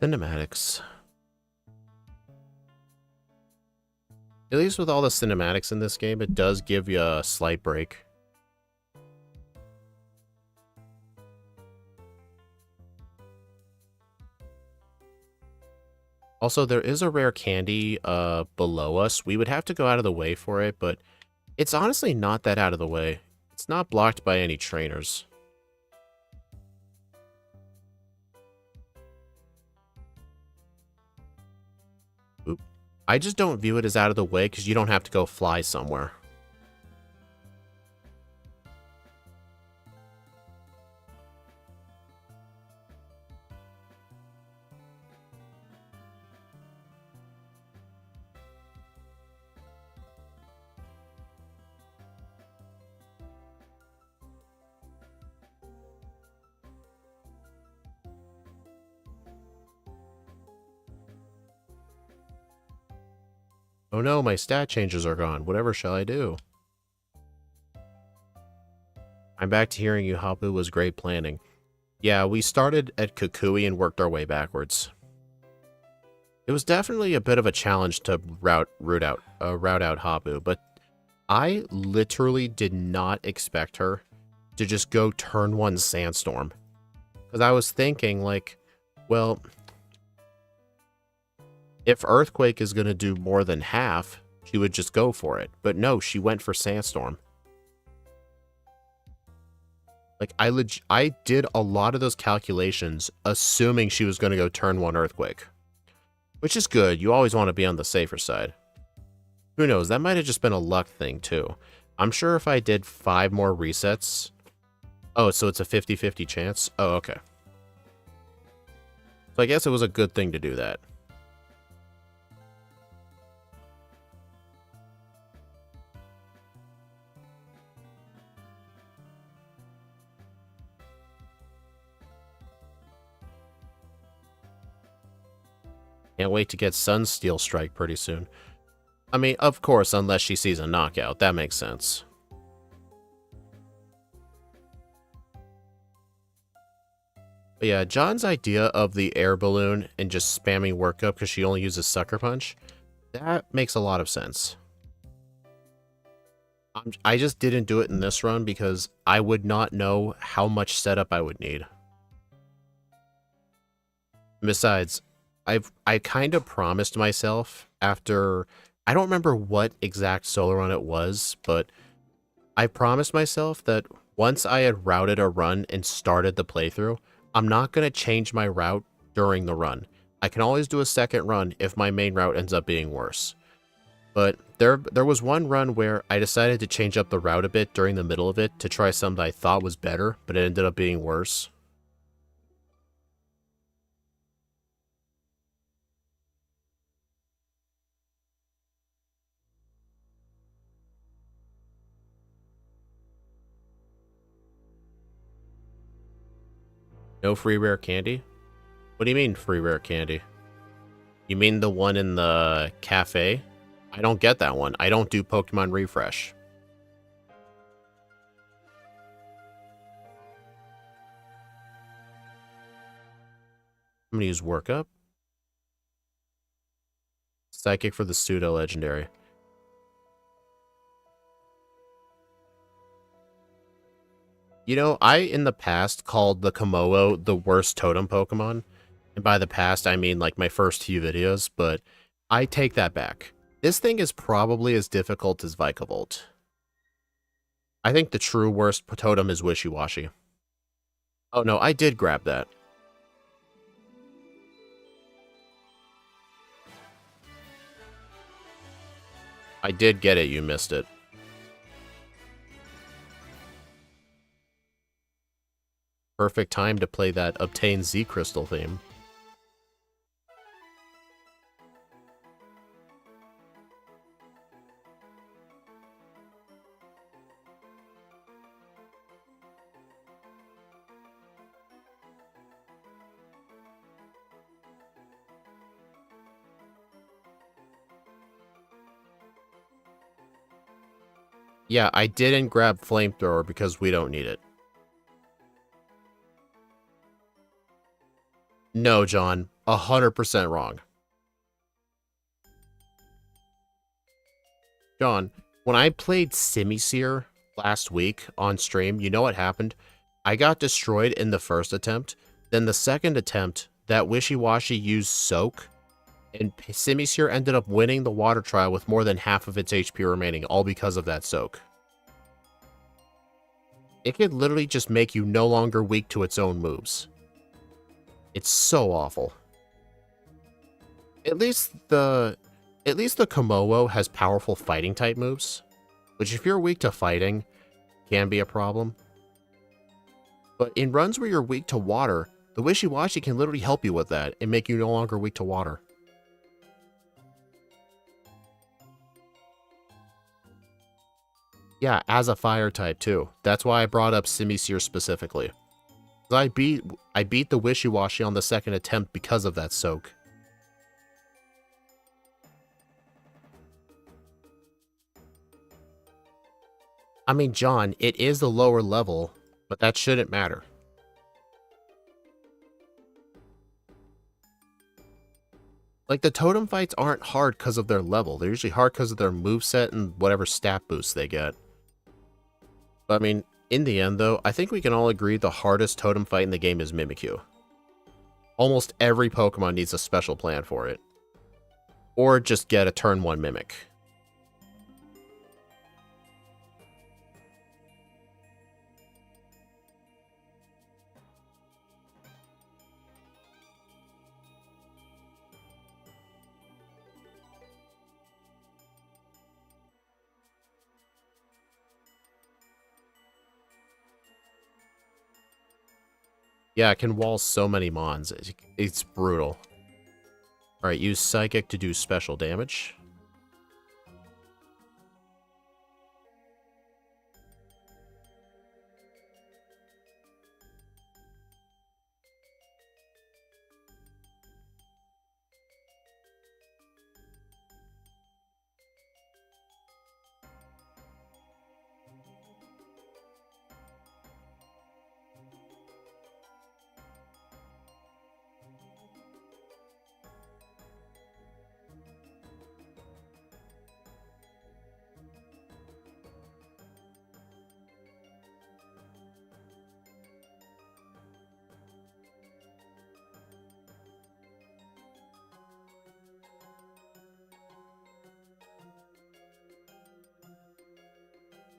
Cinematics. At least with all the cinematics in this game, it does give you a slight break. Also, there is a rare candy below us. We would have to go out of the way for it, but it's honestly not that out of the way. It's not blocked by any trainers. Oop. I just don't view it as out of the way because you don't have to go fly somewhere. Oh no, my stat changes are gone. Whatever shall I do? I'm back to hearing you, Hapu was great planning. Yeah, we started at Kukui and worked our way backwards. It was definitely a bit of a challenge to route out Hapu, but I literally did not expect her to just go turn 1 Sandstorm. Because I was thinking, like, well, if Earthquake is going to do more than half, she would just go for it. But no, she went for Sandstorm. Like, I did a lot of those calculations assuming she was going to go turn 1 Earthquake. Which is good. You always want to be on the safer side. Who knows? That might have just been a luck thing, too. I'm sure if I did 5 more resets... Oh, so it's a 50-50 chance? Oh, okay. So I guess it was a good thing to do that. Can't wait to get Sunsteel Strike pretty soon. I mean, of course, unless she sees a knockout. That makes sense. But yeah, John's idea of the air balloon and just spamming work up because she only uses Sucker Punch, that makes a lot of sense. I just didn't do it in this run because I would not know how much setup I would need. Besides, I kind of promised myself after, I don't remember what exact solo run it was, but I promised myself that once I had routed a run and started the playthrough, I'm not going to change my route during the run. I can always do a second run if my main route ends up being worse. But there was one run where I decided to change up the route a bit during the middle of it to try something I thought was better, but it ended up being worse. No free rare candy? What do you mean free rare candy? You mean the one in the cafe? I don't get that one. I don't do Pokemon Refresh. I'm gonna use Workup. Psychic for the pseudo legendary. You know, I in the past called the Komodo the worst totem Pokemon. And by the past, I mean like my first few videos, but I take that back. This thing is probably as difficult as Vikavolt. I think the true worst totem is Wishy-Washy. Oh no, I did grab that. I did get it, you missed it. Perfect time to play that Obtain Z Crystal theme. Yeah, I didn't grab Flamethrower because we don't need it. No, John. 100% wrong. John, when I played Simisear last week on stream, you know what happened? I got destroyed in the first attempt. Then the second attempt, that Wishy-Washy used Soak, and Simisear ended up winning the water trial with more than half of its HP remaining, all because of that Soak. It could literally just make you no longer weak to its own moves. It's so awful. At least the Komodo has powerful fighting type moves, which if you're weak to fighting, can be a problem. But in runs where you're weak to water, the Wishy-Washy can literally help you with that and make you no longer weak to water. Yeah, as a fire type too. That's why I brought up Simisear specifically. I beat the Wishy-Washy on the second attempt because of that Soak. I mean, John, it is the lower level, but that shouldn't matter. Like, the totem fights aren't hard because of their level. They're usually hard because of their moveset and whatever stat boosts they get. But, I mean, in the end, though, I think we can all agree the hardest totem fight in the game is Mimikyu. Almost every Pokemon needs a special plan for it. Or just get a turn 1 Mimic. Yeah, it can wall so many Mons. It's brutal. Alright, use Psychic to do special damage.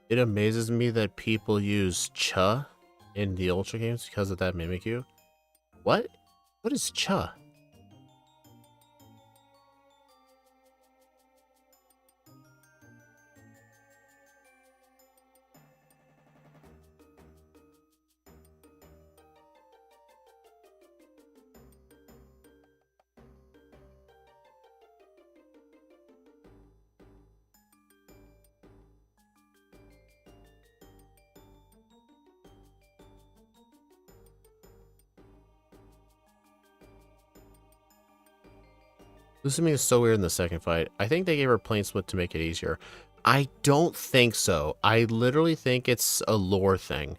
It amazes me that people use Cha in the Ultra games because of that Mimikyu. What? What is Cha? Losing me is so weird in the second fight. I think they gave her plane split to make it easier. I don't think so. I literally think it's a lore thing.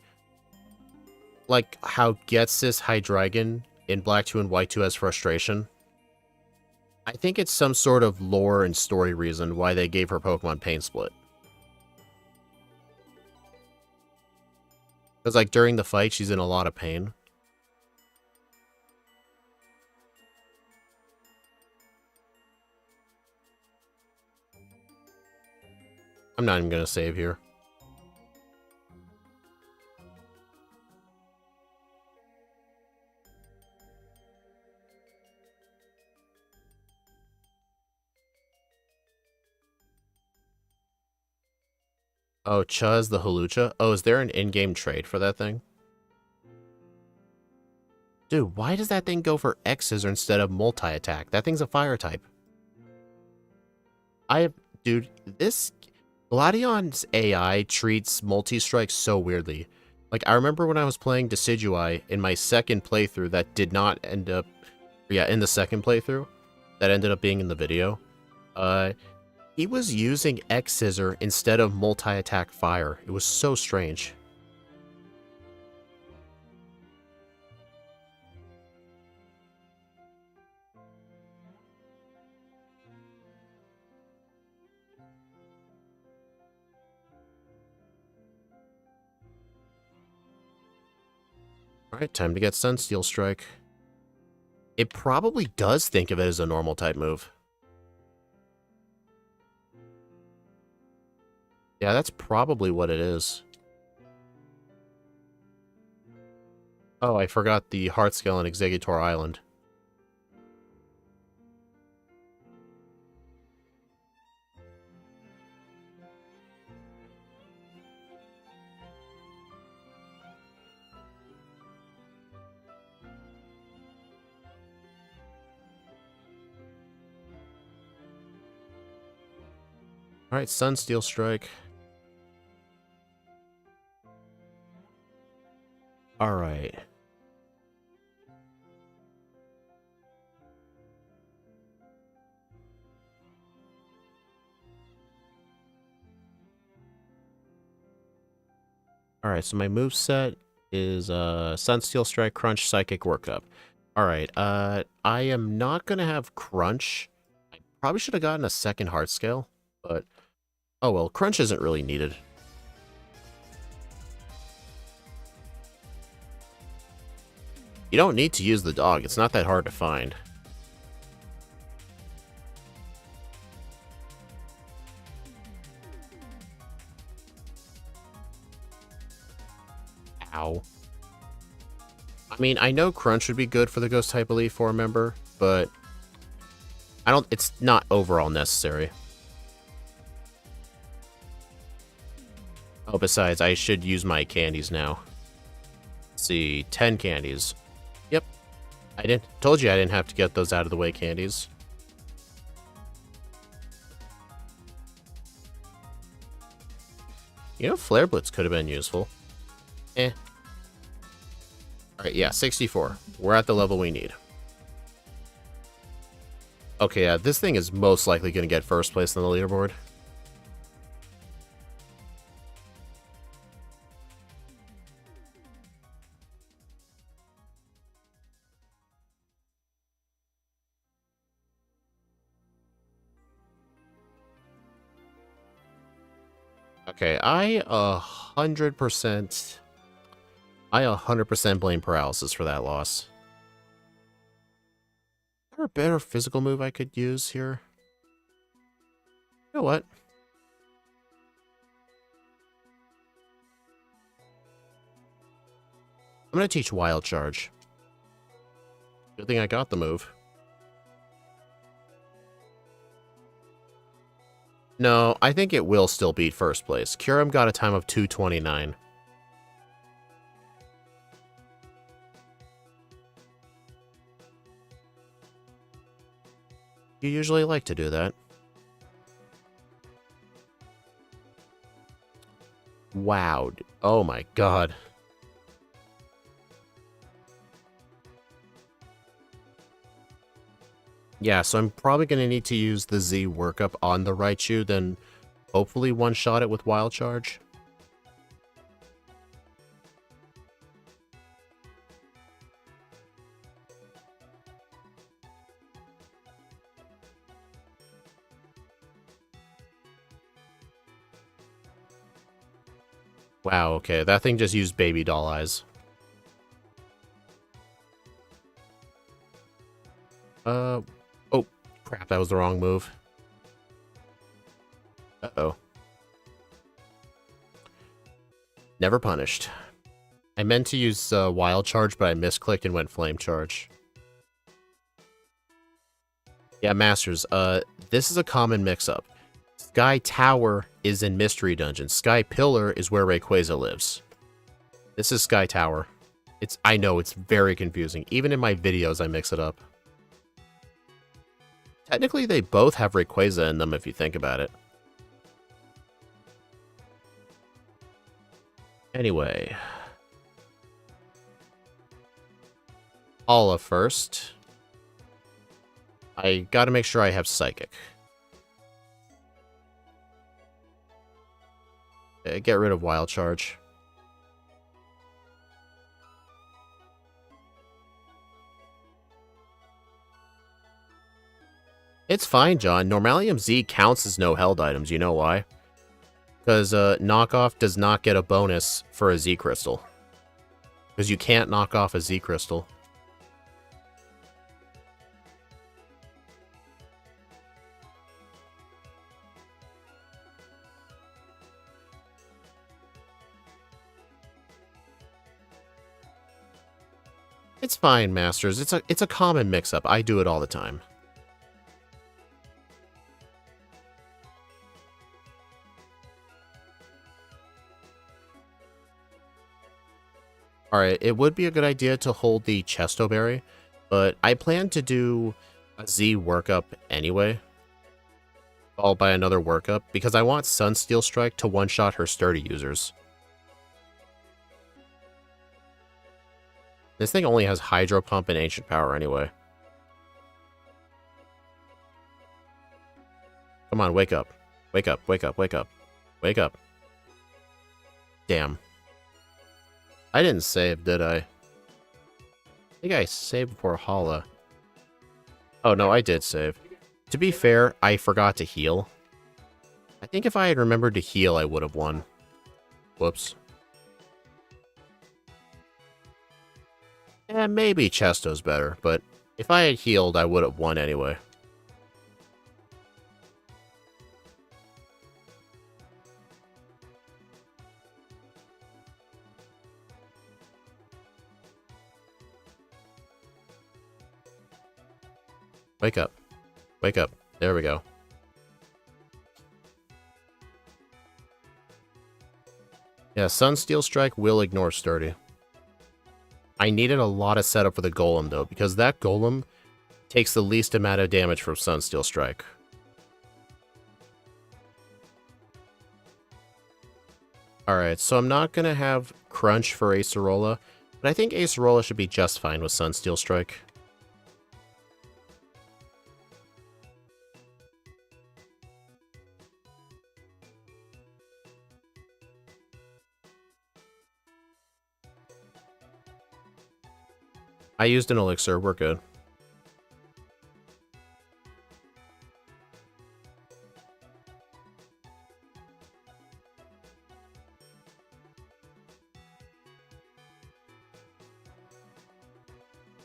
Like how Getsis Hydreigon in Black 2 and White 2 has frustration. I think it's some sort of lore and story reason why they gave her Pokemon Pain Split. Because like during the fight, she's in a lot of pain. I'm not even going to save here. Oh, Chuz the Halucha? Oh, is there an in-game trade for that thing? Dude, why does that thing go for X-Scissor instead of multi-attack? That thing's a fire type. Dude, this Gladion's AI treats multi-strike so weirdly. Like, I remember when I was playing Decidueye in my second playthrough that did not end up... Yeah, in the second playthrough that ended up being in the video. He was using X-Scissor instead of multi-attack fire. It was so strange. Alright, time to get Sunsteel Strike. It probably does think of it as a normal type move. Yeah, that's probably what it is. Oh, I forgot the Heart Scale on Exeggutor Island. Alright, Sunsteel Strike. Alright. Alright, so my moveset is Sunsteel Strike, Crunch, Psychic, Workup. Alright, I am not gonna have Crunch. I probably should have gotten a second Heart Scale, but oh well, Crunch isn't really needed. You don't need to use the dog, it's not that hard to find. Ow. I mean, I know Crunch would be good for the Ghost type Elite Four member, but it's not overall necessary. Oh, besides, I should use my candies now. Let's see, 10 candies. Yep. Told you I didn't have to get those out of the way candies. You know, Flare Blitz could have been useful. Eh. Alright, yeah, 64. We're at the level we need. Okay, yeah, this thing is most likely going to get first place on the leaderboard. Okay, I 100% blame paralysis for that loss. Is there a better physical move I could use here? You know what? I'm gonna teach Wild Charge. Good thing I got the move. No, I think it will still beat first place. Kyurem got a time of 2:29. You usually like to do that. Wow. Oh my god. Yeah, so I'm probably going to need to use the Z workup on the Raichu, then hopefully one-shot it with Wild Charge. Wow, okay, that thing just used baby doll eyes. Oh, crap, that was the wrong move. Uh-oh. Never punished. I meant to use Wild Charge, but I misclicked and went Flame Charge. Yeah, Masters, this is a common mix-up. Sky Tower is in Mystery Dungeon. Sky Pillar is where Rayquaza lives. This is Sky Tower. I know, it's very confusing. Even in my videos, I mix it up. Technically, they both have Rayquaza in them if you think about it. Anyway. Hala first. I gotta make sure I have Psychic. Okay, get rid of Wild Charge. It's fine, John. Normalium Z counts as no held items. You know why? Because knockoff does not get a bonus for a Z crystal. Because you can't knock off a Z crystal. It's fine, Masters. It's a common mix-up. I do it all the time. Alright, it would be a good idea to hold the Chesto Berry, but I plan to do a Z workup anyway, followed by another workup, because I want Sunsteel Strike to one-shot her sturdy users. This thing only has Hydro Pump and Ancient Power anyway. Come on, wake up. Wake up, wake up, wake up. Wake up. Damn. I didn't save, did I? I think I saved before Hala. Oh, no, I did save. To be fair, I forgot to heal. I think if I had remembered to heal, I would have won. Whoops. Eh, maybe Chesto's better, but if I had healed, I would have won anyway. Wake up. Wake up. There we go. Yeah, Sunsteel Strike will ignore Sturdy. I needed a lot of setup for the Golem, though, because that Golem takes the least amount of damage from Sunsteel Strike. Alright, so I'm not going to have Crunch for Acerola, but I think Acerola should be just fine with Sunsteel Strike. I used an elixir, we're good.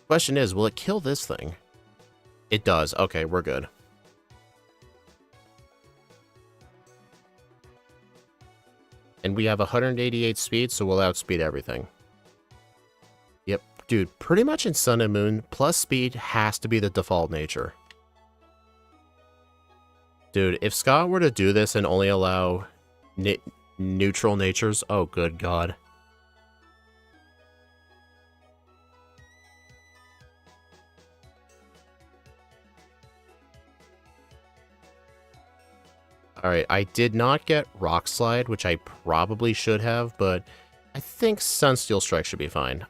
Question is, will it kill this thing? It does. Okay, we're good. And we have 188 speed, so we'll outspeed everything. Yep. Dude, pretty much in Sun and Moon, plus speed has to be the default nature. Dude, if Scott were to do this and only allow neutral natures, oh good god. Alright, I did not get Rock Slide, which I probably should have, but I think Sunsteel Strike should be fine.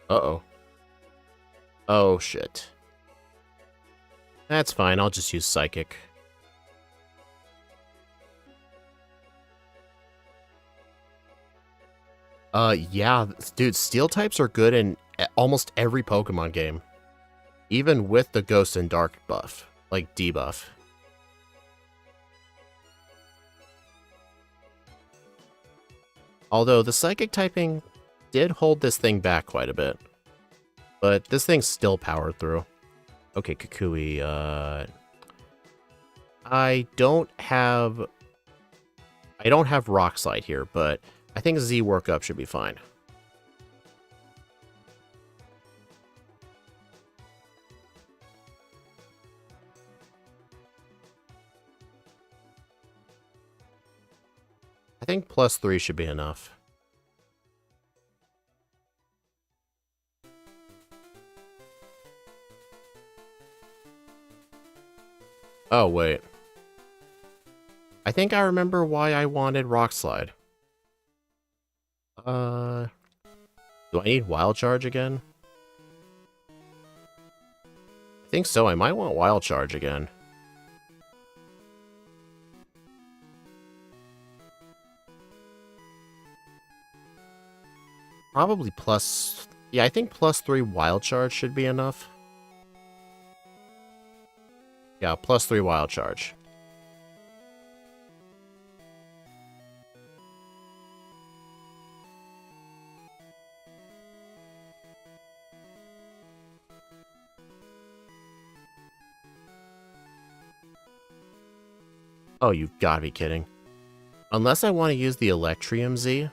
Uh-oh. Oh, shit. That's fine, I'll just use Psychic. Yeah, dude, Steel types are good in almost every Pokemon game. Even with the Ghost and Dark buff, like debuff. Although the Psychic typing did hold this thing back quite a bit. But this thing's still powered through. Okay, Kukui, I don't have Rock Slide here, but I think Z Workup should be fine. I think +3 should be enough. Oh, wait. I think I remember why I wanted Rock Slide. Do I need Wild Charge again? I think so, I might want Wild Charge again. Probably plus... Yeah, I think +3 Wild Charge should be enough. Yeah, +3 Wild Charge. Oh, you've gotta be kidding. Unless I want to use the Electrium Z.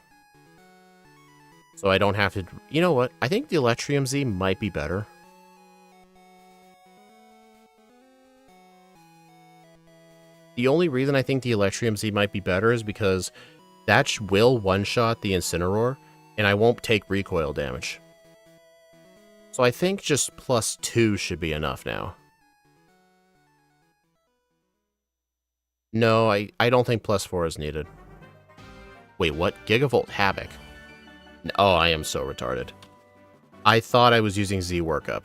So I don't have to... You know what? I think the Electrium Z might be better. The only reason I think the Electrium Z might be better is because that will one-shot the Incineroar, and I won't take recoil damage. So I think just +2 should be enough now. No, I don't think +4 is needed. Wait, what? Gigavolt Havoc? Oh, I am so retarded. I thought I was using Z Workup.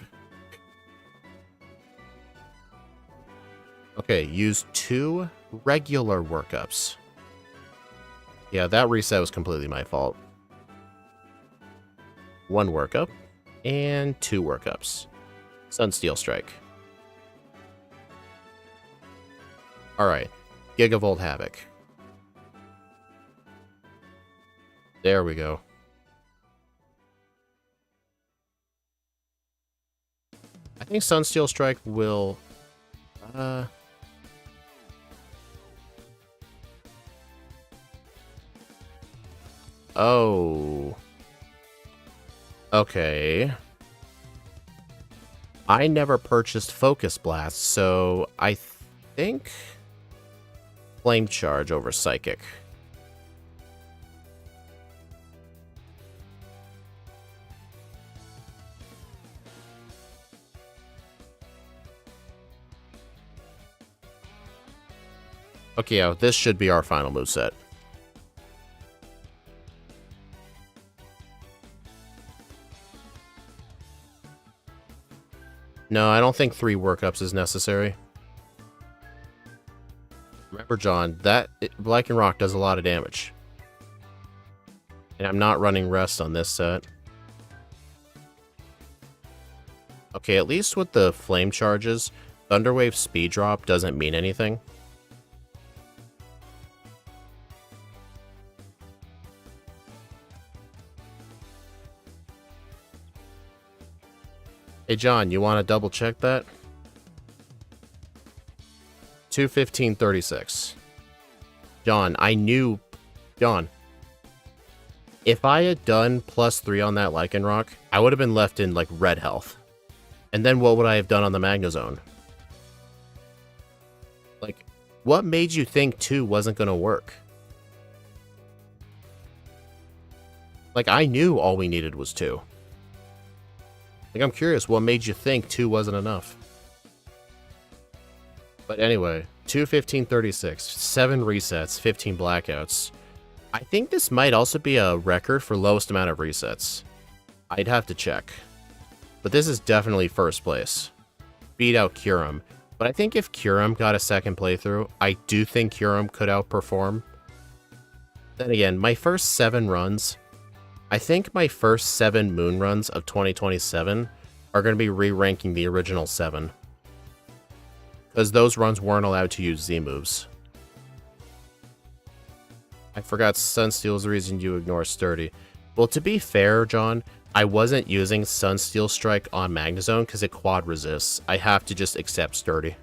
Okay, use 2 regular workups. Yeah, that reset was completely my fault. 1 workup, and 2 workups. Sunsteel Strike. Alright, Gigavolt Havoc. There we go. I think Sunsteel Strike will... Oh. Okay. I never purchased Focus Blast, so I think... Flame Charge over Psychic. Okay, yeah, this should be our final moveset. No, I don't think 3 workups is necessary. Remember, John, that Lycanroc does a lot of damage. And I'm not running Rest on this set. Okay, at least with the Flame Charges, Thunderwave Speed Drop doesn't mean anything. Hey John, you want to double check that? 215.36. John, I knew... John. If I had done +3 on that Lycanroc, I would have been left in, like, red health. And then what would I have done on the Magnezone? Like, what made you think 2 wasn't going to work? Like, I knew all we needed was 2. Like, I'm curious, what made you think 2 wasn't enough? But anyway, 215.36, 7 resets, 15 blackouts. I think this might also be a record for lowest amount of resets. I'd have to check. But this is definitely first place. Beat out Kyurem. But I think if Kyurem got a second playthrough, I do think Kyurem could outperform. Then again, my first 7 runs, I think my first 7 moon runs of 2027 are going to be re-ranking the original 7. Because those runs weren't allowed to use Z moves. I forgot Sunsteel is the reason you ignore Sturdy. Well, to be fair, John, I wasn't using Sunsteel Strike on Magnezone because it quad resists. I have to just accept Sturdy.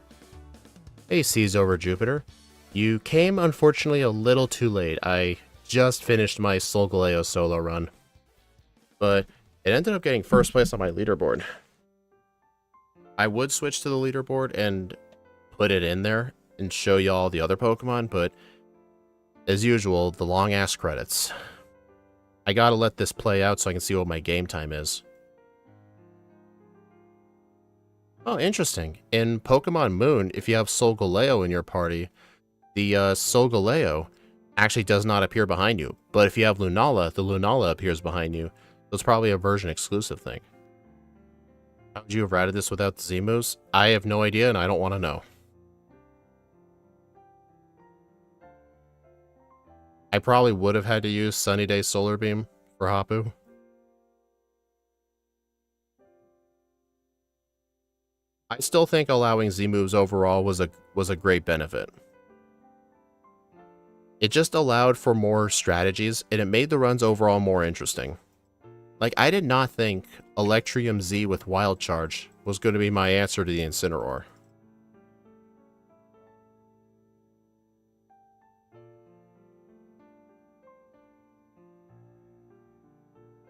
Hey, Seas over Jupiter. You came, unfortunately, a little too late. I just finished my Solgaleo solo run. But it ended up getting first place on my leaderboard. I would switch to the leaderboard and put it in there and show y'all the other Pokemon, but as usual, the long-ass credits. I gotta let this play out so I can see what my game time is. Oh, interesting. In Pokemon Moon, if you have Solgaleo in your party, the Solgaleo actually does not appear behind you. But if you have Lunala, the Lunala appears behind you. So it's probably a version exclusive thing. How would you have routed this without the Z moves? I have no idea and I don't want to know. I probably would have had to use Sunny Day Solar Beam for Hapu. I still think allowing Z moves overall was a great benefit. It just allowed for more strategies and it made the runs overall more interesting. Like, I did not think Electrium Z with Wild Charge was going to be my answer to the Incineroar.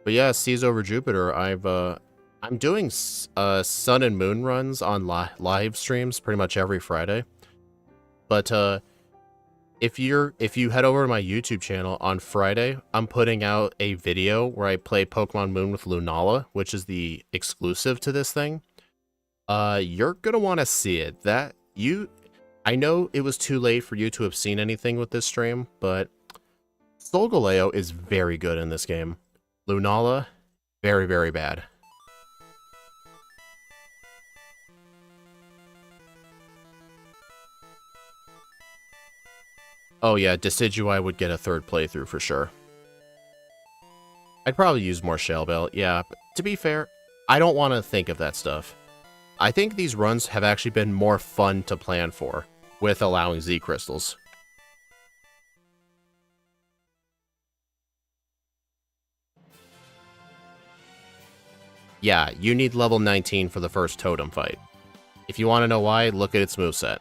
But yeah, Seas over Jupiter, I'm doing Sun and Moon runs on live streams pretty much every Friday. But if you head over to my YouTube channel on Friday, I'm putting out a video where I play Pokemon Moon with Lunala, which is the exclusive to this thing. You're gonna want to see it. I know it was too late for you to have seen anything with this stream, but Solgaleo is very good in this game. Lunala, very, very bad. Oh yeah, Decidueye would get a 3rd playthrough for sure. I'd probably use more Shell Bell, yeah. But to be fair, I don't want to think of that stuff. I think these runs have actually been more fun to plan for, with allowing Z Crystals. Yeah, you need level 19 for the first Totem fight. If you want to know why, look at its moveset.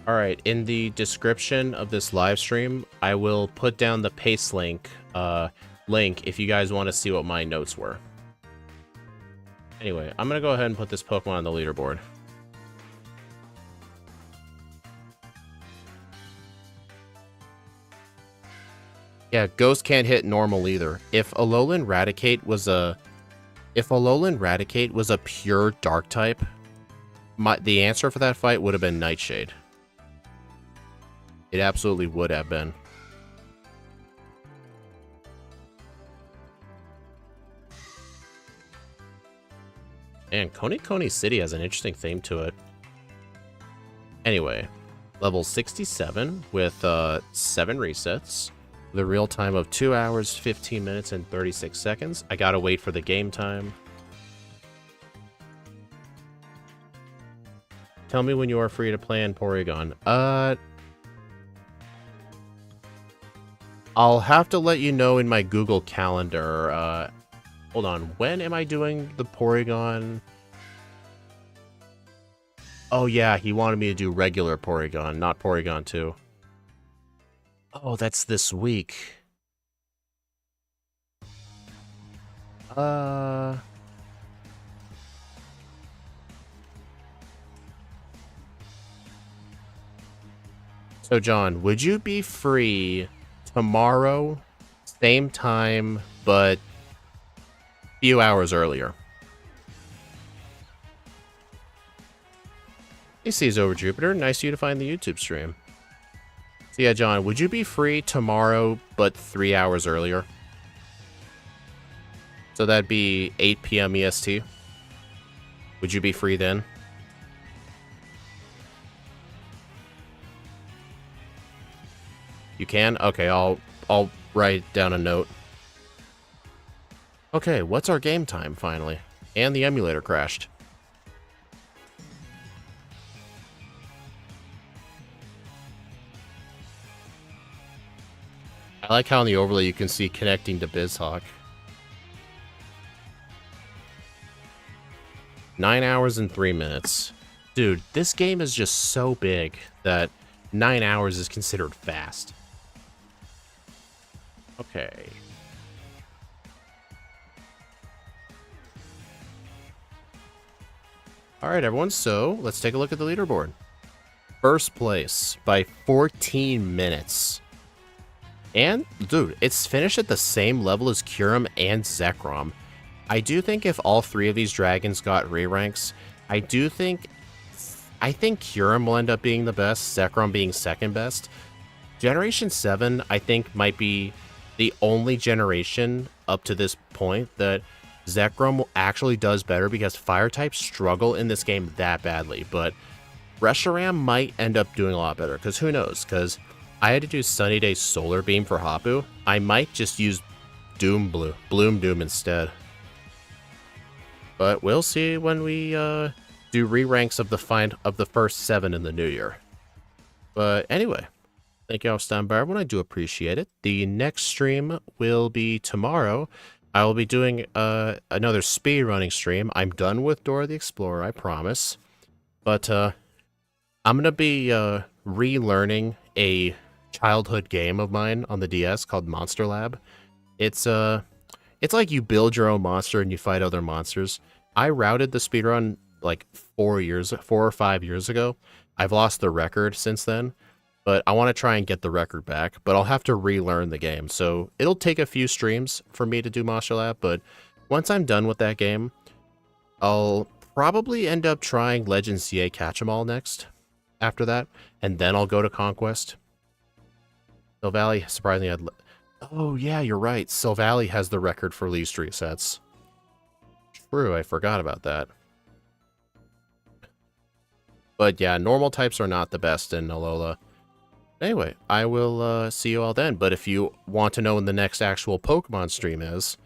Alright, in the description of this live stream, I will put down the paste link if you guys want to see what my notes were. Anyway, I'm going to go ahead and put this Pokemon on the leaderboard. Yeah, Ghost can't hit normal either. If Alolan Raticate was a pure Dark type, the answer for that fight would have been Nightshade. It absolutely would have been. And Coney City has an interesting theme to it. Anyway, level 67 with 7 resets. The real time of 2 hours, 15 minutes, and 36 seconds. I gotta wait for the game time. Tell me when you are free to play in Porygon. I'll have to let you know in my Google Calendar. Hold on. When am I doing the Porygon? Oh, yeah, he wanted me to do regular Porygon, not Porygon 2. Oh, that's this week. So, John, would you be free tomorrow, same time, but a few hours earlier? Hey, C's over Jupiter. Nice of you to find the YouTube stream. So, yeah, John, would you be free tomorrow, but 3 hours earlier? So that'd be 8 p.m. EST. Would you be free then? You can? Okay, I'll write down a note. Okay, what's our game time, finally? And the emulator crashed. I like how in the overlay you can see connecting to BizHawk. 9 hours and 3 minutes. Dude, this game is just so big that 9 hours is considered fast. Okay. Alright, everyone, so let's take a look at the leaderboard. First place by 14 minutes. And, dude, it's finished at the same level as Kyurem and Zekrom. I do think if all three of these dragons got re-ranks, I think Kyurem will end up being the best, Zekrom being second best. Generation 7, I think, might be the only generation up to this point that Zekrom actually does better because fire types struggle in this game that badly. But Reshiram might end up doing a lot better, because who knows? Because I had to do Sunny Day Solar Beam for Hapu. I might just use Bloom Doom instead. But we'll see when we do re-ranks of the first 7 in the new year. But anyway, thank you all for stopping by, everyone. I do appreciate it. The next stream will be tomorrow. I will be doing another speedrunning stream. I'm done with Dora the Explorer, I promise. But I'm going to be relearning a childhood game of mine on the DS called Monster Lab. It's like you build your own monster and you fight other monsters. I routed the speedrun like 4 or 5 years ago. I've lost the record since then, but I want to try and get the record back, but I'll have to relearn the game. So it'll take a few streams for me to do Monster Lab, but once I'm done with that game, I'll probably end up trying Legends CA Catch-em-all next after that, and then I'll go to Conquest. Silvally, surprisingly, oh yeah, you're right. Silvally has the record for least resets. True, I forgot about that. But yeah, normal types are not the best in Alola. Anyway, I will see you all then. But if you want to know when the next actual Pokemon stream is,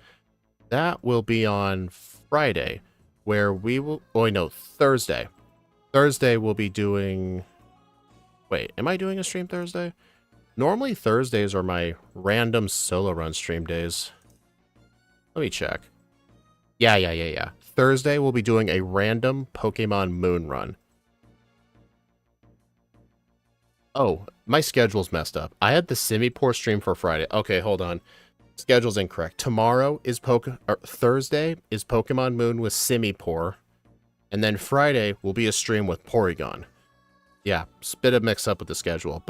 that will be on Friday, where we will... Oh, no, Thursday. Thursday we'll be doing... Wait, am I doing a stream Thursday? Normally Thursdays are my random solo run stream days. Let me check. Yeah. Thursday we'll be doing a random Pokemon Moon run. Oh, my schedule's messed up. I had the Simipour stream for Friday. Okay, hold on. Schedule's incorrect. Tomorrow is Thursday is Pokemon Moon with Simipour. And then Friday will be a stream with Porygon. Yeah, it's a bit of mix up with the schedule, but